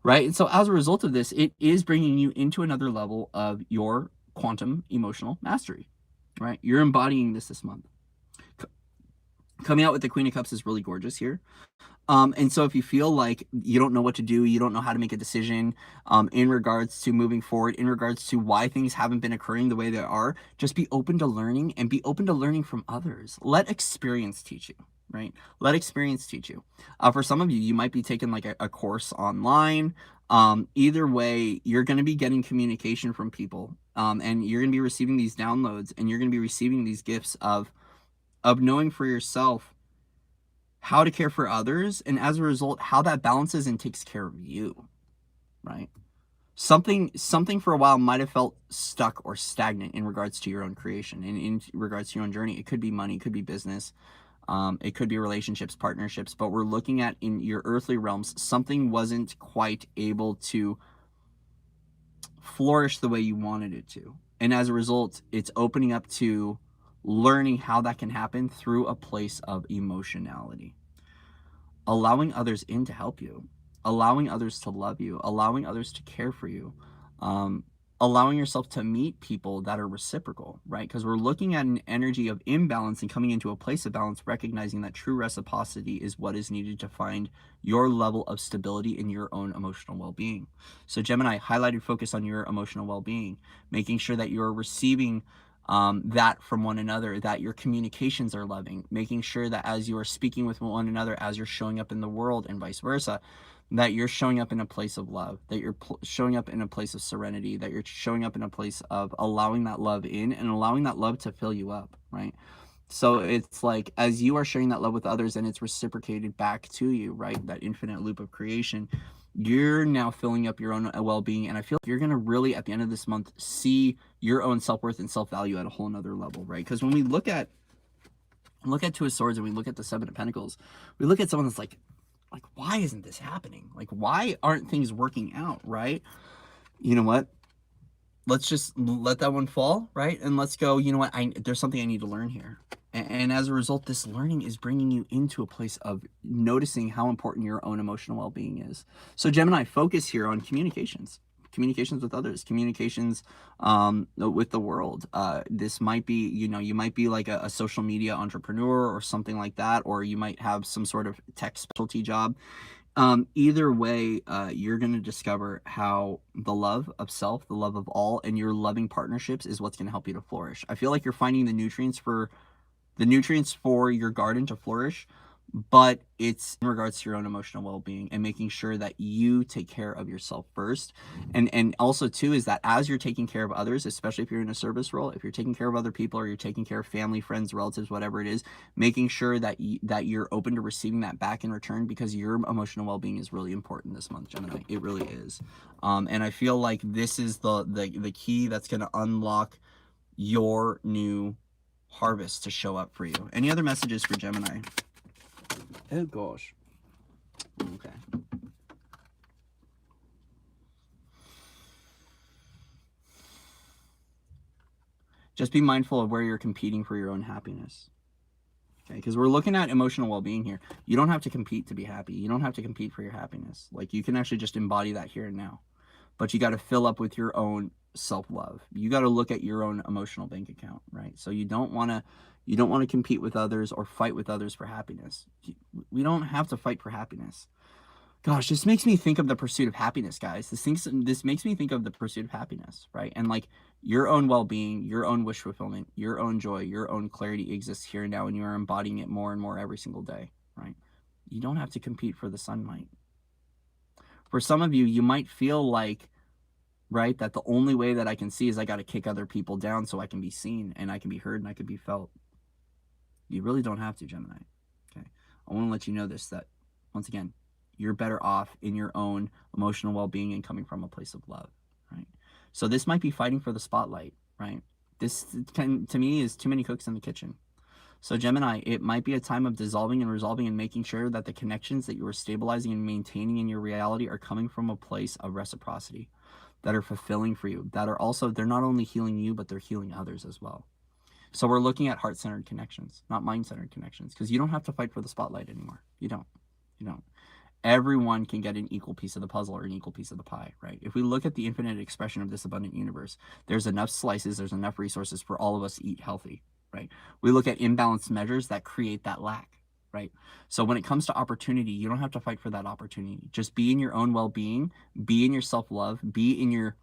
Right. And so as a result of this, it is bringing you into another level of your quantum emotional mastery, right? You're embodying this month. Coming out with the Queen of Cups is really gorgeous here. And so if you feel like you don't know what to do, you don't know how to make a decision in regards to moving forward, in regards to why things haven't been occurring the way they are, just be open to learning and be open to learning from others. Let experience teach you. Right? Let experience teach you. For some of you, you might be taking like a course online. Either way, you're going to be getting communication from people, and you're going to be receiving these downloads, and you're going to be receiving these gifts of knowing for yourself how to care for others, and as a result, how that balances and takes care of you. Right? Something for a while might have felt stuck or stagnant in regards to your own creation, and in regards to your own journey. It could be money, it could be business. It could be relationships, partnerships, but we're looking at in your earthly realms, something wasn't quite able to flourish the way you wanted it to. And as a result, it's opening up to learning how that can happen through a place of emotionality. Allowing others in to help you, allowing others to love you, allowing others to care for you, allowing yourself to meet people that are reciprocal, right? Because we're looking at an energy of imbalance and coming into a place of balance, recognizing that true reciprocity is what is needed to find your level of stability in your own emotional well-being. So Gemini, highlighted focus on your emotional well-being, making sure that you're receiving that from one another, that your communications are loving, making sure that as you are speaking with one another, as you're showing up in the world and vice versa, that you're showing up in a place of love, that you're showing up in a place of serenity, that you're showing up in a place of allowing that love in and allowing that love to fill you up, right? So it's like, as you are sharing that love with others and it's reciprocated back to you, right? That infinite loop of creation, you're now filling up your own well-being. And I feel like you're going to really, at the end of this month, see your own self-worth and self-value at a whole nother level, right? Because when we look at Two of Swords and we look at the Seven of Pentacles, we look at someone that's like, why isn't this happening? Like, why aren't things working out, right? You know what? Let's just let that one fall, right? And let's go, you know what? There's something I need to learn here. And as a result, this learning is bringing you into a place of noticing how important your own emotional well-being is. So Gemini, focus here on communications with others, communications with the world. This might be, you might be like a social media entrepreneur or something like that, or you might have some sort of tech specialty job. Either way, you're going to discover how the love of self, the love of all, and your loving partnerships is what's going to help you to flourish. I feel like you're finding the nutrients for your garden to flourish, but it's in regards to your own emotional well-being and making sure that you take care of yourself first. And also too, is that as you're taking care of others, especially if you're in a service role, if you're taking care of other people or you're taking care of family, friends, relatives, whatever it is, making sure that you're open to receiving that back in return, because your emotional well-being is really important this month, Gemini. It really is. And I feel like this is the key that's going to unlock your new harvest to show up for you. Any other messages for Gemini? Oh gosh. Okay. Just be mindful of where you're competing for your own happiness. Okay, because we're looking at emotional well-being here. You don't have to compete to be happy. You don't have to compete for your happiness. Like, you can actually just embody that here and now. But you got to fill up with your own self-love. You got to look at your own emotional bank account, right? So you don't want to compete with others or fight with others for happiness. We don't have to fight for happiness. Gosh, this makes me think of the pursuit of happiness, guys. This makes me think of the pursuit of happiness, right? And like, your own well-being, your own wish fulfillment, your own joy, your own clarity exists here and now, and you are embodying it more and more every single day, right? You don't have to compete for the sunlight. For some of you, you might feel like, right, that the only way that I can see is I got to kick other people down so I can be seen and I can be heard and I can be felt. You really don't have to, Gemini. Okay, I want to let you know this, that once again, you're better off in your own emotional well-being and coming from a place of love, right? So this might be fighting for the spotlight, right? This to me is too many cooks in the kitchen. So Gemini, it might be a time of dissolving and resolving and making sure that the connections that you are stabilizing and maintaining in your reality are coming from a place of reciprocity, that are fulfilling for you, that are also, they're not only healing you, but they're healing others as well. So we're looking at heart-centered connections, not mind-centered connections, because you don't have to fight for the spotlight anymore. You don't. Everyone can get an equal piece of the puzzle or an equal piece of the pie, right? If we look at the infinite expression of this abundant universe, there's enough slices, there's enough resources for all of us to eat healthy, right? We look at imbalanced measures that create that lack, right? So when it comes to opportunity, you don't have to fight for that opportunity. Just be in your own well-being, be in your self-love, be in your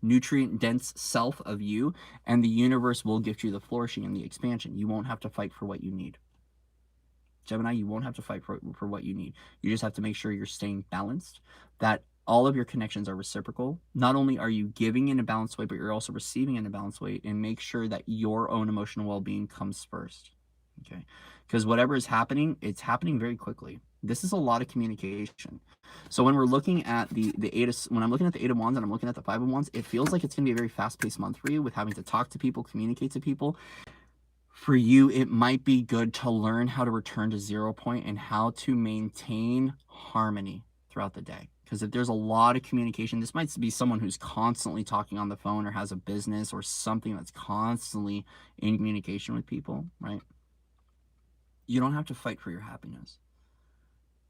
nutrient-dense self of you, and the universe will gift you the flourishing and the expansion. You won't have to fight for what you need. Gemini, you won't have to fight for what you need. You just have to make sure you're staying balanced, that all of your connections are reciprocal. Not only are you giving in a balanced way, but you're also receiving in a balanced way, and make sure that your own emotional well-being comes first, okay? Because whatever is happening, it's happening very quickly. This is a lot of communication. So when we're looking at when I'm looking at the Eight of Wands and I'm looking at the Five of Wands, it feels like it's going to be a very fast-paced month for you with having to talk to people, communicate to people. For you, it might be good to learn how to return to 0 point and how to maintain harmony throughout the day. Because if there's a lot of communication, this might be someone who's constantly talking on the phone or has a business or something that's constantly in communication with people, right? You don't have to fight for your happiness.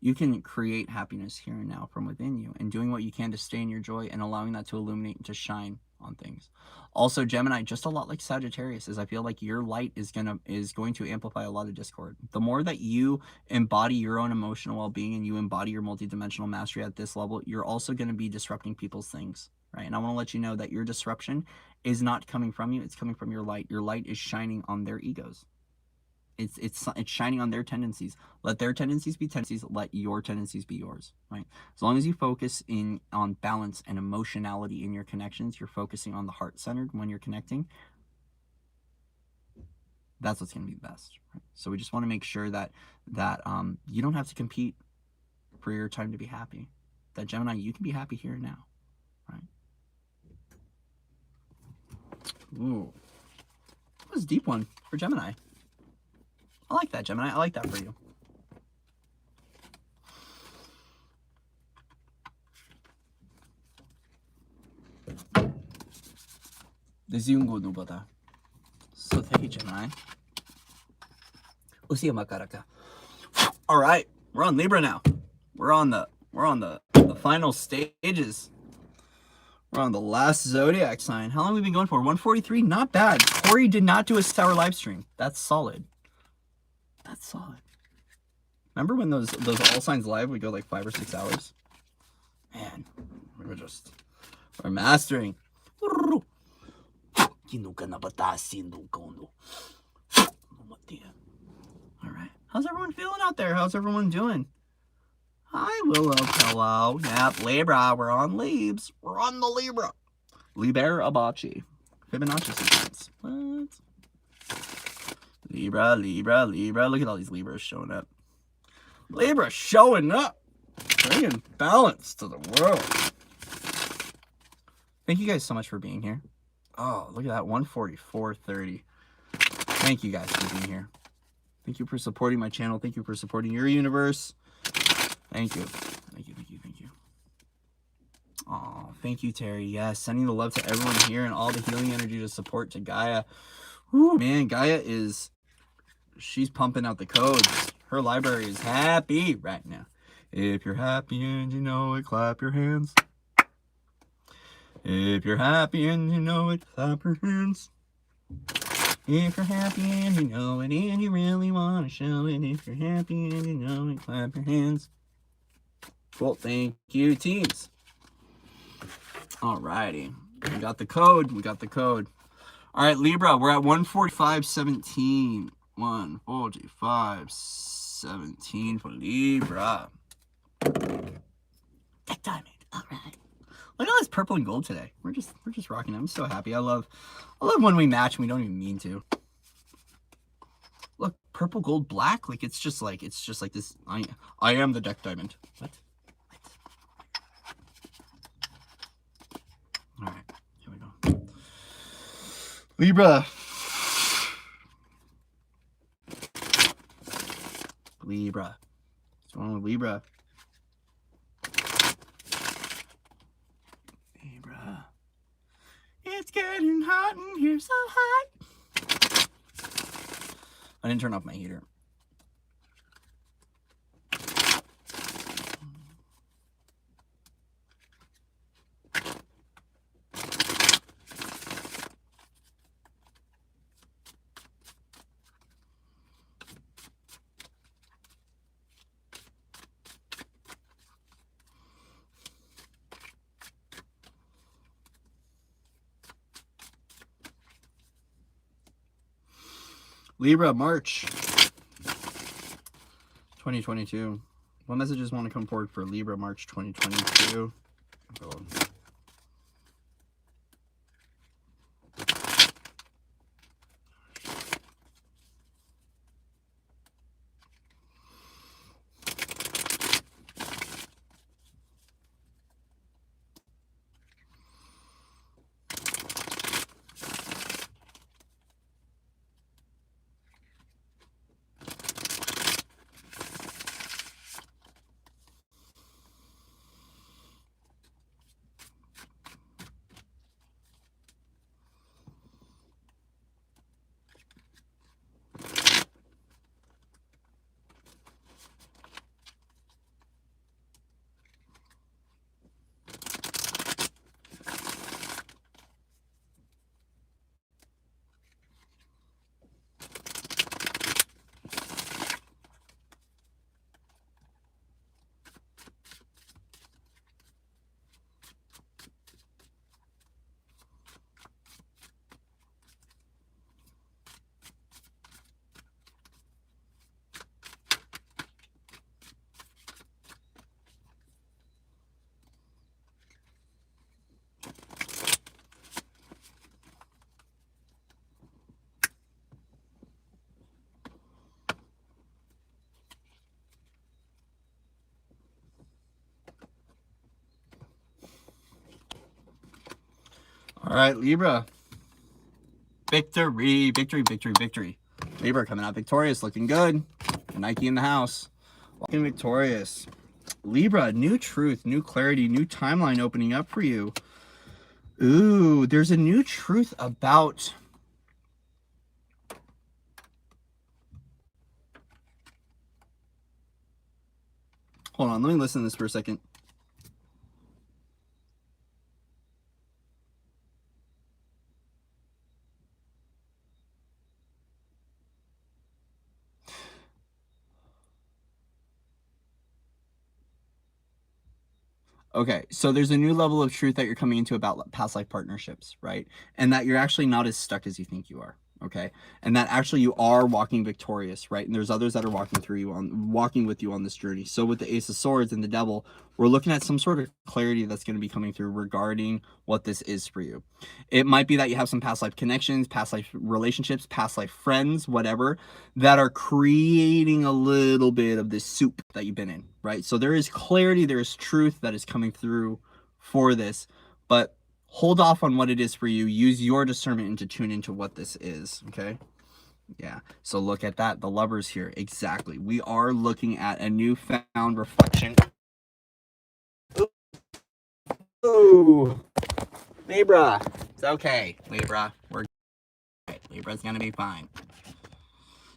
You can create happiness here and now from within you, and doing what you can to stay in your joy and allowing that to illuminate and to shine on things. Also, Gemini, just a lot like Sagittarius, is I feel like your light is going to amplify a lot of discord. The more that you embody your own emotional well-being and you embody your multidimensional mastery at this level, you're also going to be disrupting people's things, right? And I want to let you know that your disruption is not coming from you, it's coming from your light. Your light is shining on their egos. It's shining on their tendencies. Let their tendencies be tendencies. Let your tendencies be yours, right? As long as you focus on balance and emotionality in your connections, you're focusing on the heart-centered when you're connecting. That's what's going to be best, right? So we just want to make sure that you don't have to compete for your time to be happy. That Gemini, you can be happy here and now, right? Ooh, that was a deep one for Gemini. I like that, Gemini. I like that for you. So thank you, Gemini. All right, we're on Libra now. We're on the final stages. We're on the last zodiac sign. How long have we been going for? 143. Not bad. Corey did not do a sour live stream. That's solid. That's solid. Remember when those all signs live would go like 5 or 6 hours? Man, we're mastering. All right. How's everyone feeling out there? How's everyone doing? Hi, Willow. Hello. Yep, Libra. We're on Libs. We're on the Libra. Libera Abachi. Fibonacci sequence. What? Libra, Libra, Libra. Look at all these Libras showing up. Libra showing up. Bringing balance to the world. Thank you guys so much for being here. Oh, look at that. 144.30. Thank you guys for being here. Thank you for supporting my channel. Thank you for supporting your universe. Thank you. Thank you, thank you, thank you. Oh, thank you, Terry. Yes, sending the love to everyone here and all the healing energy to support to Gaia. Whew, man, Gaia is, she's pumping out the codes. Her library is happy right now. If you're happy and you know it, clap your hands. If you're happy and you know it, clap your hands. If you're happy and you know it and you really want to show it. If you're happy and you know it, clap your hands. Cool, thank you, teams. Alrighty, we got the code, we got the code. All right, Libra, we're at 145.17. 145.17 for Libra. That diamond. All right. Look at all this purple and gold today. We're just rocking it. I'm so happy. I love when we match and we don't even mean to. Look, purple, gold, black. Like it's just like this. I am the deck diamond. What? All right, here we go. Libra. Libra. What's wrong with Libra? Libra. It's getting hot in here, so hot. I didn't turn off my heater. Libra, March 2022. What messages want to come forward for Libra, March 2022? Oh. All right, Libra. Victory, victory, victory, victory. Libra coming out victorious, looking good. Nike in the house. Walking victorious. Libra, new truth, new clarity, new timeline opening up for you. Ooh, there's a new truth about... Hold on, let me listen to this for a second. Okay, so there's a new level of truth that you're coming into about past life partnerships, right? And that you're actually not as stuck as you think you are, okay? And that actually you are walking victorious, right? And there's others that are walking with you on this journey. So with the Ace of Swords and the Devil, we're looking at some sort of clarity that's going to be coming through regarding what this is for you. It might be that you have some past life connections, past life relationships, past life friends, whatever, that are creating a little bit of this soup that you've been in, right? So there is clarity, there is truth that is coming through for this, but hold off on what it is for you. Use your discernment and to tune into what this is, okay? Yeah. So look at that. The Lovers here. Exactly. We are looking at a newfound reflection. Ooh. Libra. It's okay. Libra. We're okay. Libra's going to be fine.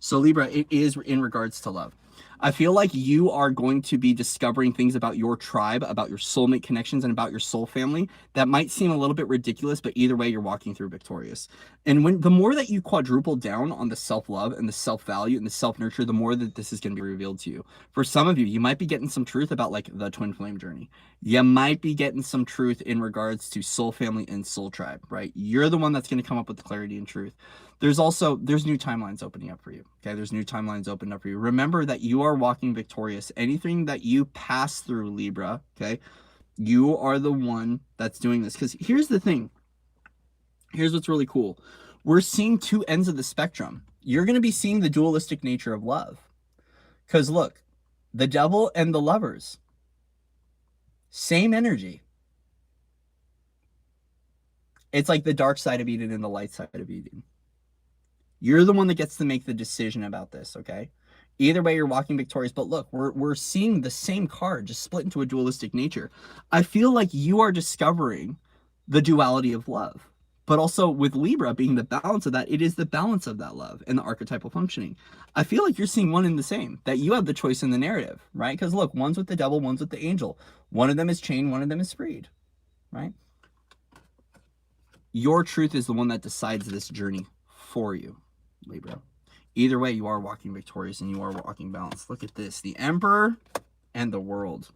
So Libra, it is in regards to love. I feel like you are going to be discovering things about your tribe, about your soulmate connections, and about your soul family that might seem a little bit ridiculous, but either way, you're walking through victorious. And when the more that you quadruple down on the self-love and the self-value and the self-nurture, the more that this is going to be revealed to you. For some of you, you might be getting some truth about like the twin flame journey. You might be getting some truth in regards to soul family and soul tribe, right? You're the one that's going to come up with the clarity and truth. There's new timelines opening up for you. Okay, there's new timelines opened up for you. Remember that you are walking victorious. Anything that you pass through, Libra, okay, you are the one that's doing this. Because here's the thing. Here's what's really cool. We're seeing two ends of the spectrum. You're going to be seeing the dualistic nature of love. Because look, the Devil and the Lovers, same energy. It's like the dark side of Eden and the light side of Eden. You're the one that gets to make the decision about this, okay? Either way, you're walking victorious. But look, we're seeing the same card just split into a dualistic nature. I feel like you are discovering the duality of love. But also with Libra being the balance of that, it is the balance of that love and the archetypal functioning. I feel like you're seeing one in the same, that you have the choice in the narrative, right? Because look, one's with the Devil, one's with the angel. One of them is chained, one of them is freed, right? Your truth is the one that decides this journey for you, Libra. Either way, you are walking victorious and you are walking balanced. Look at this. The Emperor and the World.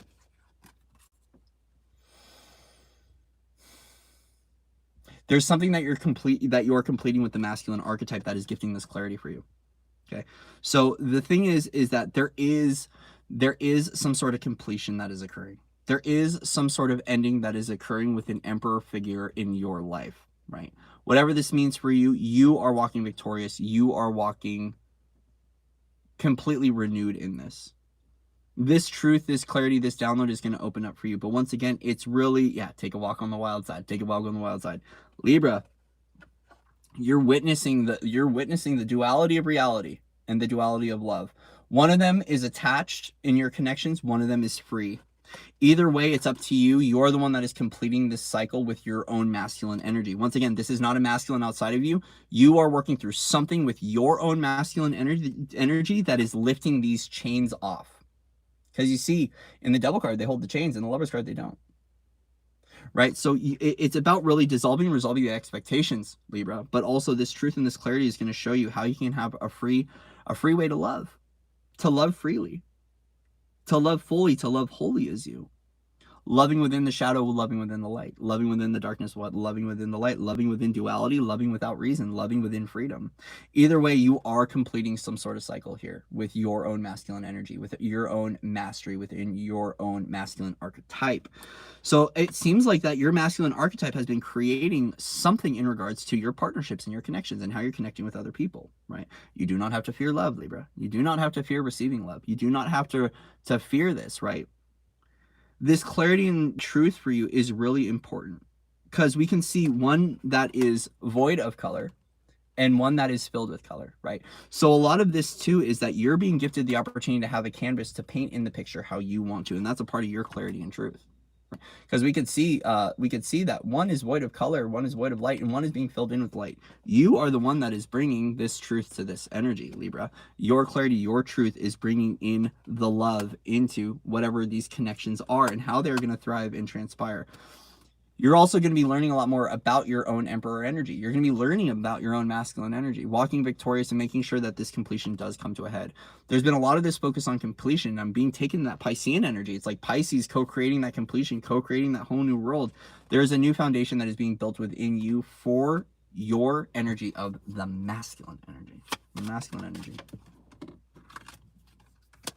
There's something that you're completing with the masculine archetype that is gifting this clarity for you. Okay. So the thing is that there is some sort of completion that is occurring. There is some sort of ending that is occurring with an Emperor figure in your life, right? Whatever this means for you, you are walking victorious. You are walking completely renewed in this. This truth, this clarity, this download is going to open up for you. But once again, it's really, yeah, take a walk on the wild side. Take a walk on the wild side. Libra, you're witnessing the duality of reality and the duality of love. One of them is attached in your connections. One of them is free. Either way, it's up to you. You're the one that is completing this cycle with your own masculine energy. Once again, this is not a masculine outside of you. You are working through something with your own masculine energy that is lifting these chains off. Because you see, in the Devil card, they hold the chains. In the Lovers card, they don't. Right? So it's about really dissolving and resolving your expectations, Libra. But also this truth and this clarity is going to show you how you can have a free way to love freely, to love fully, to love wholly as you. Loving within the shadow, loving within the light. Loving within the darkness, loving within the light. Loving within duality, loving without reason. Loving within freedom. Either way, you are completing some sort of cycle here with your own masculine energy, with your own mastery, within your own masculine archetype. So it seems like that your masculine archetype has been creating something in regards to your partnerships and your connections and how you're connecting with other people, right? You do not have to fear love, Libra. You do not have to fear receiving love. You do not have to fear this, right? This clarity and truth for you is really important because we can see one that is void of color and one that is filled with color, right? So a lot of this too is that you're being gifted the opportunity to have a canvas to paint in the picture how you want to, and that's a part of your clarity and truth. Because we could see that one is void of color, one is void of light, and one is being filled in with light. You are the one that is bringing this truth to this energy, Libra. Your clarity, your truth is bringing in the love into whatever these connections are and how they're going to thrive and transpire. You're also going to be learning a lot more about your own Emperor energy. You're going to be learning about your own masculine energy, walking victorious and making sure that this completion does come to a head. There's been a lot of this focus on completion. I'm being taken that Piscean energy. It's like Pisces co-creating that completion, co-creating that whole new world. There's a new foundation that is being built within you for your energy of the masculine energy. The masculine energy.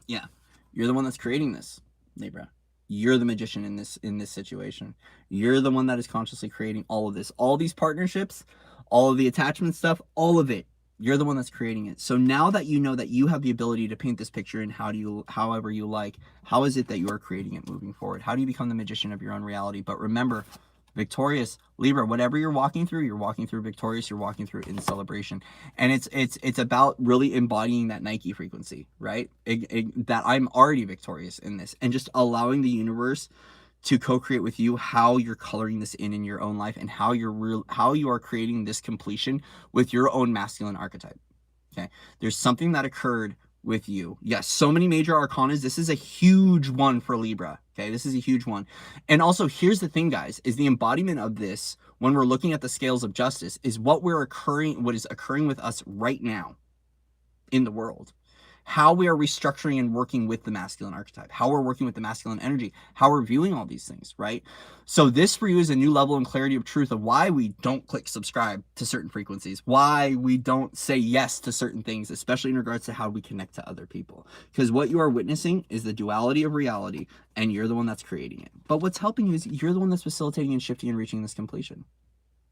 Yeah, you're the one that's creating this, Libra. You're the magician in this situation. You're the one that is consciously creating all of this, all these partnerships, all of the attachment stuff, all of it. You're the one that's creating it. So now that you know that you have the ability to paint this picture in however you like, how is it that you are creating it moving forward? How do you become the magician of your own reality? But remember, Victorious. Libra, whatever you're walking through victorious, you're walking through in celebration. And it's about really embodying that Nike frequency, right? That I'm already victorious in this, and just allowing the universe to co-create with you how you're coloring this in your own life, and how you are creating this completion with your own masculine archetype. Okay, there's something that occurred with you. Yes, so many major arcanas. This is a huge one for Libra. Okay, this is a huge one. And also, here's the thing, guys, is the embodiment of this, when we're looking at the scales of justice, is what is occurring with us right now in the world. How we are restructuring and working with the masculine archetype, how we're working with the masculine energy, how we're viewing all these things, right? So this for you is a new level and clarity of truth of why we don't click subscribe to certain frequencies, why we don't say yes to certain things, especially in regards to how we connect to other people. Because what you are witnessing is the duality of reality, and you're the one that's creating it. But what's helping you is you're the one that's facilitating and shifting and reaching this completion,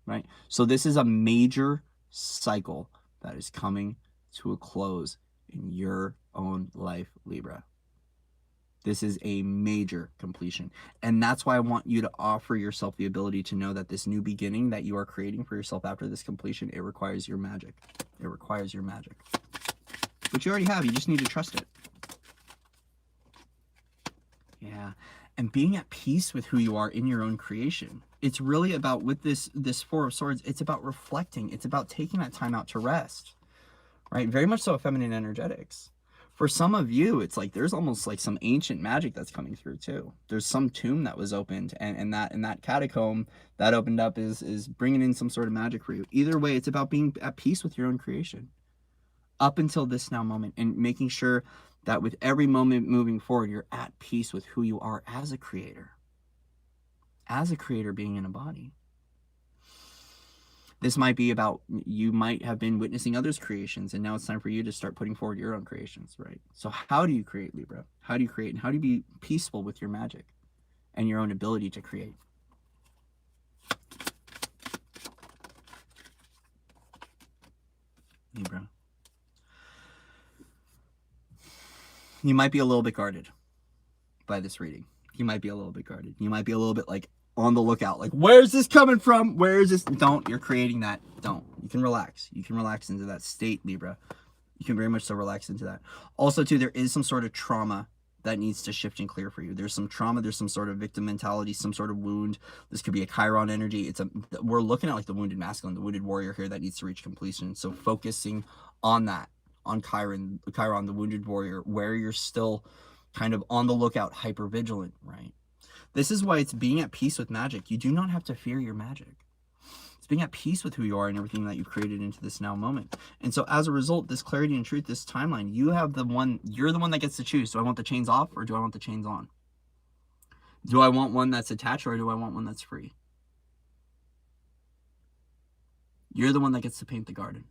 right? So this is a major cycle that is coming to a close in your own life, Libra. This is a major completion. And that's why I want you to offer yourself the ability to know that this new beginning that you are creating for yourself after this completion, it requires your magic. It requires your magic. But you already have. You just need to trust it. Yeah. And being at peace with who you are in your own creation. It's really about, with this Four of Swords, it's about reflecting. It's about taking that time out to rest. Right? Very much so feminine energetics. For some of you, it's like there's almost like some ancient magic that's coming through too. There's some tomb that was opened, and that catacomb that opened up is bringing in some sort of magic for you. Either way, it's about being at peace with your own creation up until this now moment, and making sure that with every moment moving forward, you're at peace with who you are as a creator. As a creator being in a body. This might be about, you might have been witnessing others' creations, and now it's time for you to start putting forward your own creations, right? So how do you create, Libra? How do you create, and how do you be peaceful with your magic and your own ability to create? Libra. You might be a little bit guarded by this reading. You might be a little bit guarded. You might be a little bit like on the lookout, like, where's this coming from? Where is this? Don't. You're creating that. Don't. You can relax. You can relax into that state, Libra. You can very much so relax into that. Also, too, there is some sort of trauma that needs to shift and clear for you. There's some trauma. There's some sort of victim mentality, some sort of wound. This could be a Chiron energy. We're looking at like the wounded masculine, the wounded warrior here that needs to reach completion. So focusing on that, on Chiron, the wounded warrior, where you're still kind of on the lookout, hyper vigilant, right? This is why it's being at peace with magic. You do not have to fear your magic. It's being at peace with who you are and everything that you've created into this now moment. And so as a result, this clarity and truth, this timeline, you're the one that gets to choose. Do I want the chains off, or do I want the chains on? Do I want one that's attached, or do I want one that's free? You're the one that gets to paint the garden.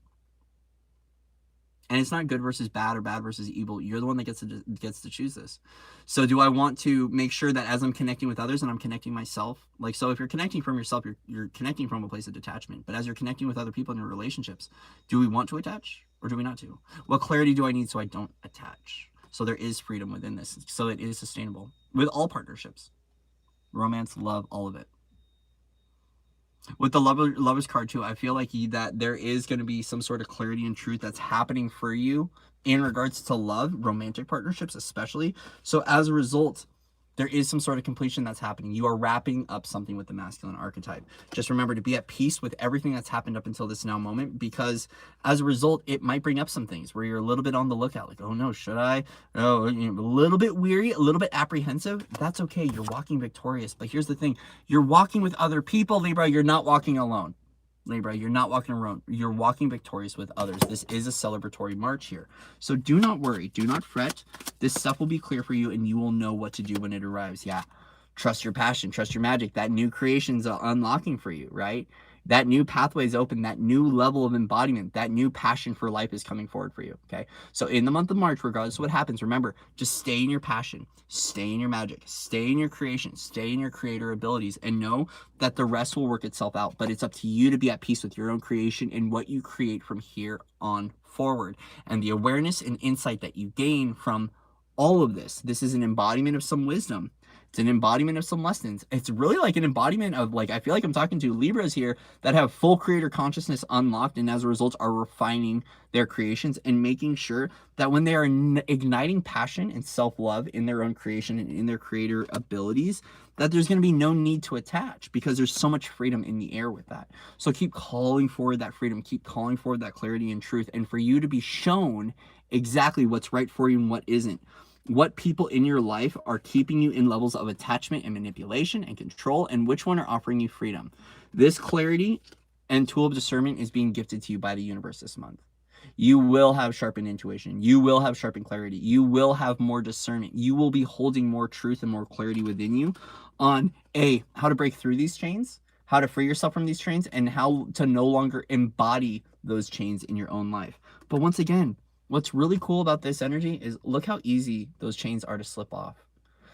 And it's not good versus bad or bad versus evil. You're the one that gets to choose this. So do I want to make sure that as I'm connecting with others and I'm connecting myself, like, so if you're connecting from yourself, you're connecting from a place of detachment. But as you're connecting with other people in your relationships, do we want to attach, or do we not to? What clarity do I need so I don't attach? So there is freedom within this. So it is sustainable with all partnerships. Romance, love, all of it. With the lovers card too, I feel like that there is going to be some sort of clarity and truth that's happening for you in regards to love, romantic partnerships especially. So as a result, there is some sort of completion that's happening. You are wrapping up something with the masculine archetype. Just remember to be at peace with everything that's happened up until this now moment, because as a result, it might bring up some things where you're a little bit on the lookout. Like, oh no, should I? Oh, a little bit weary, a little bit apprehensive. That's okay. You're walking victorious. But here's the thing. You're walking with other people, Libra. You're not walking alone. Libra, you're not walking around. You're walking victorious with others. This is a celebratory march here. So do not worry. Do not fret. This stuff will be clear for you, and you will know what to do when it arrives. Yeah. Trust your passion. Trust your magic. That new creation's unlocking for you, right? That new pathway is open. That new level of embodiment, that new passion for life is coming forward for you, okay? So in the month of March, regardless of what happens, remember, just stay in your passion, stay in your magic, stay in your creation, stay in your creator abilities, and know that the rest will work itself out. But it's up to you to be at peace with your own creation and what you create from here on forward. And the awareness and insight that you gain from all of this is an embodiment of some wisdom It's an embodiment of some lessons. It's really like an embodiment of, like, I feel like I'm talking to Libras here that have full creator consciousness unlocked, and as a result are refining their creations and making sure that when they are igniting passion and self-love in their own creation and in their creator abilities, that there's going to be no need to attach, because there's so much freedom in the air with that. So keep calling forward that freedom, keep calling forward that clarity and truth, and for you to be shown exactly what's right for you and what isn't. What people in your life are keeping you in levels of attachment and manipulation and control, and which one are offering you freedom. This clarity and tool of discernment is being gifted to you by the universe this month. You will have sharpened intuition. You will have sharpened clarity. You will have more discernment. You will be holding more truth and more clarity within you on how to break through these chains, how to free yourself from these chains, and how to no longer embody those chains in your own life. But once again, what's really cool about this energy is look how easy those chains are to slip off.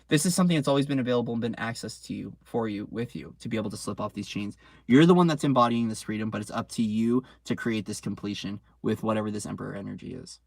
This is something that's always been available and been access to you, for you, with you, to be able to slip off these chains. You're the one that's embodying this freedom, but it's up to you to create this completion with whatever this Emperor energy is.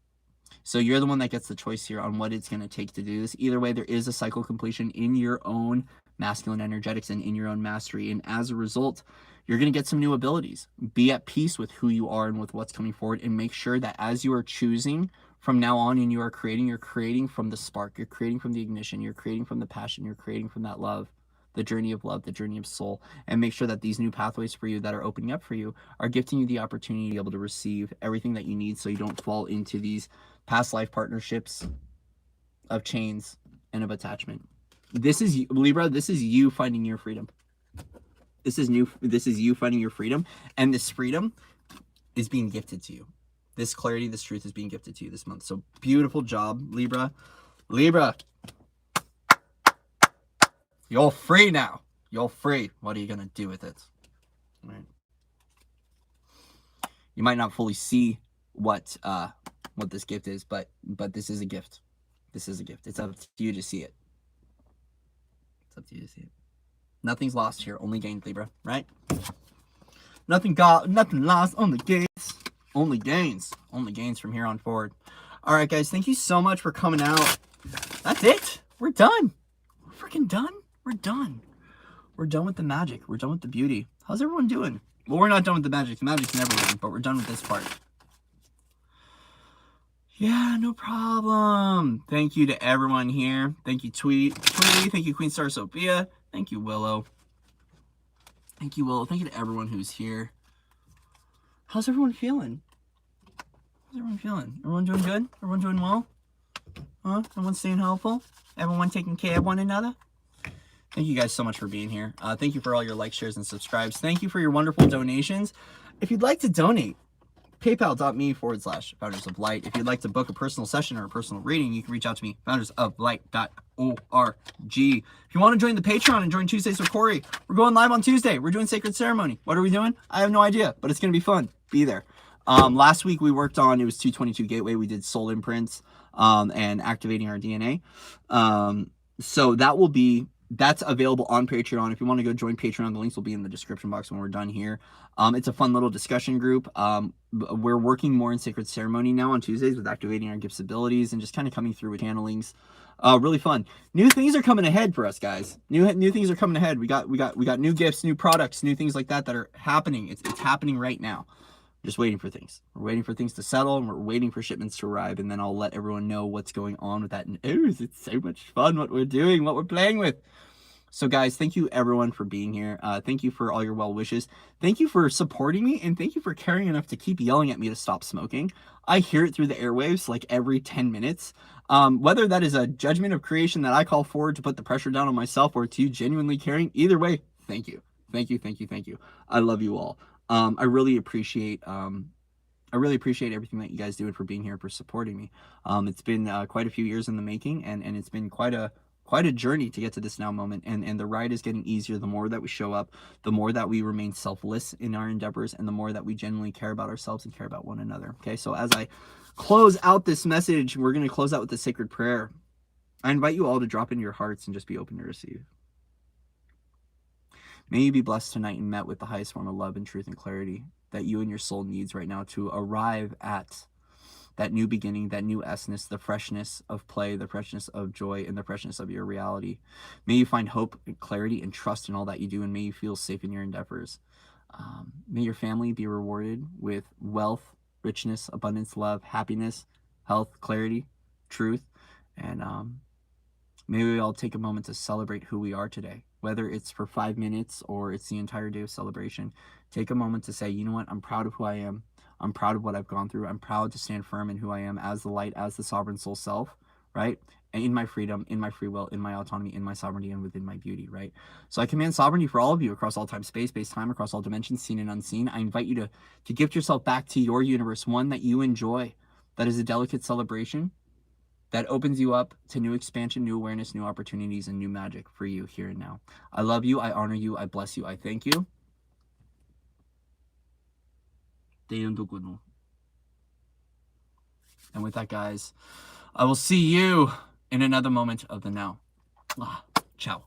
So you're the one that gets the choice here on what it's going to take to do this. Either way, there is a cycle completion in your own masculine energetics and in your own mastery. And as a result, you're going to get some new abilities. Be at peace with who you are and with what's coming forward, and make sure that as you are choosing from now on and you are creating, you're creating from the spark, you're creating from the ignition, you're creating from the passion, you're creating from that love, the journey of love, the journey of soul, and make sure that these new pathways for you that are opening up for you are gifting you the opportunity to be able to receive everything that you need, so you don't fall into these past life partnerships of chains and of attachment. This is Libra, this is you finding your freedom. This is you finding your freedom, and this freedom is being gifted to you. This clarity, this truth is being gifted to you this month. So beautiful job, Libra. Libra, you're free now. You're free. What are you going to do with it? All right. You might not fully see what this gift is, but this is a gift. This is a gift. It's up to you to see it. It's up to you to see it. Nothing's lost here, only gained, Libra, right? Nothing lost, only gains. Only gains. Only gains from here on forward. All right, guys, thank you so much for coming out. That's it. We're done. We're freaking done. We're done. We're done with the magic. We're done with the beauty. How's everyone doing? Well, we're not done with the magic. The magic's never done, but we're done with this part. Yeah, no problem. Thank you to everyone here. Thank you, Tweet. Thank you, Queen Star Sophia. Thank you, Willow. Thank you, Willow. Thank you to everyone who's here. How's everyone feeling? How's everyone feeling? Everyone doing good? Everyone doing well? Huh? Everyone staying helpful? Everyone taking care of one another? Thank you guys so much for being here. Thank you for all your likes, shares, and subscribes. Thank you for your wonderful donations. If you'd like to donate, paypal.me/foundersoflight. If you'd like to book a personal session or a personal reading, you can reach out to me, foundersoflight.org. If you want to join the Patreon and join Tuesdays with Corey, we're going live on Tuesday. We're doing Sacred Ceremony. What are we doing? I have no idea, but it's going to be fun. Be there. Last week we worked on, it was 222 Gateway. We did soul imprints and activating our DNA. So that's available on Patreon. If you want to go join Patreon, the links will be in the description box when we're done here. It's a fun little discussion group. We're working more in Sacred Ceremony now on Tuesdays with activating our gifts, abilities, and just kind of coming through with channelings. Really fun. New things are coming ahead for us, guys. New things are coming ahead. We got new gifts, new products, new things like that are happening. It's happening right now. Just waiting for things. We're waiting for things to settle, and we're waiting for shipments to arrive, and then I'll let everyone know what's going on with that. And it's so much fun what we're doing, what we're playing with. So guys, thank you everyone for being here. Thank you for all your well wishes. Thank you for supporting me, and thank you for caring enough to keep yelling at me to stop smoking. I hear it through the airwaves like every 10 minutes. Whether that is a judgment of creation that I call forward to put the pressure down on myself, or to you genuinely caring, either way, thank you. Thank you, thank you, thank you. I love you all. I really appreciate everything that you guys do and for being here, for supporting me. It's been quite a few years in the making, and it's been quite a journey to get to this now moment, and the ride is getting easier the more that we show up, the more that we remain selfless in our endeavors, and the more that we genuinely care about ourselves and care about one another. Okay, so as I close out this message, we're going to close out with a sacred prayer. I invite you all to drop into your hearts and just be open to receive. May you be blessed tonight and met with the highest form of love and truth and clarity that you and your soul needs right now to arrive at that new beginning, that new essence, the freshness of play, the freshness of joy, and the freshness of your reality. May you find hope and clarity and trust in all that you do, and may you feel safe in your endeavors. May your family be rewarded with wealth, richness, abundance, love, happiness, health, clarity, truth, and may we all take a moment to celebrate who we are today. Whether it's for 5 minutes or it's the entire day of celebration, take a moment to say, you know what, I'm proud of who I am. I'm proud of what I've gone through. I'm proud to stand firm in who I am as the light, as the sovereign soul self, right? And in my freedom, in my free will, in my autonomy, in my sovereignty, and within my beauty, right? So I command sovereignty for all of you across all time, space, time, across all dimensions, seen and unseen. I invite you to gift yourself back to your universe, one that you enjoy, that is a delicate celebration, that opens you up to new expansion, new awareness, new opportunities, and new magic for you here and now. I love you. I honor you. I bless you. I thank you. And with that, guys, I will see you in another moment of the now. Ciao.